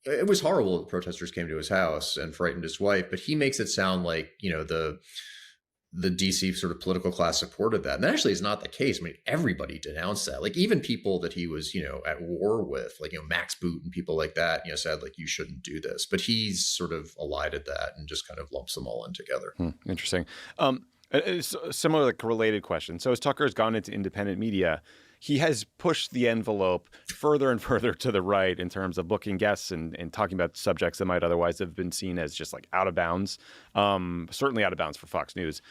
it was horrible that protesters came to his house and frightened his wife, but he makes it sound like, the DC sort of political class supported that. And that actually is not the case. I mean, everybody denounced that. Like even people that he was, at war with, like, Max Boot and people like that, said like, you shouldn't do this. But he's sort of elided that and just kind of lumps them all in together. Interesting. Similar, like related question. So as Tucker's gone into independent media, he has pushed the envelope further and further to the right in terms of booking guests and talking about subjects that might otherwise have been seen as just like out of bounds, certainly out of bounds for Fox News.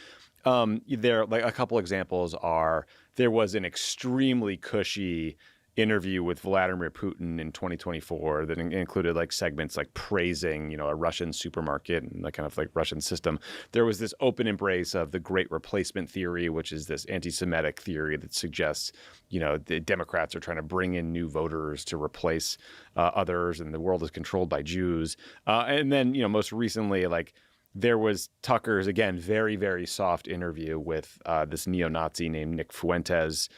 There, like a couple examples are, there was an extremely cushy interview with Vladimir Putin in 2024 that included like segments like praising, a Russian supermarket and that kind of like Russian system. There was this open embrace of the Great Replacement theory, which is this anti-Semitic theory that suggests, the Democrats are trying to bring in new voters to replace others, and the world is controlled by Jews. And then, most recently, like there was Tucker's, again, very, very soft interview with this neo-Nazi named Nick Fuentes,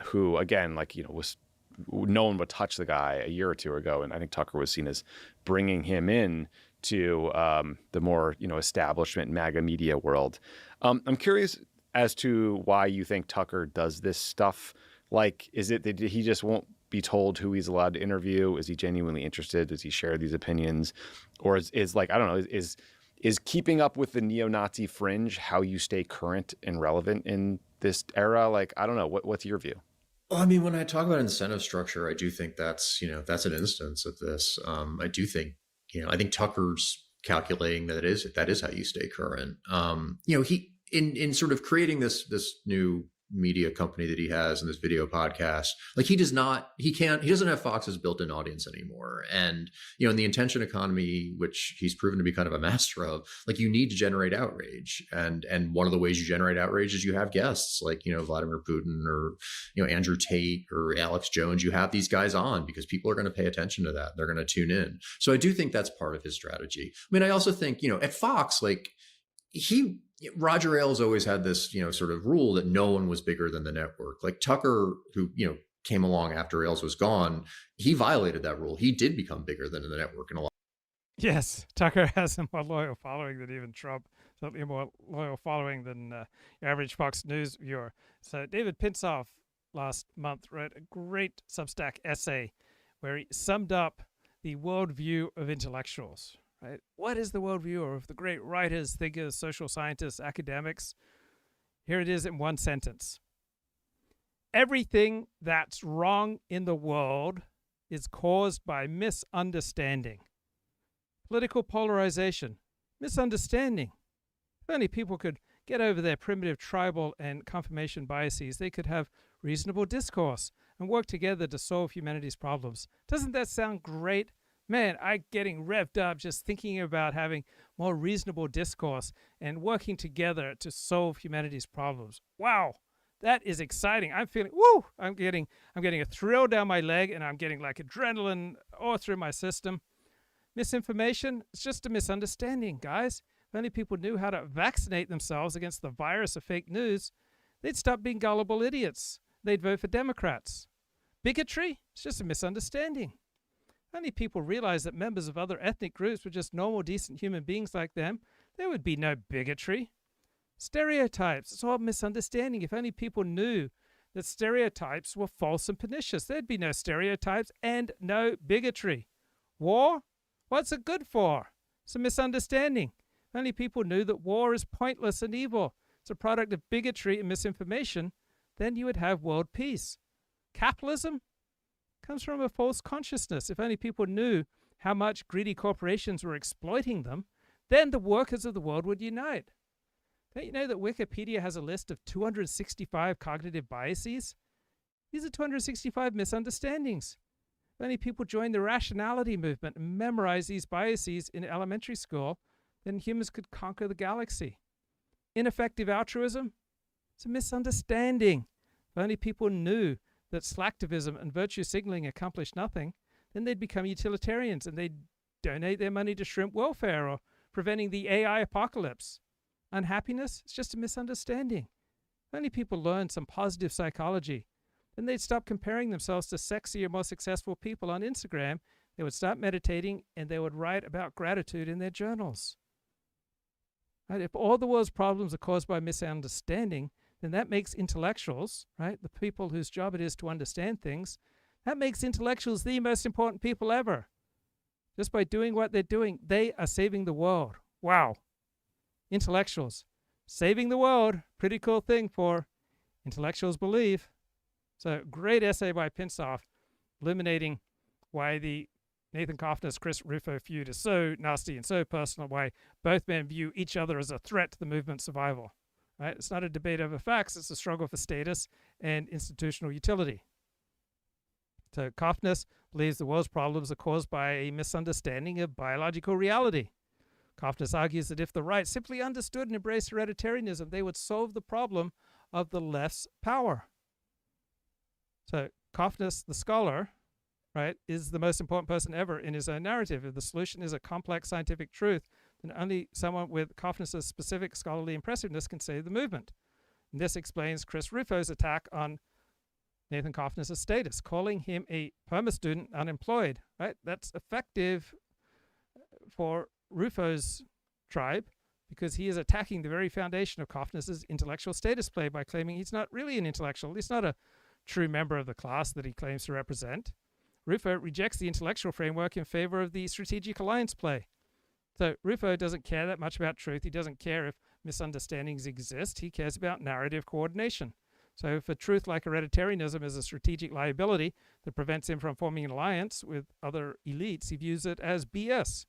who, again, no one would touch the guy a year or two ago. And I think Tucker was seen as bringing him in to the more, establishment MAGA media world. I'm curious as to why you think Tucker does this stuff. Like, is it that he just won't be told who he's allowed to interview? Is he genuinely interested? Does he share these opinions? Or is like, I don't know, is keeping up with the neo-Nazi fringe how you stay current and relevant in this era? Like, I don't know. What's your view? Well, I mean, when I talk about incentive structure, I do think that's an instance of this. I do think, I think Tucker's calculating that is how you stay current. He in sort of creating this new media company that he has and this video podcast. Like he doesn't have Fox's built-in audience anymore. And, in the attention economy, which he's proven to be kind of a master of, like you need to generate outrage. And one of the ways you generate outrage is you have guests like, Vladimir Putin or, Andrew Tate or Alex Jones. You have these guys on because people are going to pay attention to that. They're going to tune in. So I do think that's part of his strategy. I mean, I also think, at Fox, like Roger Ailes always had this, sort of rule that no one was bigger than the network. Like Tucker, who, came along after Ailes was gone, he violated that rule. He did become bigger than the network in a lot. Yes, Tucker has a more loyal following than even Trump. Certainly a more loyal following than your average Fox News viewer. So David Pinsoff last month wrote a great Substack essay where he summed up the worldview of intellectuals. Right? What is the worldview of the great writers, thinkers, social scientists, academics? Here it is in one sentence. Everything that's wrong in the world is caused by misunderstanding. Political polarization, misunderstanding. If only people could get over their primitive tribal and confirmation biases, they could have reasonable discourse and work together to solve humanity's problems. Doesn't that sound great? Man, I'm getting revved up just thinking about having more reasonable discourse and working together to solve humanity's problems. Wow, that is exciting. I'm feeling, woo! I'm getting a thrill down my leg, and I'm getting like adrenaline all through my system. Misinformation, it's just a misunderstanding, guys. If only people knew how to vaccinate themselves against the virus of fake news, they'd stop being gullible idiots. They'd vote for Democrats. Bigotry, it's just a misunderstanding. Only people realize that members of other ethnic groups were just normal, decent human beings like them, there would be no bigotry. Stereotypes, it's all misunderstanding. If only people knew that stereotypes were false and pernicious, there'd be no stereotypes and no bigotry. War? What's it good for? It's a misunderstanding. If only people knew that war is pointless and evil, it's a product of bigotry and misinformation, then you would have world peace. Capitalism comes from a false consciousness. If only people knew how much greedy corporations were exploiting them, then the workers of the world would unite. Don't you know that Wikipedia has a list of 265 cognitive biases? These are 265 misunderstandings. If only people joined the rationality movement and memorized these biases in elementary school, then humans could conquer the galaxy. Ineffective altruism? It's a misunderstanding. If only people knew that slacktivism and virtue signaling accomplish nothing, then they'd become utilitarians and they'd donate their money to shrimp welfare or preventing the AI apocalypse. Unhappiness? It's just a misunderstanding. If only people learned some positive psychology, then they'd stop comparing themselves to sexier, more successful people on Instagram. They would start meditating and they would write about gratitude in their journals. Right? If all the world's problems are caused by misunderstanding, then that makes intellectuals, right, the people whose job it is to understand things, that makes intellectuals the most important people ever. Just by doing what they're doing, they are saving the world. Wow. Intellectuals. Saving the world. Pretty cool thing for intellectuals believe. So great essay by Pinsoff illuminating why the Nathan Cofnas, Chris Rufo feud is so nasty and so personal, why both men view each other as a threat to the movement's survival. Right? It's not a debate over facts, it's a struggle for status and institutional utility. So Cofnas believes the world's problems are caused by a misunderstanding of biological reality. Cofnas argues that if the right simply understood and embraced hereditarianism, they would solve the problem of the left's power. So Cofnas, the scholar, right, is the most important person ever in his own narrative. If the solution is a complex scientific truth, then only someone with Cofnas' specific scholarly impressiveness can save the movement. And this explains Chris Rufo's attack on Nathan Cofnas' status, calling him a perma student unemployed. Right? That's effective for Rufo's tribe because he is attacking the very foundation of Cofnas' intellectual status play by claiming he's not really an intellectual. He's not a true member of the class that he claims to represent. Rufo rejects the intellectual framework in favor of the strategic alliance play. So Rufo doesn't care that much about truth. He doesn't care if misunderstandings exist. He cares about narrative coordination. So if a truth like hereditarianism is a strategic liability that prevents him from forming an alliance with other elites, he views it as BS.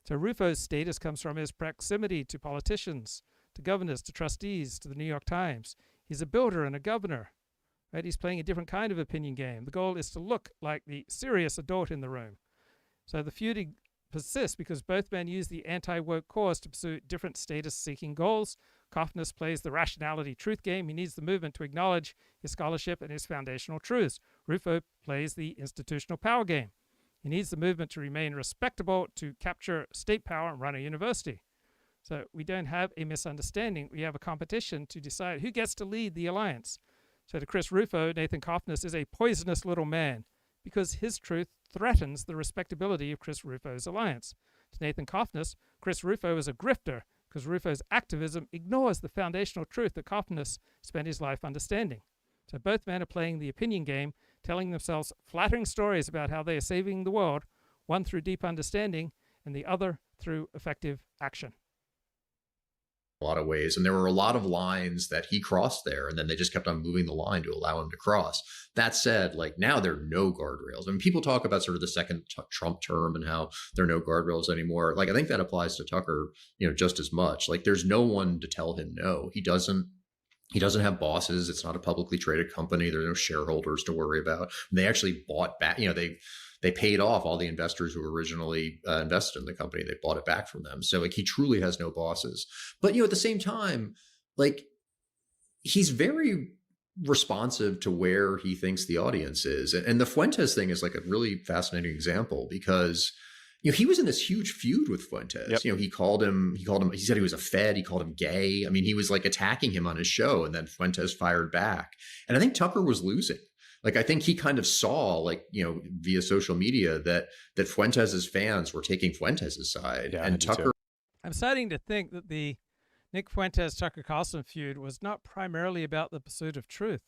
So Rufo's status comes from his proximity to politicians, to governors, to trustees, to the New York Times. He's a builder and a governor. Right? He's playing a different kind of opinion game. The goal is to look like the serious adult in the room. So the feud persists because both men use the anti-woke cause to pursue different status-seeking goals. Cofnas plays the rationality truth game. He needs the movement to acknowledge his scholarship and his foundational truths. Rufo plays the institutional power game. He needs the movement to remain respectable, to capture state power and run a university. So we don't have a misunderstanding. We have a competition to decide who gets to lead the alliance. So to Chris Rufo, Nathan Cofnas is a poisonous little man because his truth threatens the respectability of Chris Rufo's alliance. To Nathan Cofnas, Chris Rufo is a grifter because Rufo's activism ignores the foundational truth that Cofnas spent his life understanding. So both men are playing the opinion game, telling themselves flattering stories about how they are saving the world, one through deep understanding and the other through effective action. A lot of ways, and there were a lot of lines that he crossed there, and then they just kept on moving the line to allow him to cross. That said, like, now there are no guardrails. I mean, people talk about sort of the second Trump term and how there are no guardrails anymore. Like, I think that applies to Tucker, just as much. Like, there's no one to tell him no. He doesn't have bosses. It's not a publicly traded company. There are no shareholders to worry about. They actually bought back, they paid off all the investors who originally invested in the company. They bought it back from them. So like, he truly has no bosses. But, at the same time, like, he's very responsive to where he thinks the audience is. And the Fuentes thing is like a really fascinating example because, he was in this huge feud with Fuentes. Yep. He said he was a Fed. He called him gay. I mean, he was like attacking him on his show, and then Fuentes fired back. And I think Tucker was losing. Like, I think he kind of saw, like, via social media that Fuentes' fans were taking Fuentes' side. Yeah, and Tucker. I'm starting to think that the Nick Fuentes-Tucker Carlson feud was not primarily about the pursuit of truth.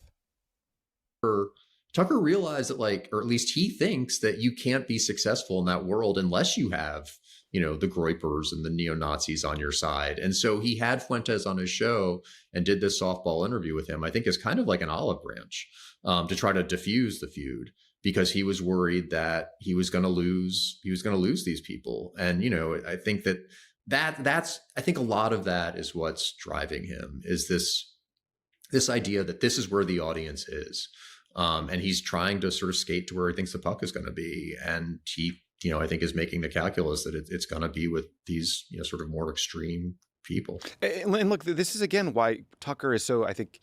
Tucker realized that, like, or at least he thinks that you can't be successful in that world unless you have, the Groypers and the neo-Nazis on your side. And so he had Fuentes on his show and did this softball interview with him, I think, as kind of like an olive branch to try to diffuse the feud, because he was worried that he was going to lose these people. And, I think that's I think a lot of that is what's driving him, is this idea that this is where the audience is. And he's trying to sort of skate to where he thinks the puck is going to be. And he, I think is making the calculus that it's going to be with these, sort of more extreme people. And look, this is again why Tucker is so, I think,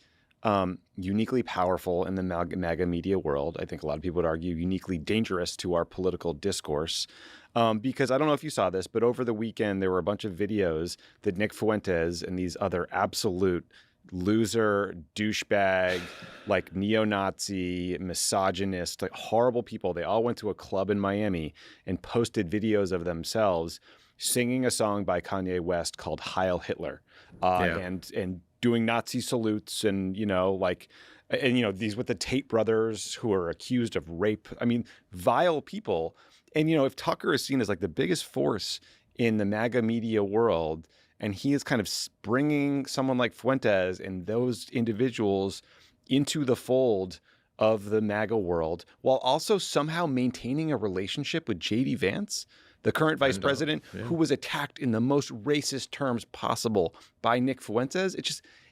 uniquely powerful in the MAGA media world. I think a lot of people would argue uniquely dangerous to our political discourse. Because I don't know if you saw this, but over the weekend, there were a bunch of videos that Nick Fuentes and these other absolute loser, douchebag, like neo-Nazi, misogynist, like horrible people. They all went to a club in Miami and posted videos of themselves singing a song by Kanye West called Heil Hitler, and doing Nazi salutes and, these with the Tate brothers who are accused of rape. I mean, vile people. And, if Tucker is seen as like the biggest force in the MAGA media world, and he is kind of bringing someone like Fuentes and those individuals into the fold of the MAGA world, while also somehow maintaining a relationship with J.D. Vance, the current vice president, who was attacked in the most racist terms possible by Nick Fuentes.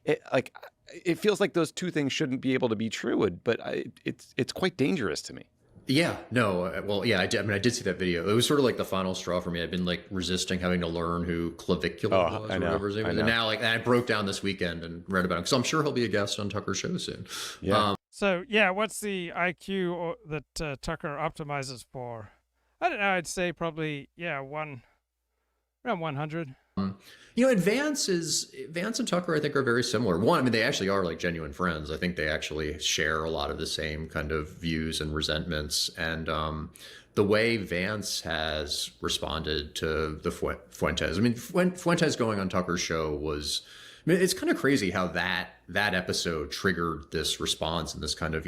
It feels like those two things shouldn't be able to be true, but it's quite dangerous to me. Yeah, no, well, yeah, I did see that video. It was sort of like the final straw for me. I've been like resisting having to learn who Clavicula was, or whatever his name was. And now, like, I broke down this weekend and read about him. So I'm sure he'll be a guest on Tucker's show soon. Yeah. So, what's the IQ that Tucker optimizes for? I don't know. I'd say probably, around 100. And Vance and Tucker, I think, are very similar. One, I mean, they actually are like genuine friends. I think they actually share a lot of the same kind of views and resentments. And the way Vance has responded to the Fuentes, I mean, Fuentes going on Tucker's show was, I mean, it's kind of crazy how that episode triggered this response and this kind of,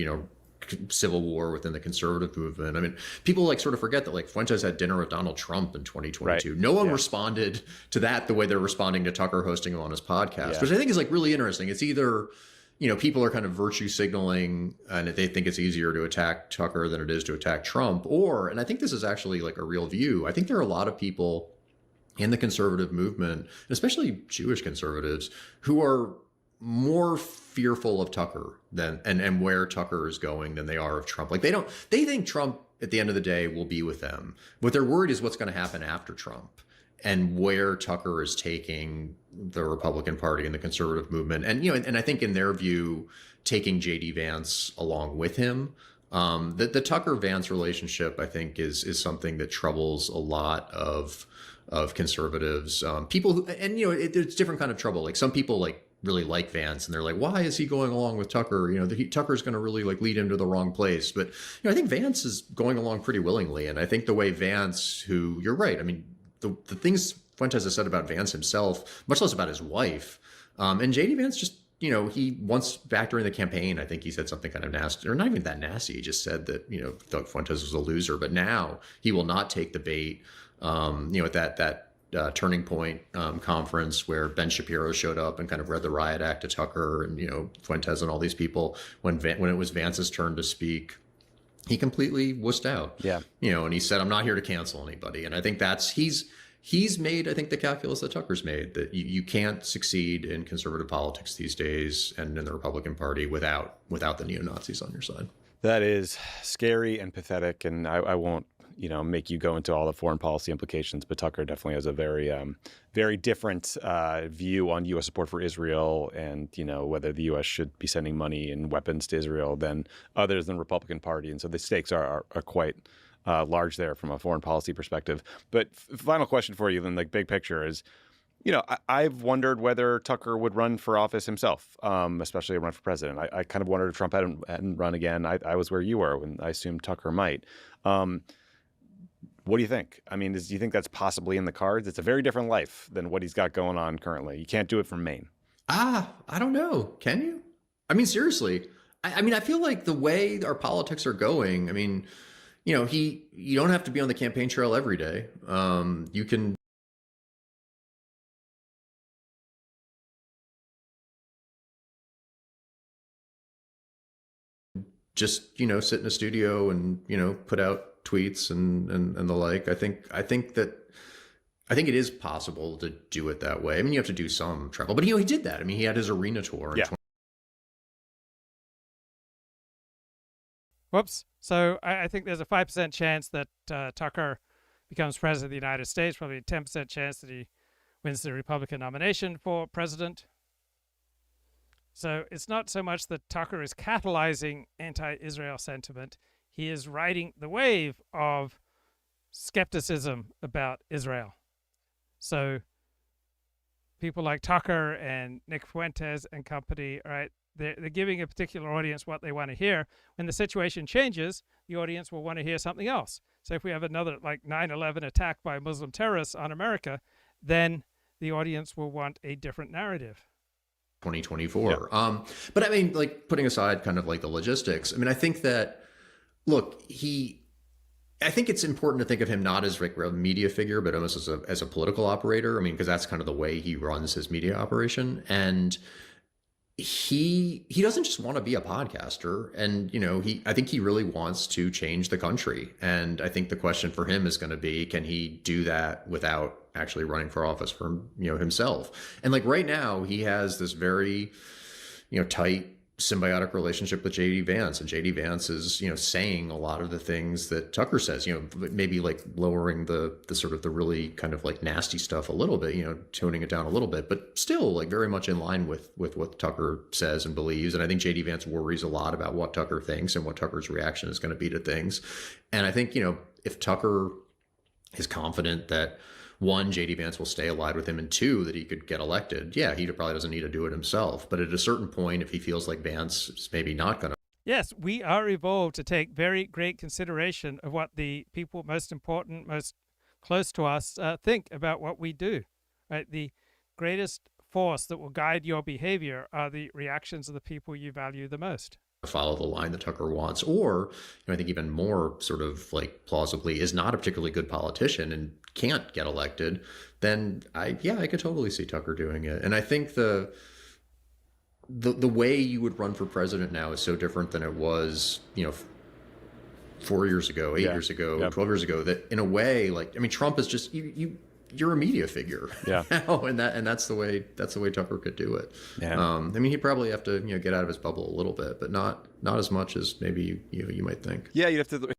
civil war within the conservative movement. I mean, people like sort of forget that like Fuentes had dinner with Donald Trump in 2022. Right. No one responded to that the way they're responding to Tucker hosting him on his podcast, which I think is like really interesting. It's either, people are kind of virtue signaling and they think it's easier to attack Tucker than it is to attack Trump, and I think this is actually like a real view. I think there are a lot of people in the conservative movement, especially Jewish conservatives, who are more fearful of Tucker than and where Tucker is going than they are of Trump. Like they think Trump at the end of the day will be with them. What they're worried is what's going to happen after Trump and where Tucker is taking the Republican Party and the conservative movement. And, and I think in their view, taking JD Vance along with him. The Tucker Vance relationship, I think, is something that troubles a lot of conservatives, people who, and it's different kind of trouble. Like some people really like Vance and they're like, why is he going along with Tucker? Tucker's going to really lead him to the wrong place. But I think Vance is going along pretty willingly. And I think the way Vance, who you're right, I mean, the things Fuentes has said about Vance himself, much less about his wife, and JD Vance just, he once back during the campaign, I think he said something kind of nasty, or not even that nasty. He just said that, Doug Fuentes was a loser, but now he will not take the bait. At that Turning Point conference where Ben Shapiro showed up and kind of read the riot act to Tucker and, Fuentes and all these people, when it was Vance's turn to speak, he completely wussed out. Yeah. And he said, I'm not here to cancel anybody. And I think he's made, I think, the calculus that Tucker's made, that you can't succeed in conservative politics these days and in the Republican Party without the neo-Nazis on your side. That is scary and pathetic. And I won't, make you go into all the foreign policy implications, but Tucker definitely has a very, very different view on U.S. support for Israel and, whether the U.S. should be sending money and weapons to Israel than others in the Republican Party. And so the stakes are quite large there from a foreign policy perspective. But final question for you then, big picture is, I've wondered whether Tucker would run for office himself, especially run for president. I kind of wondered if Trump hadn't run again. I was where you were when I assumed Tucker might. What do you think? I mean, do you think that's possibly in the cards? It's a very different life than what he's got going on currently. You can't do it from Maine. I don't know. Can you? I mean, seriously. I feel like the way our politics are going, I mean, you don't have to be on the campaign trail every day. You can just, sit in a studio and, put out tweets and the like. I think it is possible to do it that way. I mean, you have to do some travel, but he did that. I mean, he had his arena tour. Yeah. Whoops. So I think there's a 5% chance that Tucker becomes president of the United States, probably a 10% chance that he wins the Republican nomination for president. So it's not so much that Tucker is catalyzing anti-Israel sentiment. He is riding the wave of skepticism about Israel. So people like Tucker and Nick Fuentes and company, right, they're giving a particular audience what they want to hear. When the situation changes, the audience will want to hear something else. So if we have another 9/11 attack by Muslim terrorists on America, then the audience will want a different narrative. 2024. Yeah. But I mean, putting aside kind of the logistics, I mean, I think that, look, I think it's important to think of him not as a media figure, but almost as a political operator. I mean, because that's kind of the way he runs his media operation. And he doesn't just want to be a podcaster. And, I think he really wants to change the country. And I think the question for him is going to be, can he do that without actually running for office for himself? And right now he has this very tight symbiotic relationship with JD Vance, and JD Vance is saying a lot of the things that Tucker says, maybe lowering the sort of the really kind of nasty stuff a little bit, toning it down a little bit, but still very much in line with what Tucker says and believes. And I think JD Vance worries a lot about what Tucker thinks and what Tucker's reaction is going to be to things. And I think if Tucker is confident that, one, JD Vance will stay allied with him, and two, that he could get elected, yeah, he probably doesn't need to do it himself. But at a certain point, if he feels like Vance is maybe not going to. Yes, we are evolved to take very great consideration of what the people most important, most close to us think about what we do. Right? The greatest force that will guide your behavior are the reactions of the people you value the most. Follow the line that Tucker wants, or I think even more sort of plausibly is not a particularly good politician and can't get elected, then I could totally see Tucker doing it. And I think the way you would run for president now is so different than it was 4 years ago, 8 years ago, 12 years ago, that in a way, Trump is just, you you're a media figure Yeah. now, and that's the way Tucker could do it. Yeah. I mean, he'd probably have to get out of his bubble a little bit, but not as much as maybe you might think. Yeah, you'd have to